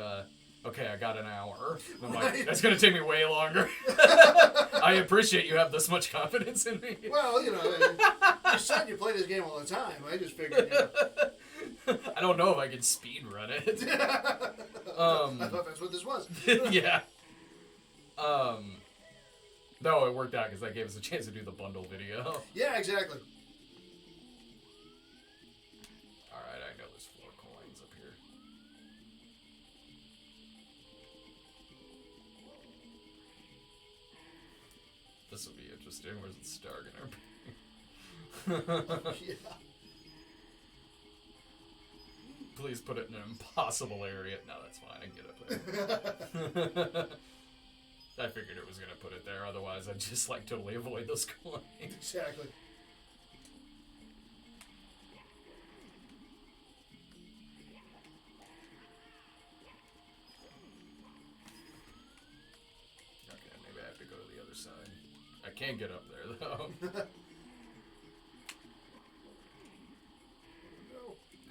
okay, I got an hour. And I'm like, that's going to take me way longer. I appreciate you have this much confidence in me. Well, you said you play this game all the time. I just figured, I don't know if I can speed run it. I thought that's what this was. Yeah. No, it worked out because that gave us a chance to do the bundle video. Yeah, exactly. Alright, I know there's 4 coins up here. This will be interesting. Where's the star gonna be? Yeah. Please put it in an impossible area. No, that's fine. I can get up there. I figured it was going to put it there. Otherwise, I'd just like totally avoid those coins. Exactly. Okay, maybe I have to go to the other side. I can't get up there, though.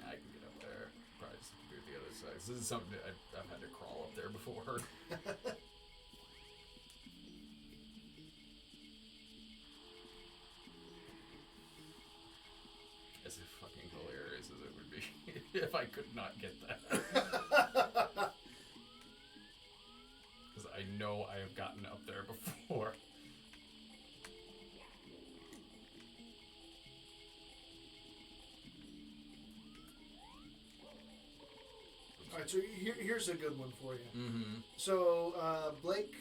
I can get up there. Probably just have to do the other side. This is something that I've had to crawl up there before. As fucking hilarious as it would be if I could not get that. Because I know I have gotten up there before. Alright, so here's a good one for you. Mm-hmm. So, Blake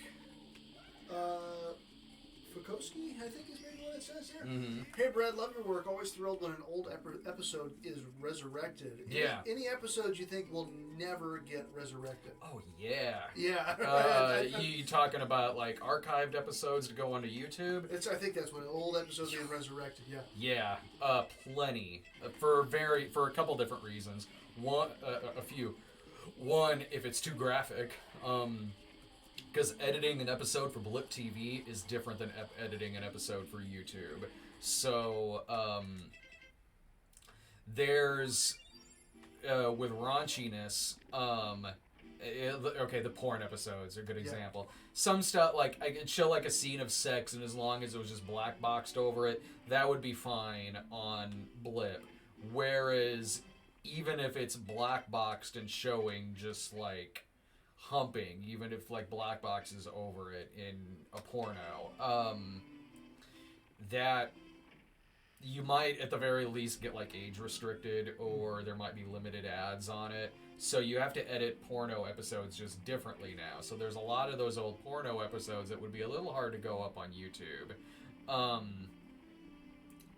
Fukowski, I think is maybe what it says here. Mm-hmm. Hey, Brad, love your work. Always thrilled when an old episode is resurrected. Yeah. Any episodes you think will never get resurrected? Oh, yeah. Yeah. You talking about, like, archived episodes to go onto YouTube? I think that's when old episodes get resurrected, yeah. Yeah, plenty. For a couple different reasons. One, a few. One, if it's too graphic, because editing an episode for Blip TV is different than editing an episode for YouTube. So, there's, with raunchiness, the the porn episodes are a good example. Some stuff, like, I could show, like, a scene of sex, and as long as it was just black boxed over it, that would be fine on Blip. Whereas, even if it's black boxed and showing just, like, humping, even if, like, black box is over it in a porno, that you might, at the very least, get, like, age restricted, or there might be limited ads on it. So you have to edit porno episodes just differently now. So there's a lot of those old porno episodes that would be a little hard to go up on YouTube.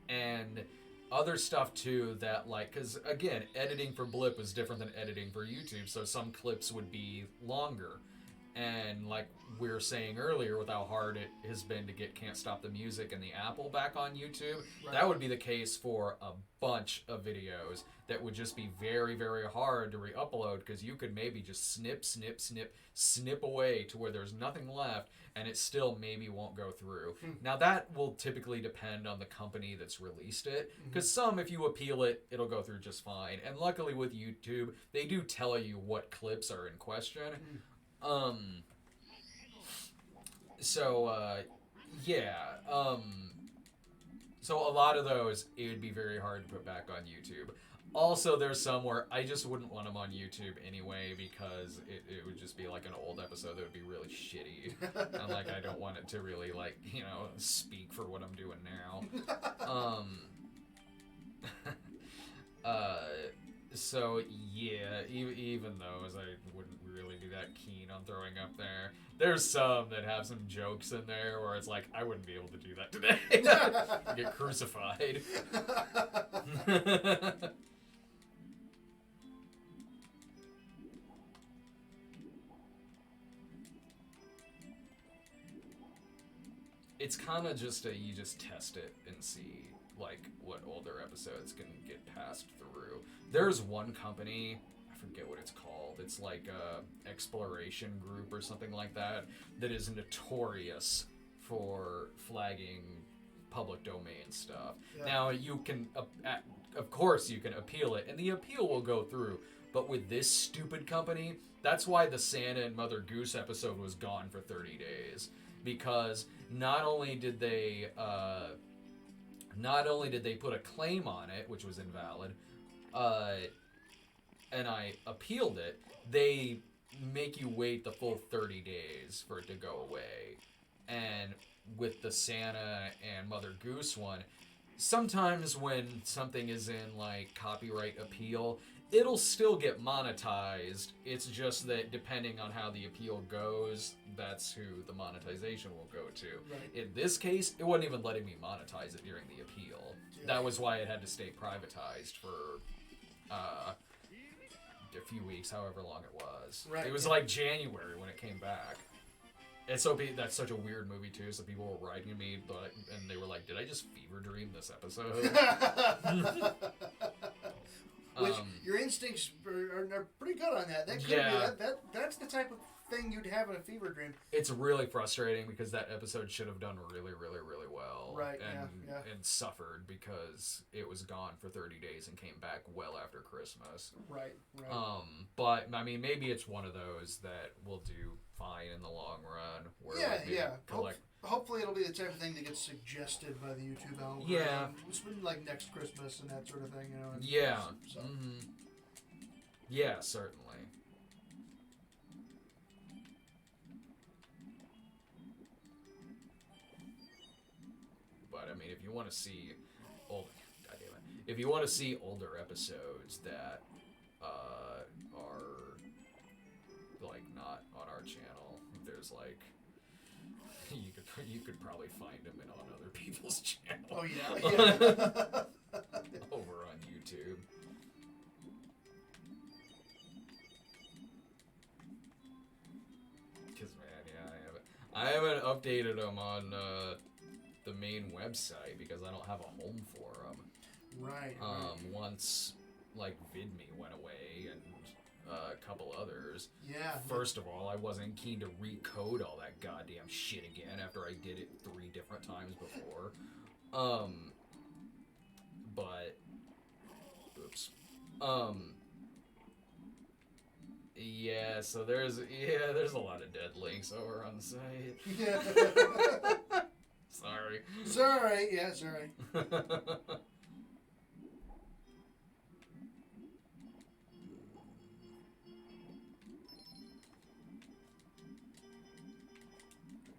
And other stuff, too, that, like... Because, again, editing for Blip is different than editing for YouTube. So some clips would be longer. And, like we were saying earlier, with how hard it has been to get Can't Stop the Music and the Apple back on YouTube, that would be the case for a bunch of videos that would just be very, very hard to re-upload, because you could maybe just snip away to where there's nothing left, and it still maybe won't go through. Now, that will typically depend on the company that's released it, because some, if you appeal it, it'll go through just fine. And luckily with YouTube, they do tell you what clips are in question. So a lot of those, it would be very hard to put back on YouTube. Also, there's some where I just wouldn't want them on YouTube anyway, because it would just be like an old episode that would be really shitty. And, like, I don't want it to really, like, you know, speak for what I'm doing now. So, yeah, even those, I wouldn't really be that keen on throwing up there. There's some that have some jokes in there where it's like, I wouldn't be able to do that today. Get crucified. It's kind of just you just test it and see, like, what older episodes can get passed through. There's one company, I forget what it's called, it's like a exploration group or something like that is notorious for flagging public domain stuff. Yeah. Now, you can, of course you can appeal it, and the appeal will go through, but with this stupid company, that's why the Santa and Mother Goose episode was gone for 30 days. Because not only did they put a claim on it, which was invalid, and I appealed it, they make you wait the full 30 days for it to go away. And with the Santa and Mother Goose one, sometimes when something is in, like, copyright appeal, it'll still get monetized. It's just that depending on how the appeal goes, that's who the monetization will go to. Right. In this case, it wasn't even letting me monetize it during the appeal. Yeah. That was why it had to stay privatized for a few weeks, however long it was. Right. It was like January when it came back. And so that's such a weird movie too. So people were writing me, and they were like, "Did I just fever dream this episode?" Which your instincts are pretty good on that. That could be that's the type of thing you'd have in a fever dream. It's really frustrating because that episode should have done really, really, really well. Right. And suffered because it was gone for 30 days and came back well after Christmas. Right. But I mean, maybe it's one of those that will do fine in the long run. Where Hopefully it'll be the type of thing that gets suggested by the YouTube algorithm. Yeah. Like next Christmas and that sort of thing, you know. Yeah. So. Mm-hmm. Yeah, certainly. But I mean, if you want to see older episodes that are like not on our channel, there's like you could probably find them on other people's channels. Oh yeah. Over on YouTube. Because I haven't updated them on the main website because I don't have a home for them. Right. Once like VidMe went away and a couple others. Yeah. First of all, I wasn't keen to recode all that goddamn shit again after I did it 3 different times before. But oops. Yeah, so there's a lot of dead links over on the site. Yeah. Sorry. Sorry. Yeah, sorry.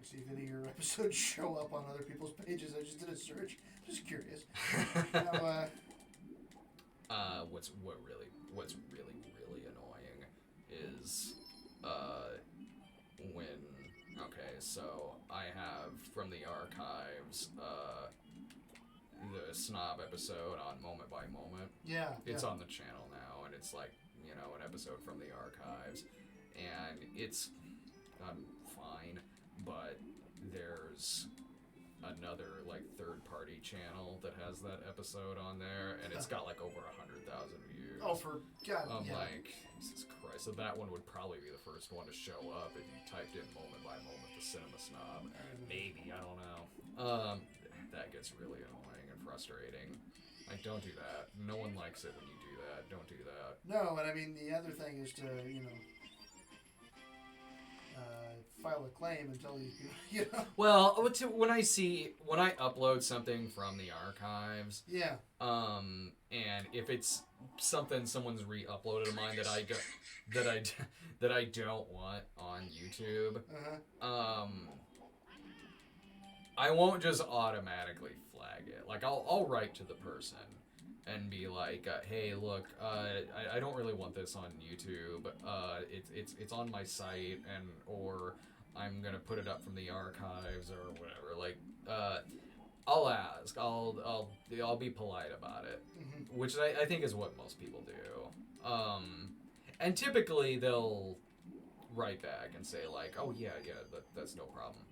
See if any of your episodes show up on other people's pages. I just did a search. Just curious. What's really annoying is when so I have from the archives the Snob episode on Moment by Moment. Yeah. It's on the channel now, and it's like, an episode from the archives, and it's fine, but there's another like third-party channel that has that episode on there, and it's got like over 100,000 views. Oh, for God. I'm yeah. like, Jesus Christ. So that one would probably be the first one to show up if you typed in Moment by Moment, the Cinema Snob. Maybe, I don't know. That gets really annoying and frustrating. Like, don't do that. No one likes it when you do that. Don't do that. No, and I mean, the other thing is to, file a claim until you Well, when I upload something from the archives, Yeah. and if it's something someone's re-uploaded of mine that I don't want on YouTube, I won't just automatically flag it. Like, I'll write to the person and be like, hey, look, I don't really want this on YouTube. It's on my site, or I'm gonna put it up from the archives or whatever. Like, I'll ask. I'll be polite about it, which I think is what most people do. And typically they'll write back and say like, oh yeah, that's no problem.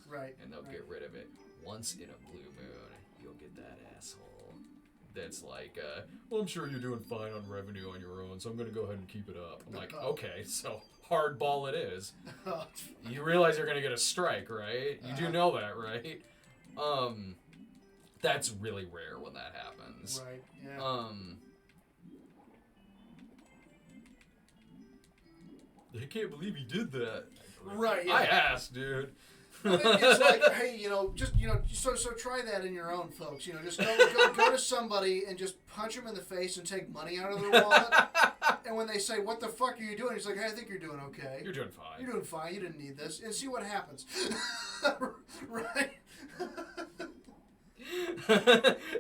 Right. And they'll get rid of it. Once in a blue moon, you'll get that asshole that's like, well, I'm sure you're doing fine on revenue on your own, so I'm going to go ahead and keep it up. I'm like, okay, so hardball it is. You realize you're going to get a strike, right? You do know that, right? That's really rare when that happens. Right, yeah. I can't believe he did that. Right, yeah. I asked, dude. It's like, hey, so try that in your own, folks. Just go to somebody and just punch them in the face and take money out of their wallet. And when they say, "What the fuck are you doing?" He's like, "Hey, I think you're doing okay. You're doing fine. You're doing fine. You didn't need this." And see what happens. Right?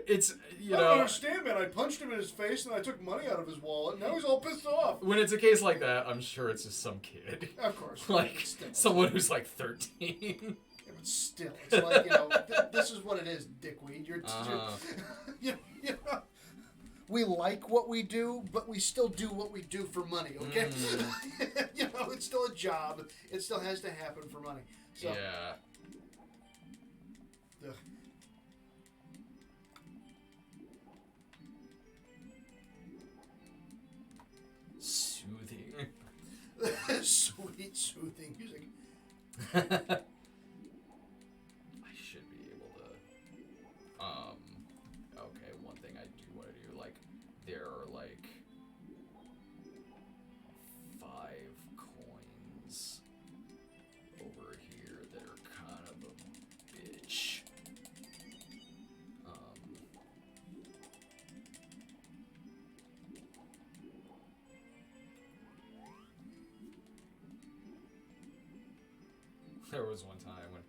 It's, I don't understand, man. I punched him in his face and I took money out of his wallet. Now he's all pissed off. When it's a case like that, I'm sure it's just some kid. Of course. Like, someone who's like 13. Yeah, but still, it's like, this is what it is, dickweed. You're we like what we do, but we still do what we do for money, okay? It's still a job. It still has to happen for money. So, yeah. Ugh. Soothing. Sweet, soothing music. I should be able to. Okay, one thing I do want to do, like, there are like 5 coins over here that are kind of a bitch. There was one time when...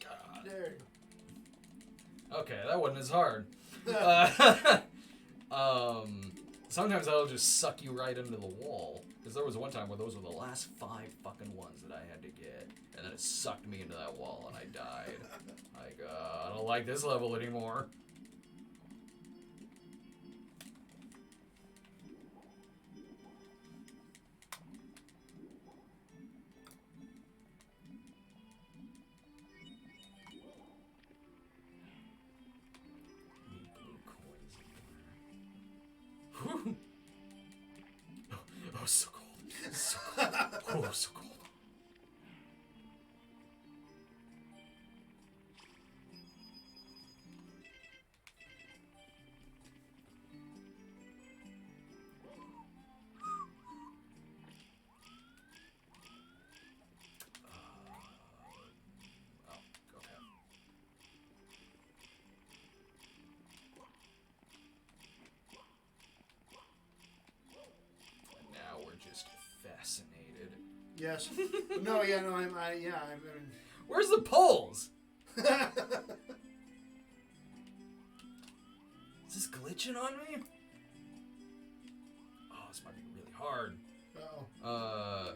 God. There you go. Okay, that wasn't as hard. Sometimes that'll just suck you right into the wall. Because there was one time where those were the last 5 fucking ones that I had to get. And then it sucked me into that wall and I died. Like, I don't like this level anymore. Oh, so cold. So cold. Oh, so cold. Yes. No, yeah, no, I'm. Where's the poles? Is this glitching on me? Oh, this might be really hard. Uh-oh.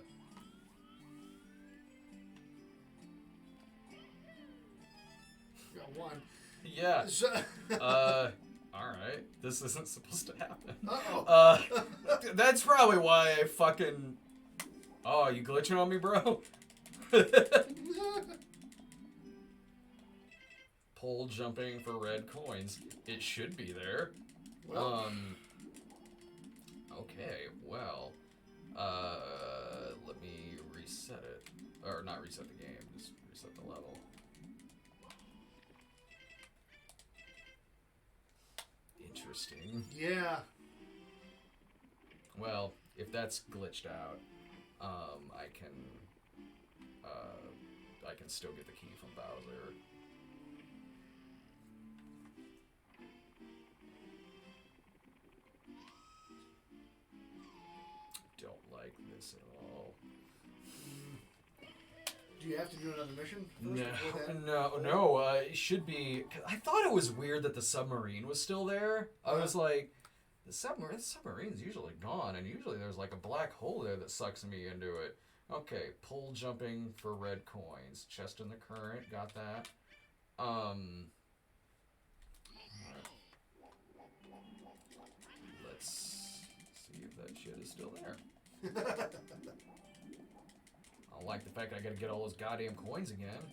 Got one. Yeah. So, Alright. This isn't supposed to happen. uh-oh. That's probably why I fucking... Oh, you glitching on me, bro? Pole jumping for red coins. It should be there. Well. Okay, well... let me reset it. Or not reset the game, just reset the level. Interesting. Yeah. Well, if that's glitched out, I can still get the key from Bowser. Don't like this at all. Do you have to do another mission first? No. It should be. I thought it was weird that the submarine was still there. I was like, the submarine's usually gone, and usually there's like a black hole there that sucks me into it. Okay, pole jumping for red coins. Chest in the current, got that. Let's see if that shit is still there. I don't like the fact that I gotta get all those goddamn coins again.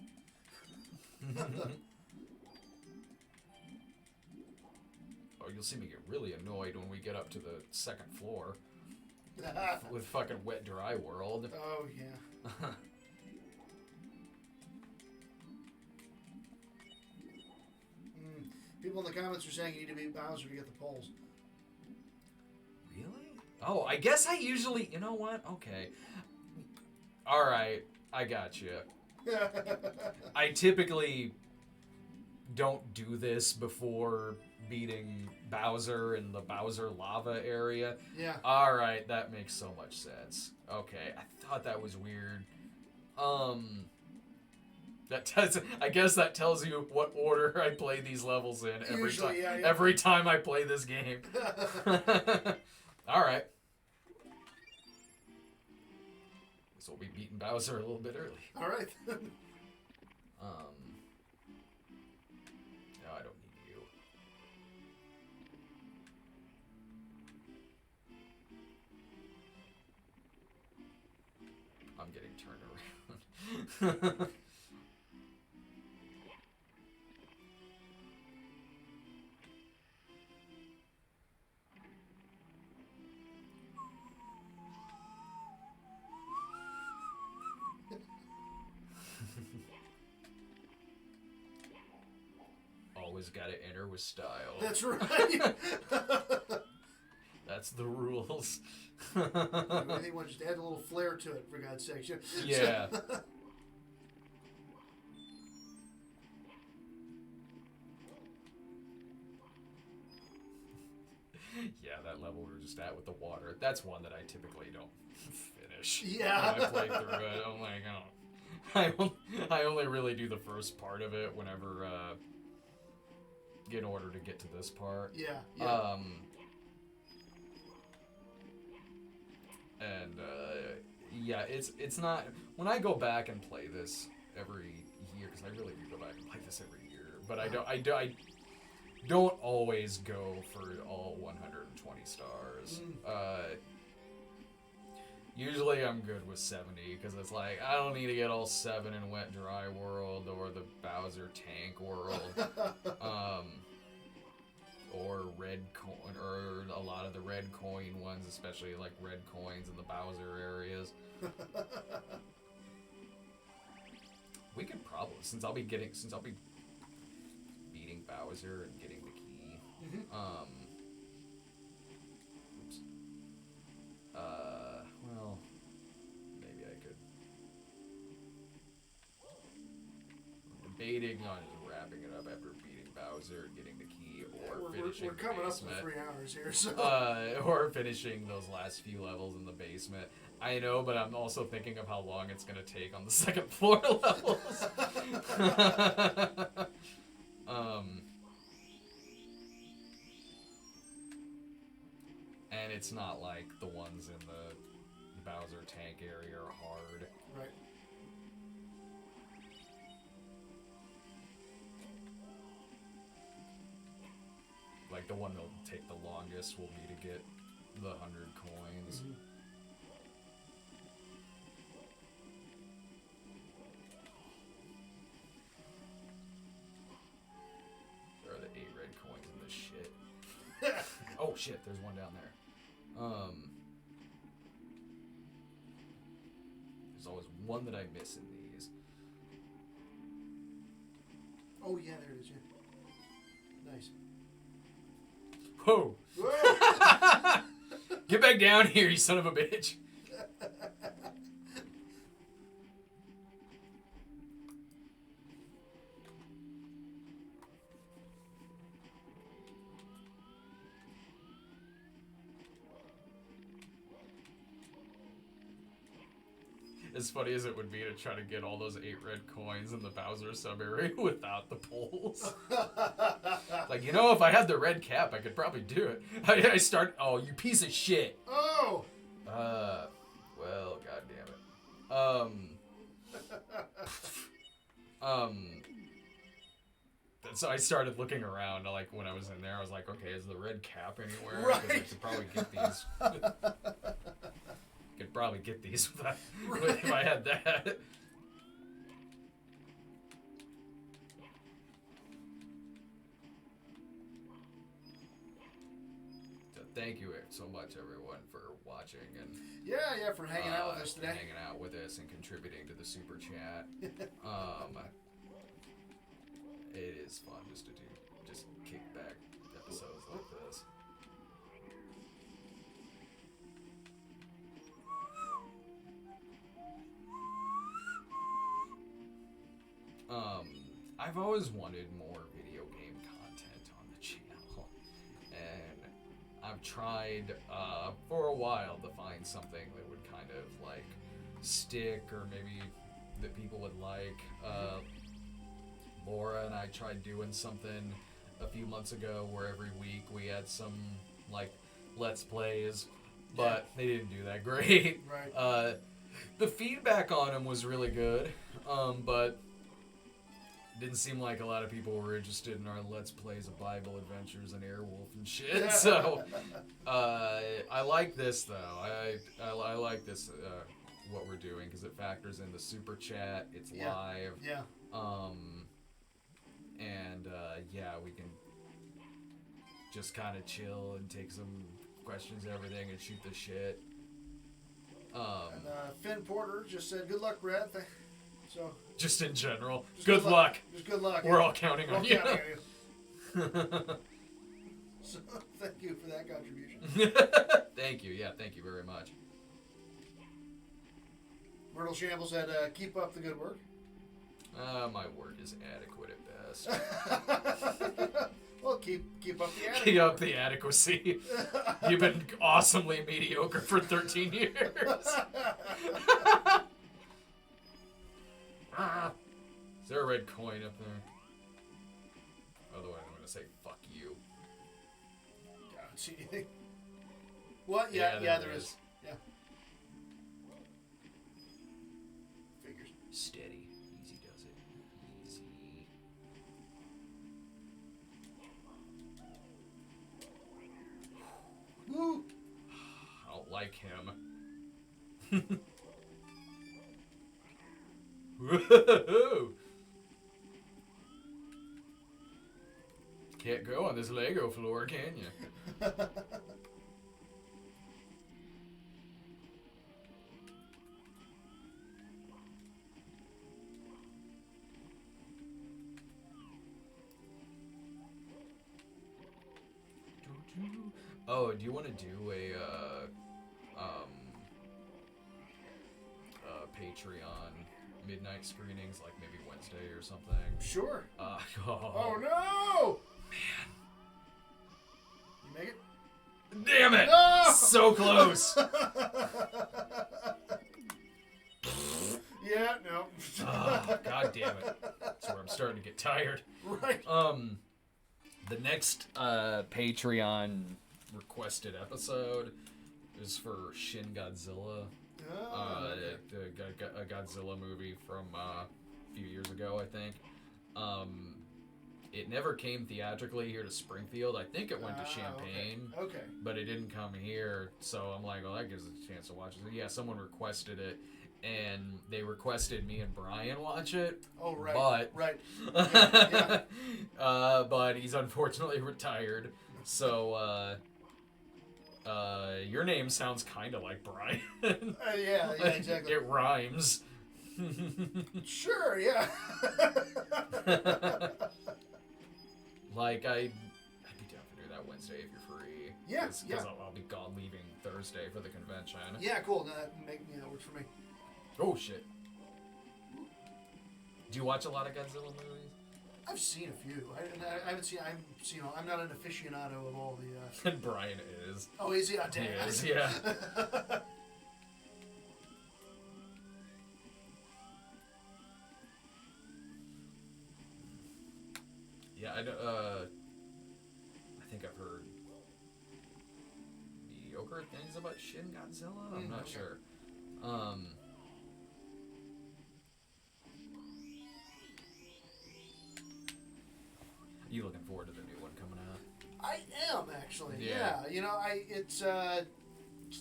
Oh, you'll see me get really annoyed when we get up to the second floor. With fucking Wet Dry World. Oh, yeah. People in the comments are saying you need to beat Bowser to get the poles. Really? Oh, I guess I usually... You know what? Okay. Alright, I got you. I typically don't do this before beating Bowser in the Bowser lava area. Yeah. Alright, that makes so much sense. Okay, I thought that was weird. I guess that tells you what order I play these levels in every time. Yeah. Every time I play this game. Alright. So we'll be beating Bowser a little bit early. Alright. No, I don't need you. I'm getting turned around. Always gotta enter with style. That's right. That's the rules. Anyone just add a little flair to it, for God's sake. Yeah. Yeah, that level we were just at with the water. That's one that I typically don't finish. Yeah. When I play through it, I'm like, oh. I only really do the first part of it whenever, in order to get to this part. Yeah. Yeah, it's not... When I go back and play this every year, because I really do go back and play this every year, but I don't always go for all 120 stars. Usually I'm good with 70, because it's like, I don't need to get all 7 in Wet Dry World, or the Bowser Tank World, or Red Coin, or a lot of the Red Coin ones, especially like Red Coins in the Bowser areas. We could probably, since I'll be beating Bowser and getting the key, oops. Well, maybe I could. I'm debating on just wrapping it up after beating Bowser and getting the key, We're coming up to 3 hours here, so. Or finishing those last few levels in the basement. I know, but I'm also thinking of how long it's gonna take on the second floor levels. And it's not like the ones in the Bowser tank area are hard. Right. Like the one that'll take the longest will be to get the 100 coins. Mm-hmm. There are the 8 red coins in this shit. Oh shit, there's one down there. There's always one that I miss in these. Oh yeah, there it is. Yeah. Nice. Whoa! Get back down here, you son of a bitch! As funny as it would be to try to get all those 8 red coins in the Bowser sub-area without the poles. Like, you know, if I had the red cap, I could probably do it. I start... Oh, you piece of shit. Oh! Well, goddammit. So I started looking around, like, when I was in there, I was like, okay, is the red cap anywhere? Right. I could probably get these... Could probably get these if I had that. So thank you so much, everyone, for watching and Yeah, for hanging out with us today. hanging out with us and contributing to the super chat. It is fun just to do kickback episodes like this. I've always wanted more video game content on the channel, and I've tried for a while to find something that would kind of like stick or maybe that people would like. Laura and I tried doing something a few months ago where every week we had some like let's plays, but they didn't do that great. Right. The feedback on them was really good, but didn't seem like a lot of people were interested in our Let's Plays of Bible Adventures and Airwolf and shit. So I like this though. I like this what we're doing because it factors in the super chat. It's live. Yeah. And we can just kind of chill and take some questions and everything and shoot the shit. And Finn Porter just said, "Good luck, Brad." So. Just in general. Just good luck. Just good luck. We're all counting on you. So, thank you for that contribution. Thank you. Yeah, thank you very much. Myrtle Shamble said, "Keep up the good work." My work is adequate at best. Well, keep up the adequacy. Keep up the adequacy. You've been awesomely mediocre for 13 years. Is there a red coin up there? Otherwise, I'm gonna say fuck you. I don't see anything. What? Yeah, there is. Yeah. Figures. Steady. Easy does it. Easy. Woo! I don't like him. Whoa! Can't go on this Lego floor, can you? Oh, do you want to do a Patreon midnight screenings, like maybe Wednesday or something? Sure. Oh no! man, Damn it! No! So close. Yeah, no. Oh, God damn it. That's where I'm starting to get tired. Right. The next Patreon requested episode is for Shin Godzilla. A Godzilla movie from a few years ago, I think. It never came theatrically here to Springfield. I think it went to Champaign. Okay. But it didn't come here, so I'm like, well, that gives us a chance to watch it. So, yeah, someone requested it, and they requested me and Brian watch it. Oh, right. But, right. But he's unfortunately retired. So, your name sounds kind of like Brian. Yeah, exactly. It rhymes. Sure, yeah. Like, I'd be down to do that Wednesday if you're free. Yeah, Because I'll be gone leaving Thursday for the convention. Yeah, cool. No, that works for me. Oh, shit. Do you watch a lot of Godzilla movies? I've seen a few. I haven't seen. I'm not an aficionado of all the. And Brian is. Oh, is he? Oh, damn. He is, yeah. Yeah, I think I've heard mediocre things about Shin Godzilla. I'm not sure. Are you looking forward to the new one coming out? I am actually. Yeah. It's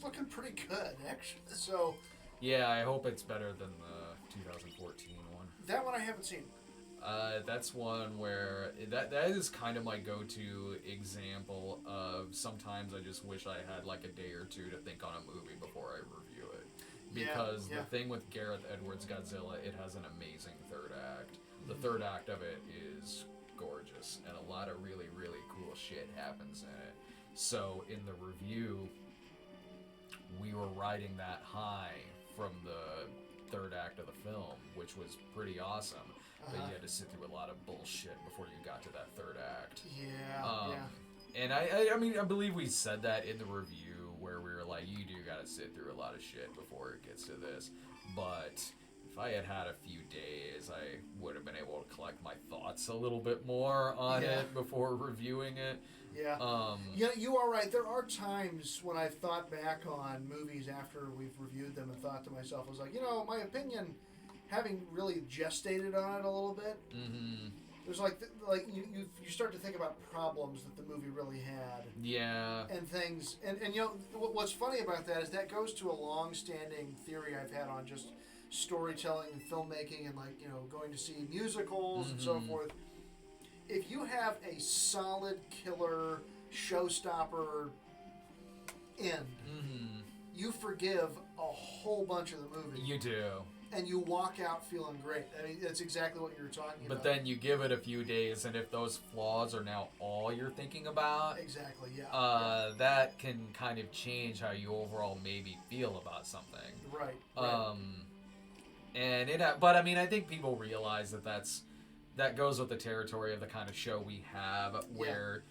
looking pretty good actually. So. Yeah, I hope it's better than the 2014 one. That one I haven't seen. That's one where that is kind of my go-to example of sometimes I just wish I had like a day or two to think on a movie before I review it. Because the thing with Gareth Edwards' Godzilla, it has an amazing third act. The third act of it is gorgeous, and a lot of really, really cool shit happens in it. So in the review, we were riding that high from the third act of the film, which was pretty awesome. But you had to sit through a lot of bullshit before you got to that third act. Yeah. And I mean, I believe we said that in the review where we were like, you do gotta sit through a lot of shit before it gets to this. But if I had had a few days, I would have been able to collect my thoughts a little bit more on it before reviewing it. Yeah. You are right. There are times when I've thought back on movies after we've reviewed them and thought to myself, I was like, my opinion, having really gestated on it a little bit, there's like you start to think about problems that the movie really had. Yeah. And things, and what's funny about that is that goes to a long-standing theory I've had on just storytelling and filmmaking and going to see musicals and so forth. If you have a solid killer showstopper end, you forgive a whole bunch of the movie. You do. And you walk out feeling great. I mean, that's exactly what you're talking about. But then you give it a few days, and if those flaws are now all you're thinking about, exactly, that can kind of change how you overall maybe feel about something. Right. But I mean, I think people realize that goes with the territory of the kind of show we have, where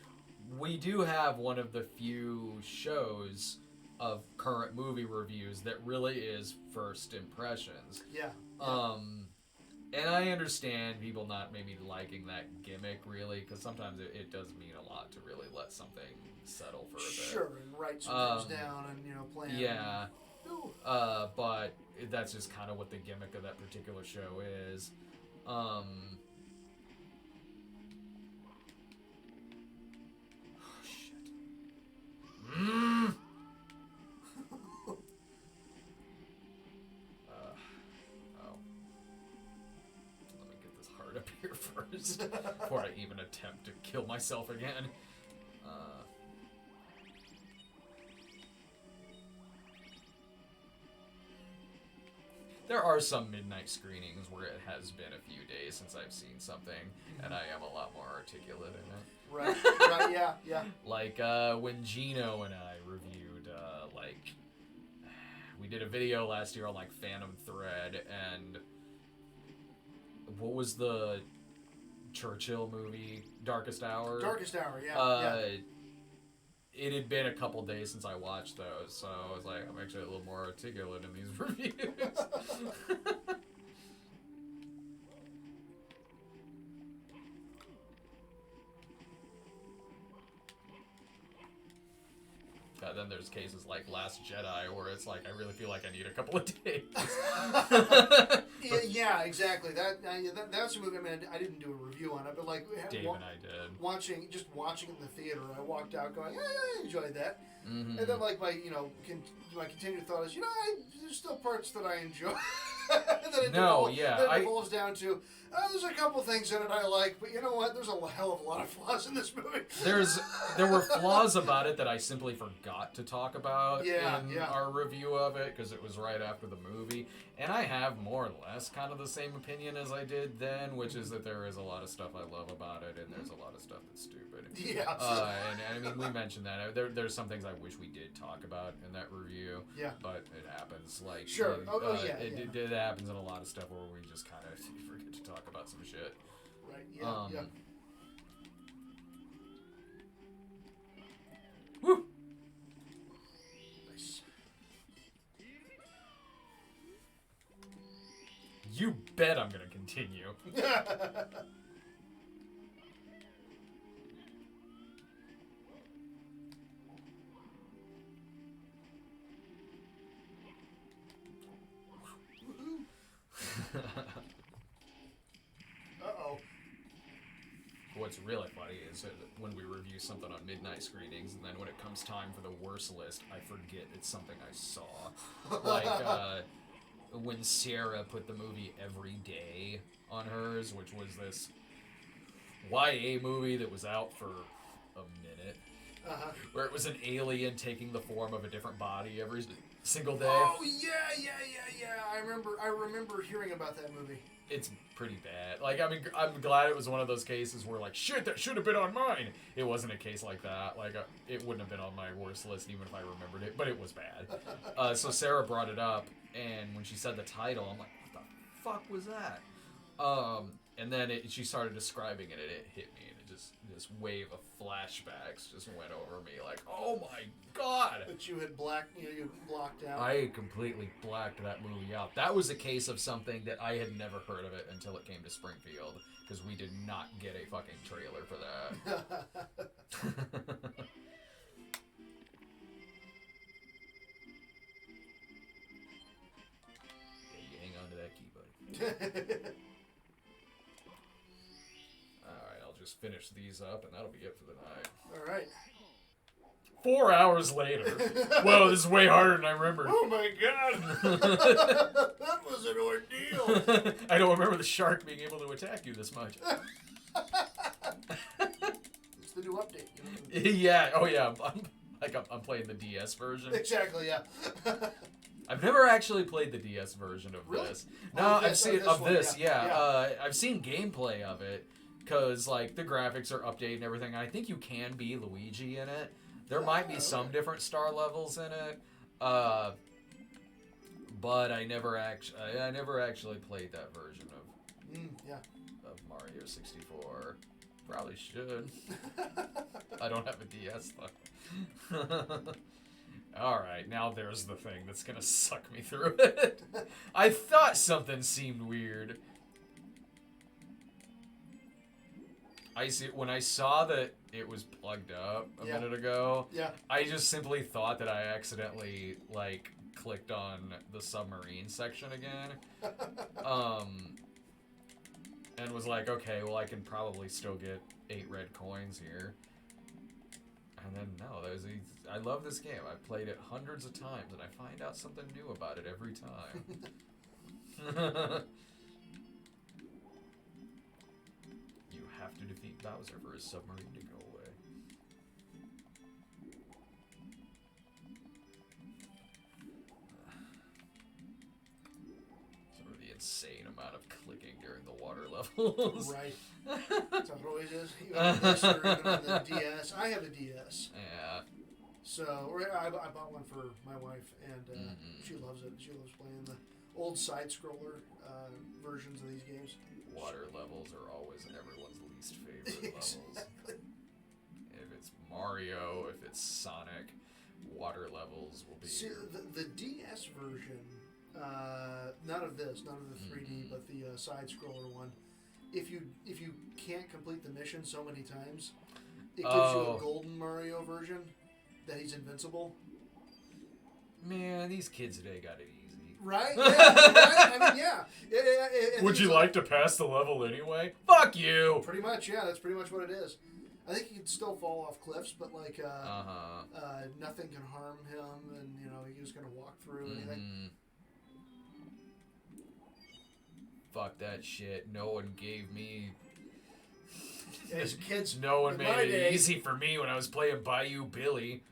we do have one of the few shows of current movie reviews that really is first impressions. Yeah. And I understand people not maybe liking that gimmick really, because sometimes it does mean a lot to really let something settle for a bit. Sure, and write some things down and plan. Yeah. But that's just kind of what the gimmick of that particular show is. Oh shit. Let me get this heart up here first before I even attempt to kill myself again. There are some midnight screenings where it has been a few days since I've seen something, and I am a lot more articulate in it. Right, yeah. Like, when Gino and I reviewed, we did a video last year on, Phantom Thread, and what was the Churchill movie? Darkest Hour? Darkest Hour, yeah. it had been a couple days since I watched those, so I was like, I'm actually a little more articulate in these reviews. Then there's cases like Last Jedi where it's like, I really feel like I need a couple of days. Yeah, exactly. That's a movie. I mean, I didn't do a review on it, but like Dave and I did. Watching it in the theater, I walked out going, I enjoyed that. Mm-hmm. And then like my continued thought is, there's still parts that I enjoy. Then it evolves down to, there's a couple things in it I like, but you know what? There's a hell of a lot of flaws in this movie. There were flaws about it that I simply forgot to talk about in our review of it because it was right after the movie. And I have more or less kind of the same opinion as I did then, which is that there is a lot of stuff I love about it, and there's a lot of stuff that's stupid. Yeah. And I mean, we mentioned that. There's some things I wish we did talk about in that review. Yeah. But it happens. Like, sure. It happens in a lot of stuff where we just kind of forget to talk about some shit. Right. Yeah. Yeah. Woo! Nice. You bet I'm gonna continue. Uh-oh. What's really funny is that when we review something on midnight screenings, and then when it comes time for the worst list, I forget it's something I saw. Like, when Sierra put the movie Every Day on hers, which was this YA movie that was out for a minute, where it was an alien taking the form of a different body every single day. Oh, yeah. I remember hearing about that movie. It's pretty bad. Like, I mean, I'm glad it was one of those cases where, like, shit, that should have been on mine. It wasn't a case like that. Like, it wouldn't have been on my worst list even if I remembered it, but it was bad. So Sarah brought it up, and when she said the title, I'm like, what the fuck was that? And then she started describing it, and it hit me, and this wave of flashbacks just went over me, like, oh my god! But you had you blocked out. I completely blacked that movie out. That was a case of something that I had never heard of it until it came to Springfield, because we did not get a fucking trailer for that. Yeah, you hang on to that key, buddy. Alright, I'll just finish these up, and that'll be it for the night. Alright. 4 hours later. Whoa, this is way harder than I remembered. Oh my god! That was an ordeal! I don't remember the shark being able to attack you this much. It's the new update. Yeah, oh yeah. I'm playing the DS version. Exactly, yeah. I've never actually played the DS version of this. No, I've seen this. I've seen gameplay of it because like the graphics are updated and everything. I think you can be Luigi in it. There might be some different star levels in it, but I never actually played that version of Mario 64. Probably should. I don't have a DS though. Alright, now there's the thing that's gonna suck me through it. I thought something seemed weird. When I saw that it was plugged up a minute ago, I just simply thought that I accidentally, like, clicked on the submarine section again. And was like, okay, well, I can probably still get 8 red coins here. And then, no, I love this game. I've played it hundreds of times, and I find out something new about it every time. You have to defeat Bowser for his submarine to go away. Sort of the insane amount of clicking during the water levels. Right. That's how it always is. Even on this or even on the DS. I have a DS. Yeah. So I bought one for my wife, and she loves it. She loves playing the old side-scroller versions of these games. Water levels are always everyone's least favorite levels. Exactly. If it's Mario. If it's Sonic, water levels will be. See, the DS version, not of the 3D, but the side-scroller one. If you can't complete the mission so many times, it gives you a golden Mario version that he's invincible. Man, these kids today got it easy. Right? Yeah, right? I mean, yeah. Would you like to pass the level anyway? Fuck you! Pretty much, yeah. That's pretty much what it is. I think he can still fall off cliffs, but like, nothing can harm him, and he's just gonna walk through anything. Fuck that shit. No one gave me. As kids, no one made it easy for me when I was playing Bayou Billy.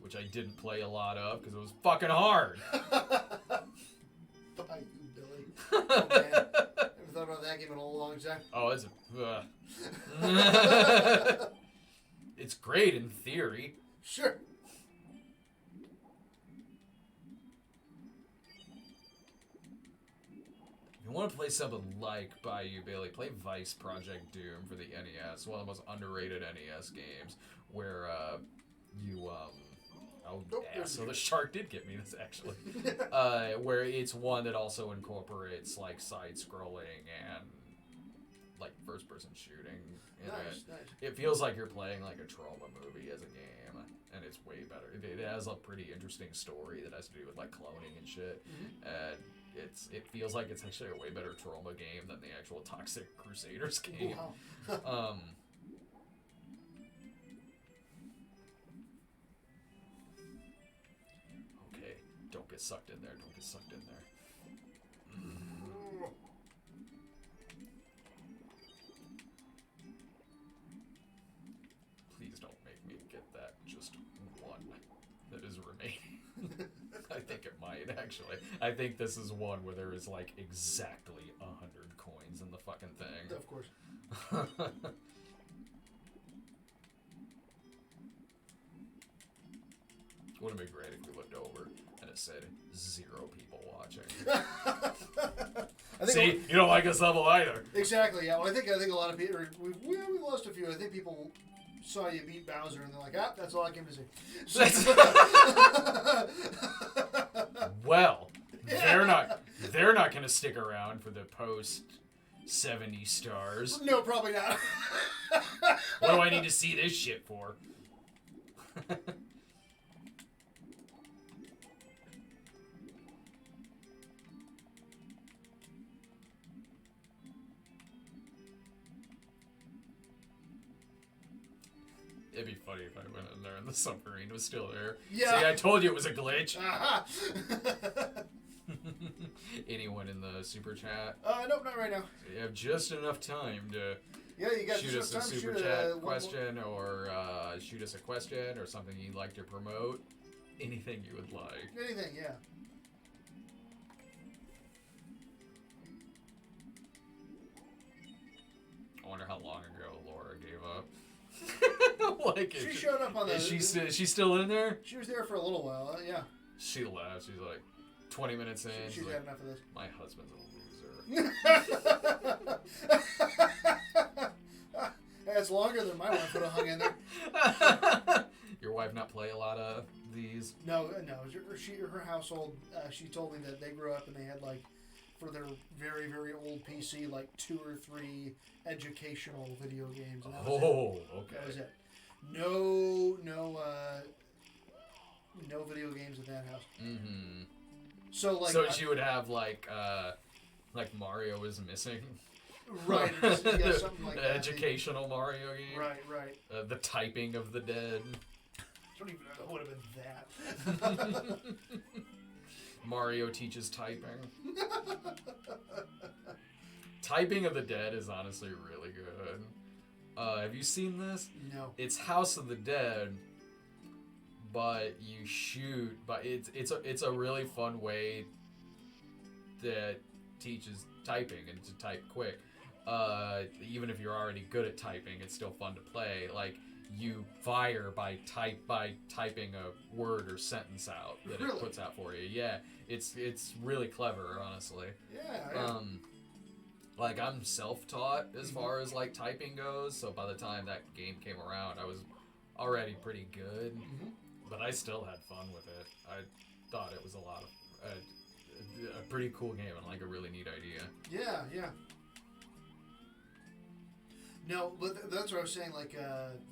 Which I didn't play a lot of because it was fucking hard. Bayou Billy. Oh, man. Never thought about that game in a long time. Oh, it's it's great in theory. Sure. If you want to play something like Bayou Billy, play Vice Project Doom for the NES, one of the most underrated NES games, where so the shark did get me this actually. Where it's one that also incorporates like side-scrolling and like first-person shooting. Nice. It feels like you're playing like a Trauma movie as a game, and it's way better. It has a pretty interesting story that has to do with like cloning and shit, and it feels like it's actually a way better Trauma game than the actual Toxic Crusaders game. Wow. Don't get sucked in there. Don't get sucked in there. Please don't make me get that just one that is remaining. I think it might, actually. I think this is one where there is, like, exactly 100 coins in the fucking thing. Of course. Would have been great if we looked over and it said 0 people watching. See, you don't like this level either. Exactly. Yeah. Well, I think a lot of people we lost a few. I think people saw you beat Bowser and they're like, that's all I came to see. Well, yeah. They're not going to stick around for the post 70 stars. No, probably not. What do I need to see this shit for? It'd be funny if I went in there and the submarine was still there. Yeah. See, I told you it was a glitch. Uh-huh. Anyone in the super chat? Nope, not right now. So you have just enough time to you got shoot us a super chat question or shoot us a question or something you'd like to promote. Anything you would like. Anything, yeah. I wonder how long ago Laura gave up. Like, she showed up on the... Is she still in there? She was there for a little while, yeah. She left. She's like 20 minutes in. She's like, had enough of this. My husband's a loser. It's longer than my wife would have hung in there. Your wife not play a lot of these? No. Her household, she told me that they grew up and they had, like, for their very, very old PC, like 2 or 3 educational video games. And that was okay. That was it. No video games at that house. Mm-hmm. So she would have like Mario is missing. Right. Yeah, something like that. Educational Mario game. Right. The typing of the dead. I don't even know what would have been that. Mario teaches typing. Typing of the Dead is honestly really good. Have you seen this? No. It's House of the Dead, but you shoot. But it's a really fun way that teaches typing and to type quick. Even if you're already good at typing, it's still fun to play. Like, you fire by typing a word or sentence out that Really? It puts out for you. Yeah, it's really clever, honestly. Yeah. Like, I'm self-taught as far as, like, typing goes, so by the time that game came around, I was already pretty good, but I still had fun with it. I thought it was a lot of... a pretty cool game and, like, a really neat idea. Yeah, yeah. No, but that's what I was saying, like,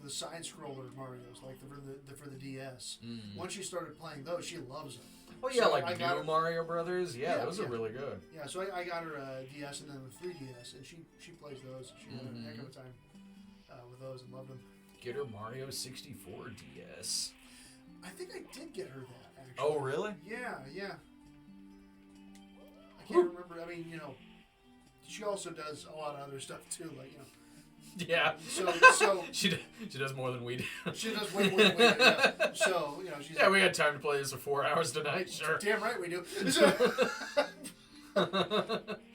the side-scroller Marios, like, for the DS. Once she started playing those, she loves them. Oh, yeah, so like New Mario Brothers. Yeah, those are really good. Yeah, so I got her a DS and then the 3DS, and she plays those. She had a heck of a time with those and loved them. Get her Mario 64 DS. I think I did get her that, actually. Oh, really? Yeah, yeah. I can't remember. I mean, she also does a lot of other stuff, too, like, Yeah. So she does more than we do. She does way more than we do. Yeah. So she's we had time to play this for 4 hours tonight. Sure. Damn right we do. So,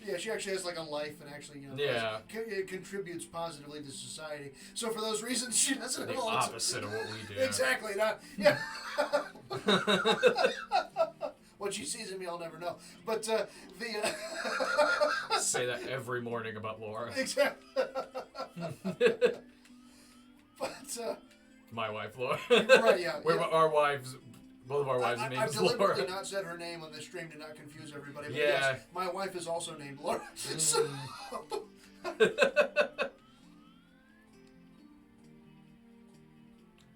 yeah, she actually has like a life and actually it contributes positively to society. So for those reasons, she doesn't have the opposite of what we do. Exactly. Not yeah. What she sees in me, I'll never know. But say that every morning about Laura. Exactly. But my wife, Laura. Right? Yeah. Our wives. Both of our wives' names I've deliberately Laura. not said her name on this stream to not confuse everybody. But yeah. Yes, my wife is also named Laura. So,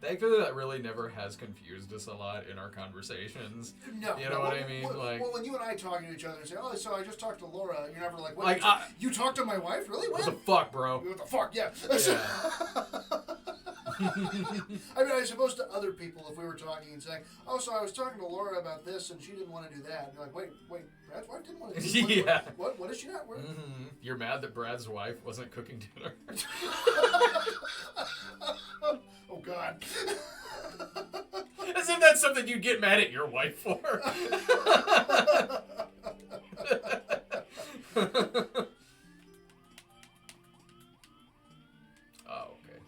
thankfully, that really never has confused us a lot in our conversations. No. You know what I mean? Well, when you and I talking to each other and say, "Oh, so I just talked to Laura," you're never like, "What? Like, you talked to my wife? Really? What the fuck, bro? What the fuck? Yeah." I mean, I suppose to other people, if we were talking and saying, "Oh, so I was talking to Laura about this, and she didn't want to do that," and you're like, "Wait, Brad's wife didn't want to do that? Yeah. What is she not? You're mad that Brad's wife wasn't cooking dinner? Oh God. As if that's something you'd get mad at your wife for. Oh, okay.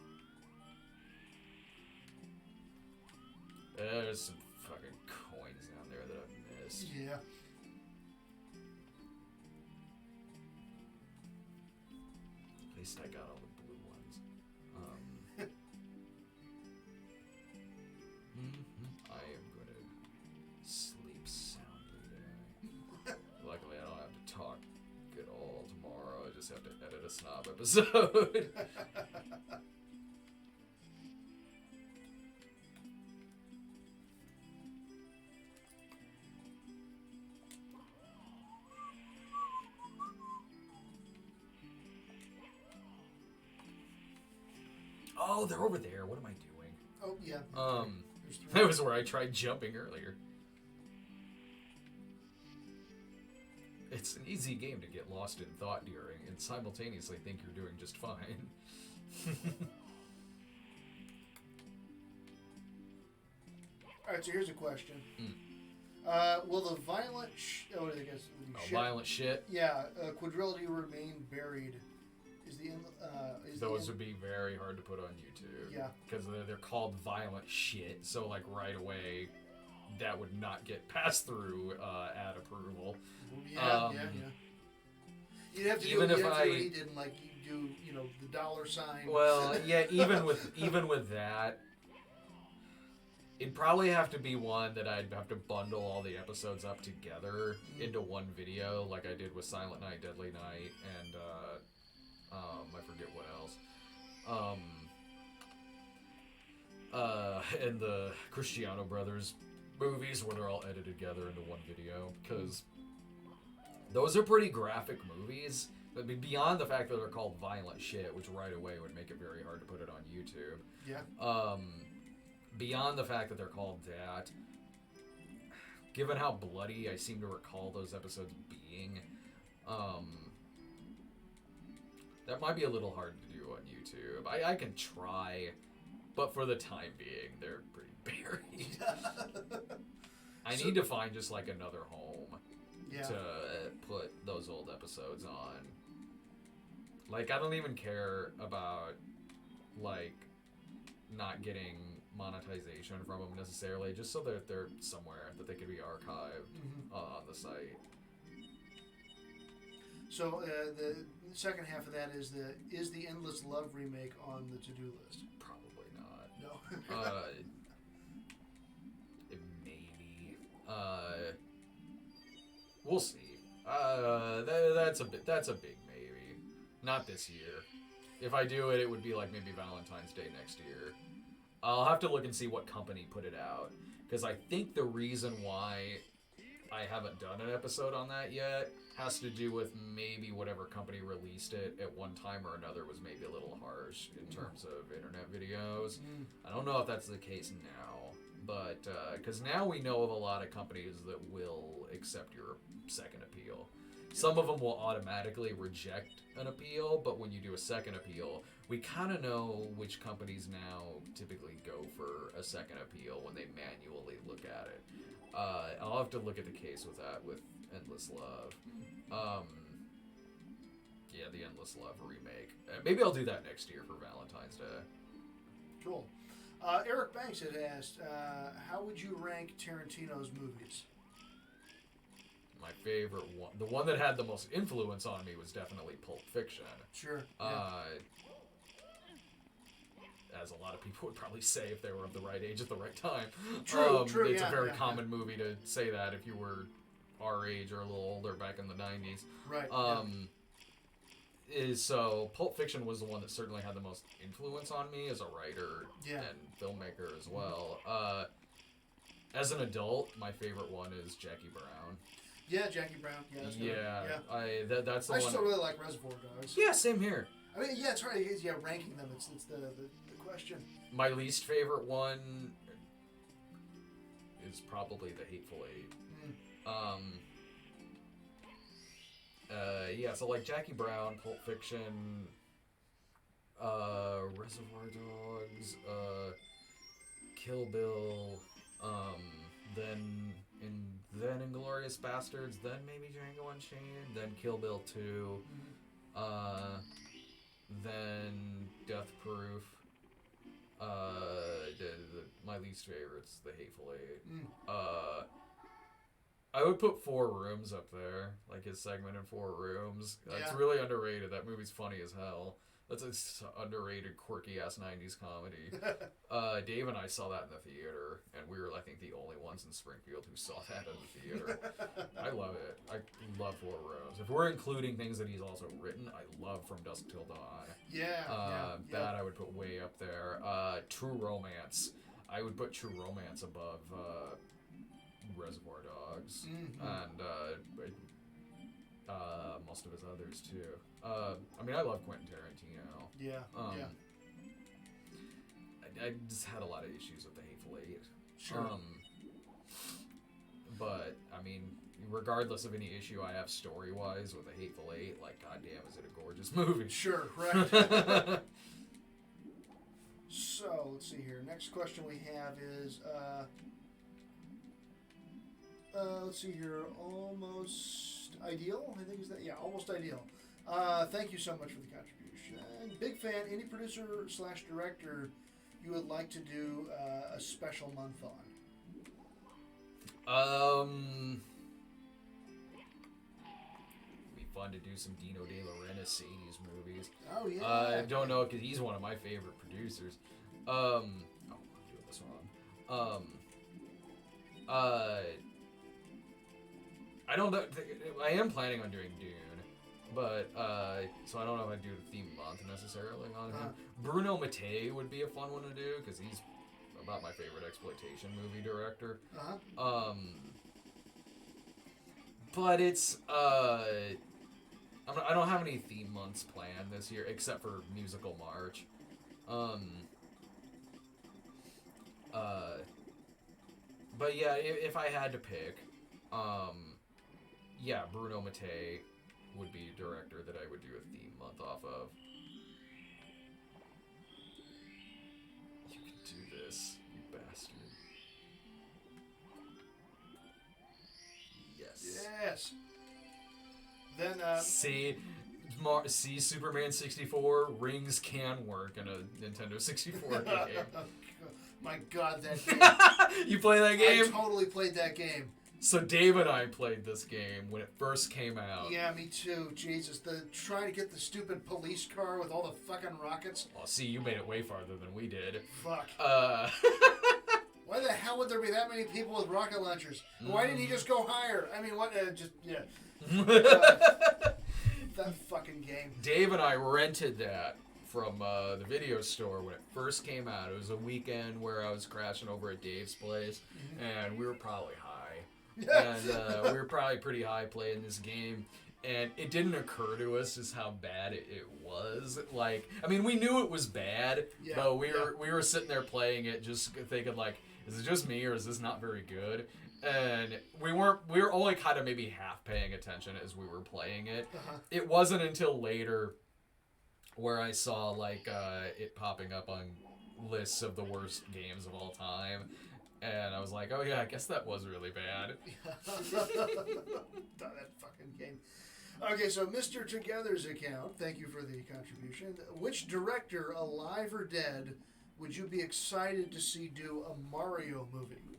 There's some fucking coins down there that I've missed. Yeah. At least I got all the blue ones. I am going to sleep soundly today. Luckily, I don't have to talk at all tomorrow. I just have to edit a snob episode. Oh, they're over there. What am I doing? Oh yeah. That was where I tried jumping earlier. It's an easy game to get lost in thought during and simultaneously think you're doing just fine. Alright, so here's a question. Will the violent violent shit? Yeah, quadrility remain buried? Those would be very hard to put on YouTube. Yeah. Because they're called violent shit, so like right away, that would not get passed through ad approval. Yeah. You'd have to do what he did, and like you do, the dollar sign. Well, yeah, even with that, it'd probably have to be one that I'd have to bundle all the episodes up together into one video, like I did with Silent Night, Deadly Night, and I forget what else. And the Cristiano Brothers movies where they're all edited together into one video, because those are pretty graphic movies. I mean, beyond the fact that they're called violent shit, which right away would make it very hard to put it on YouTube. Yeah. Beyond the fact that they're called that, given how bloody I seem to recall those episodes being, that might be a little hard to do on YouTube. I can try, but for the time being, they're pretty buried. I need to find just like another home to put those old episodes on. Like, I don't even care about, like, not getting monetization from them necessarily, just so that they're somewhere that they could be archived on the site. So the second half of that is the Endless Love remake on the to-do list? Probably not. No. Maybe. We'll see. That's a big maybe. Not this year. If I do it, it would be like maybe Valentine's Day next year. I'll have to look and see what company put it out, because I think the reason why I haven't done an episode on that yet has to do with maybe whatever company released it at one time or another was maybe a little harsh in terms of internet videos. I don't know if that's the case now, but because now we know of a lot of companies that will accept your second appeal. Some of them will automatically reject an appeal, but when you do a second appeal, we kind of know which companies now typically go for a second appeal when they manually look at it. I'll have to look at the case with that with Endless Love. Yeah, the Endless Love remake. Maybe I'll do that next year for Valentine's Day. Cool. Eric Banks had asked, how would you rank Tarantino's movies? My favorite one, the one that had the most influence on me, was definitely Pulp Fiction. Sure. Yeah. As a lot of people would probably say if they were of the right age at the right time. True, It's yeah, a very common movie to say that if you were our age or a little older back in the 90s. Right. So Pulp Fiction was the one that certainly had the most influence on me as a writer and filmmaker as well. As an adult, my favorite one is Jackie Brown. Yeah, Jackie Brown. Yeah, that's good. That's the one. I still really like Reservoir Dogs. Yeah, same here. I mean, yeah, it's right. Yeah, ranking them, it's the question. My least favorite one is probably The Hateful Eight. So like Jackie Brown, Pulp Fiction, Reservoir Dogs, Kill Bill, then Inglourious Bastards, then maybe Django Unchained, then Kill Bill 2, then Death Proof. My least favorite's The Hateful Eight. I would put Four Rooms up there, like his segment in Four Rooms. That's really underrated. That movie's funny as hell. That's an underrated, quirky-ass 90s comedy. Dave and I saw that in the theater, and we were, I think, the only ones in Springfield who saw that in the theater. I love it. I love Four Rooms. If we're including things that he's also written, I love From Dusk Till Dawn. That I would put way up there. True Romance. I would put True Romance above Reservoir Dogs. And most of his others, too. I mean, I love Quentin Tarantino. I just had a lot of issues with The Hateful Eight. Sure. But, I mean, regardless of any issue I have story-wise with The Hateful Eight, like, goddamn, is it a gorgeous movie. Sure, right. So, let's see here. Next question we have is, let's see here. Almost Ideal, I think is that? Yeah, Almost Ideal. Thank you so much for the contribution. Big fan. Any producer/director you would like to do a special month on? It'd be fun to do some Dino De Laurentiis 80s movies. Oh yeah. I don't know because he's one of my favorite producers. I'm doing this wrong. I don't know. I am planning on doing Dune. But, so I don't know if I'd do a theme month necessarily on him. Bruno Mattei would be a fun one to do, because he's about my favorite exploitation movie director. But it's, I don't have any theme months planned this year, except for Musical March. But yeah, if I had to pick, Bruno Mattei would be a director that I would do a theme month off of. You can do this, you bastard. Yes. Then, see Superman 64, rings can work in a Nintendo 64 game. My God, that game. You play that game? I totally played that game. So Dave and I played this game when it first came out. Yeah, me too. Jesus, trying to get the stupid police car with all the fucking rockets. Oh, see, you made it way farther than we did. Fuck. Why the hell would there be that many people with rocket launchers? Why didn't he just go higher? I mean, what? That fucking game. Dave and I rented that from the video store when it first came out. It was a weekend where I was crashing over at Dave's place, and we were probably high. And we were probably pretty high playing this game. And it didn't occur to us just how bad it was. Like, I mean, we knew it was bad, but we were sitting there playing it just thinking, like, is it just me or is this not very good? And we were only kind of maybe half paying attention as we were playing it. It wasn't until later where I saw, like, it popping up on lists of the worst games of all time. And I was like, oh yeah, I guess that was really bad. That fucking game. Okay, so Mr. Together's account, thank you for the contribution. Which director, alive or dead, would you be excited to see do a Mario movie?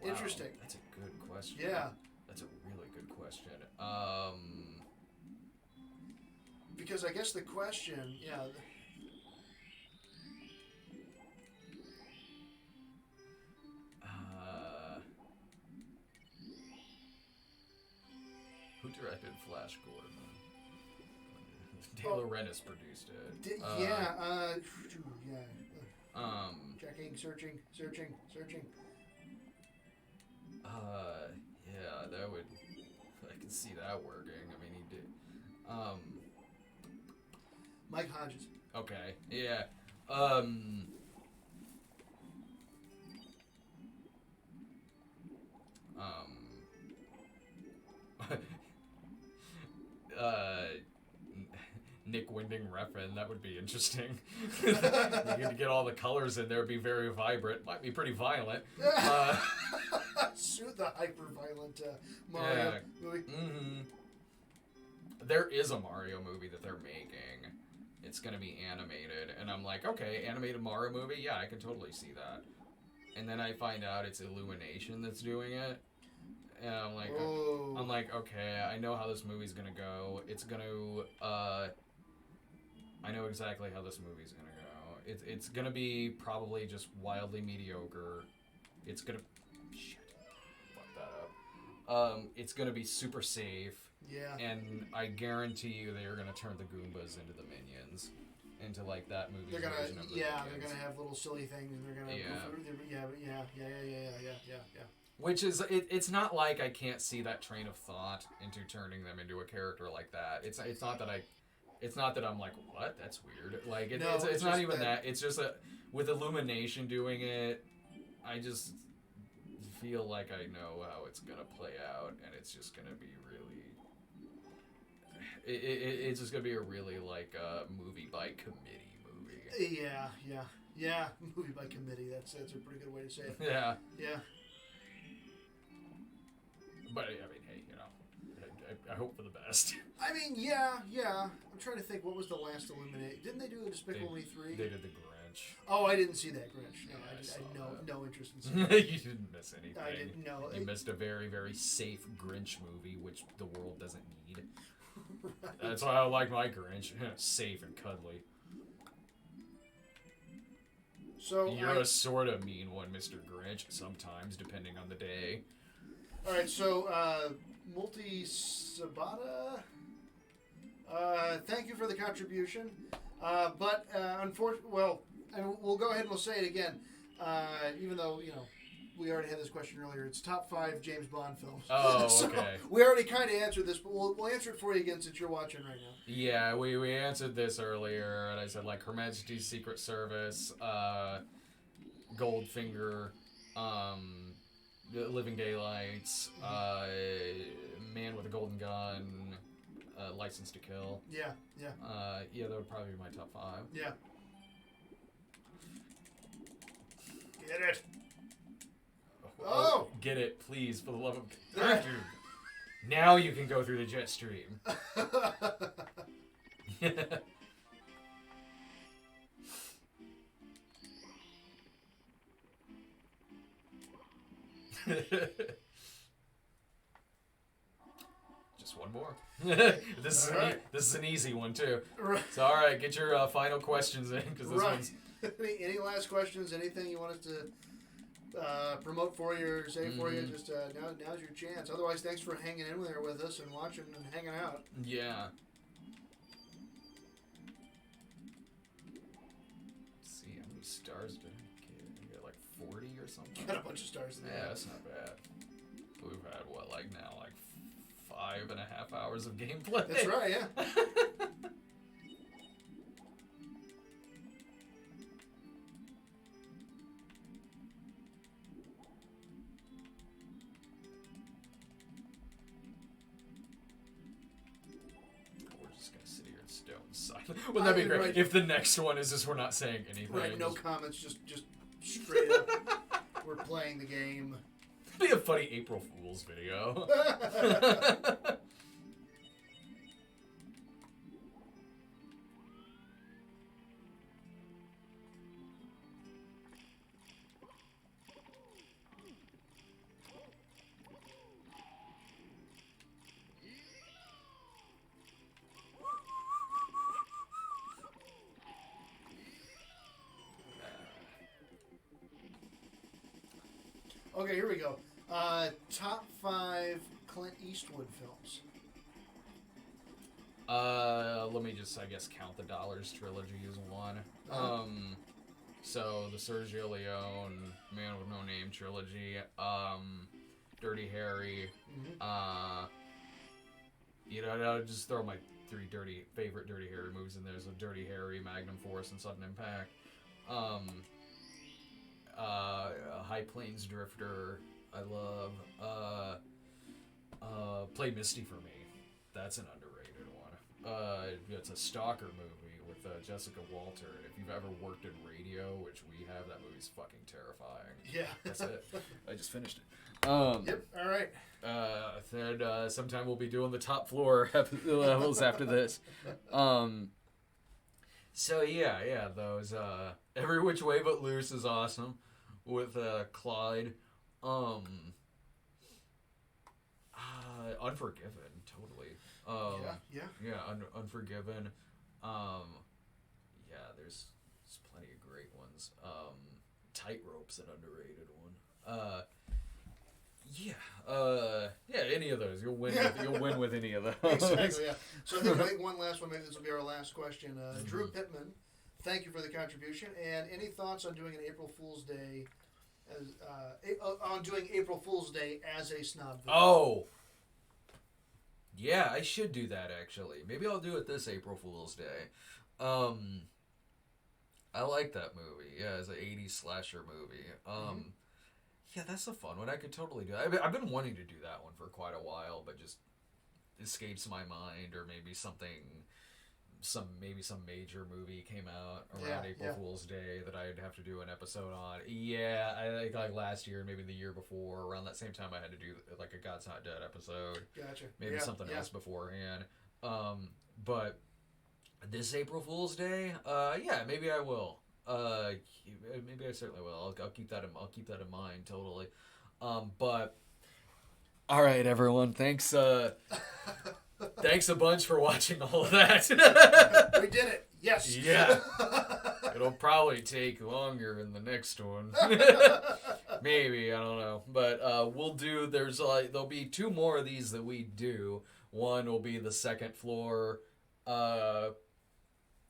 Interesting. That's a good question. Yeah. That's a really good question. Because I guess the question, who directed Flash Gordon? Taylor Rennis produced it. Checking, searching. Yeah, that would. I can see that working. I mean, he did. Mike Hodges. Okay. Yeah. Nick Winding Refn, that would be interesting. You get all the colors in there, it'd be very vibrant. Might be pretty violent. Suit the hyper-violent Mario movie. Mm-hmm. There is a Mario movie that they're making. It's going to be animated. And I'm like, okay, animated Mario movie? Yeah, I can totally see that. And then I find out it's Illumination that's doing it. And I'm like, okay, I know how this movie's going to go. It's going to, I know exactly how this movie's going to go. It's going to be probably just wildly mediocre. It's going to, fuck that up. It's going to be super safe. Yeah. And I guarantee you they're going to turn the Goombas into the Minions. Into like that movie. They're gonna, they're gonna have little silly things, and they're gonna yeah. Which is, it's not like I can't see that train of thought into turning them into a character like that. It's not that I'm like, what? That's weird. Like it's not even that. It's just with Illumination doing it, I just feel like I know how it's gonna play out, and it's just gonna be really. It's just gonna be a really like movie by committee movie. Yeah. Movie by committee. That's a pretty good way to say it. Yeah. Yeah. But I mean, hey, you know, I hope for the best. I mean, yeah. I'm trying to think. What was the last Illuminate? Didn't they do a Despicable Me 3? They did the Grinch. Oh, I didn't see that Grinch. No, Yeah, I had no interest in seeing it. You didn't miss anything. I didn't know. You missed a very, very safe Grinch movie, which the world doesn't need. Right. That's why I like my Grinch. Safe and cuddly. So you're a sort of mean one, Mr. Grinch, sometimes, depending on the day. All right, so Multi Sabata, thank you for the contribution. But unfortunately, and we'll go ahead and we'll say it again. Even though we already had this question earlier, it's top 5 James Bond films. Oh, so okay. We already kind of answered this, but we'll answer it for you again since you're watching right now. Yeah, we answered this earlier, and I said like Her Majesty's Secret Service, Goldfinger, Living Daylights, Man with a Golden Gun, License to Kill. Yeah. Yeah, that would probably be my top 5. Yeah. Get it. Oh! Get it, please, for the love of God. Now you can go through the jet stream. Just one more. This is an easy one too. Right. So all right, get your final questions in because this one's. Any last questions? Anything you want us to promote for you or say for you? Just now's your chance. Otherwise, thanks for hanging in there with us and watching and hanging out. Yeah. Let's see how many stars did I get? I got like 40 or something. Got a bunch of stars there. Yeah, that's not bad. We've had what, like now, like 5.5 hours of gameplay. That's right. Yeah. Wouldn't that be great? Right. If the next one is just we're not saying anything. Right, no comments, just straight up. We're playing the game. It'd be a funny April Fool's video. Okay, here we go. Top 5 Clint Eastwood films. Let me just, I guess, count the Dollars trilogy as one. So the Sergio Leone Man with No Name trilogy, Dirty Harry, I'll just throw my 3 favorite Dirty Harry movies in there. So Dirty Harry, Magnum Force, and Sudden Impact. High Plains Drifter, I love. Play Misty for Me. That's an underrated one. It's a stalker movie with Jessica Walter. If you've ever worked in radio, which we have, that movie's fucking terrifying. Yeah. That's it. I just finished it. Yep. All right. Then sometime we'll be doing the top floor levels after this. So yeah, those Every Which Way But Loose is awesome with Clyde. Unforgiven, totally. Unforgiven. There's plenty of great ones. Tightrope's an underrated one. Any of those. You'll win with any of those. Exactly, yeah. So I think one last one, maybe this will be our last question. Drew Pittman, thank you for the contribution. And any thoughts on doing an April Fool's Day as a snob video? Oh! Yeah, I should do that actually. Maybe I'll do it this April Fool's Day. I like that movie. Yeah, it's an 80s slasher movie. Yeah, that's a fun one. I could totally do that. I've been wanting to do that one for quite a while, but just escapes my mind, or maybe some major movie came out around April Fool's Day that I'd have to do an episode on. Yeah, I think like last year, maybe the year before, around that same time I had to do like a God's Not Dead episode. Gotcha. Maybe something else beforehand. But this April Fool's Day, maybe I will. Maybe I certainly will. I'll keep that in mind totally. But all right, everyone. Thanks. Thanks a bunch for watching all of that. We did it. Yes. Yeah. It'll probably take longer in the next one. Maybe, I don't know. But we'll do. There'll be 2 more of these that we do. One will be the second floor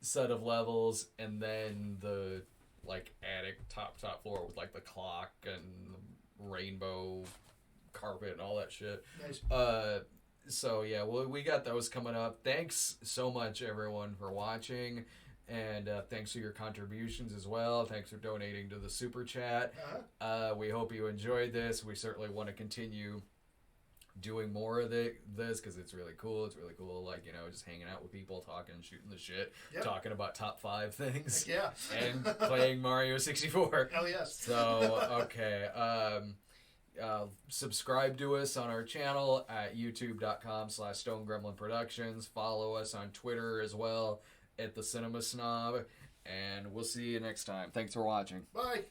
set of levels, and then the attic top floor with the clock and the rainbow carpet and all that shit. Nice. So yeah, we got those coming up. Thanks so much everyone for watching, and thanks for your contributions as well. Thanks for donating to the super chat. We hope you enjoyed this. We certainly want to continue doing more of this because it's really cool. It's really cool, just hanging out with people, talking, shooting the shit, talking about top 5 things, and playing Mario 64. Hell yes. So okay, subscribe to us on our channel at youtube.com/StoneGremlinProductions. Follow us on Twitter as well at the Cinema Snob, and we'll see you next time. Thanks for watching. Bye.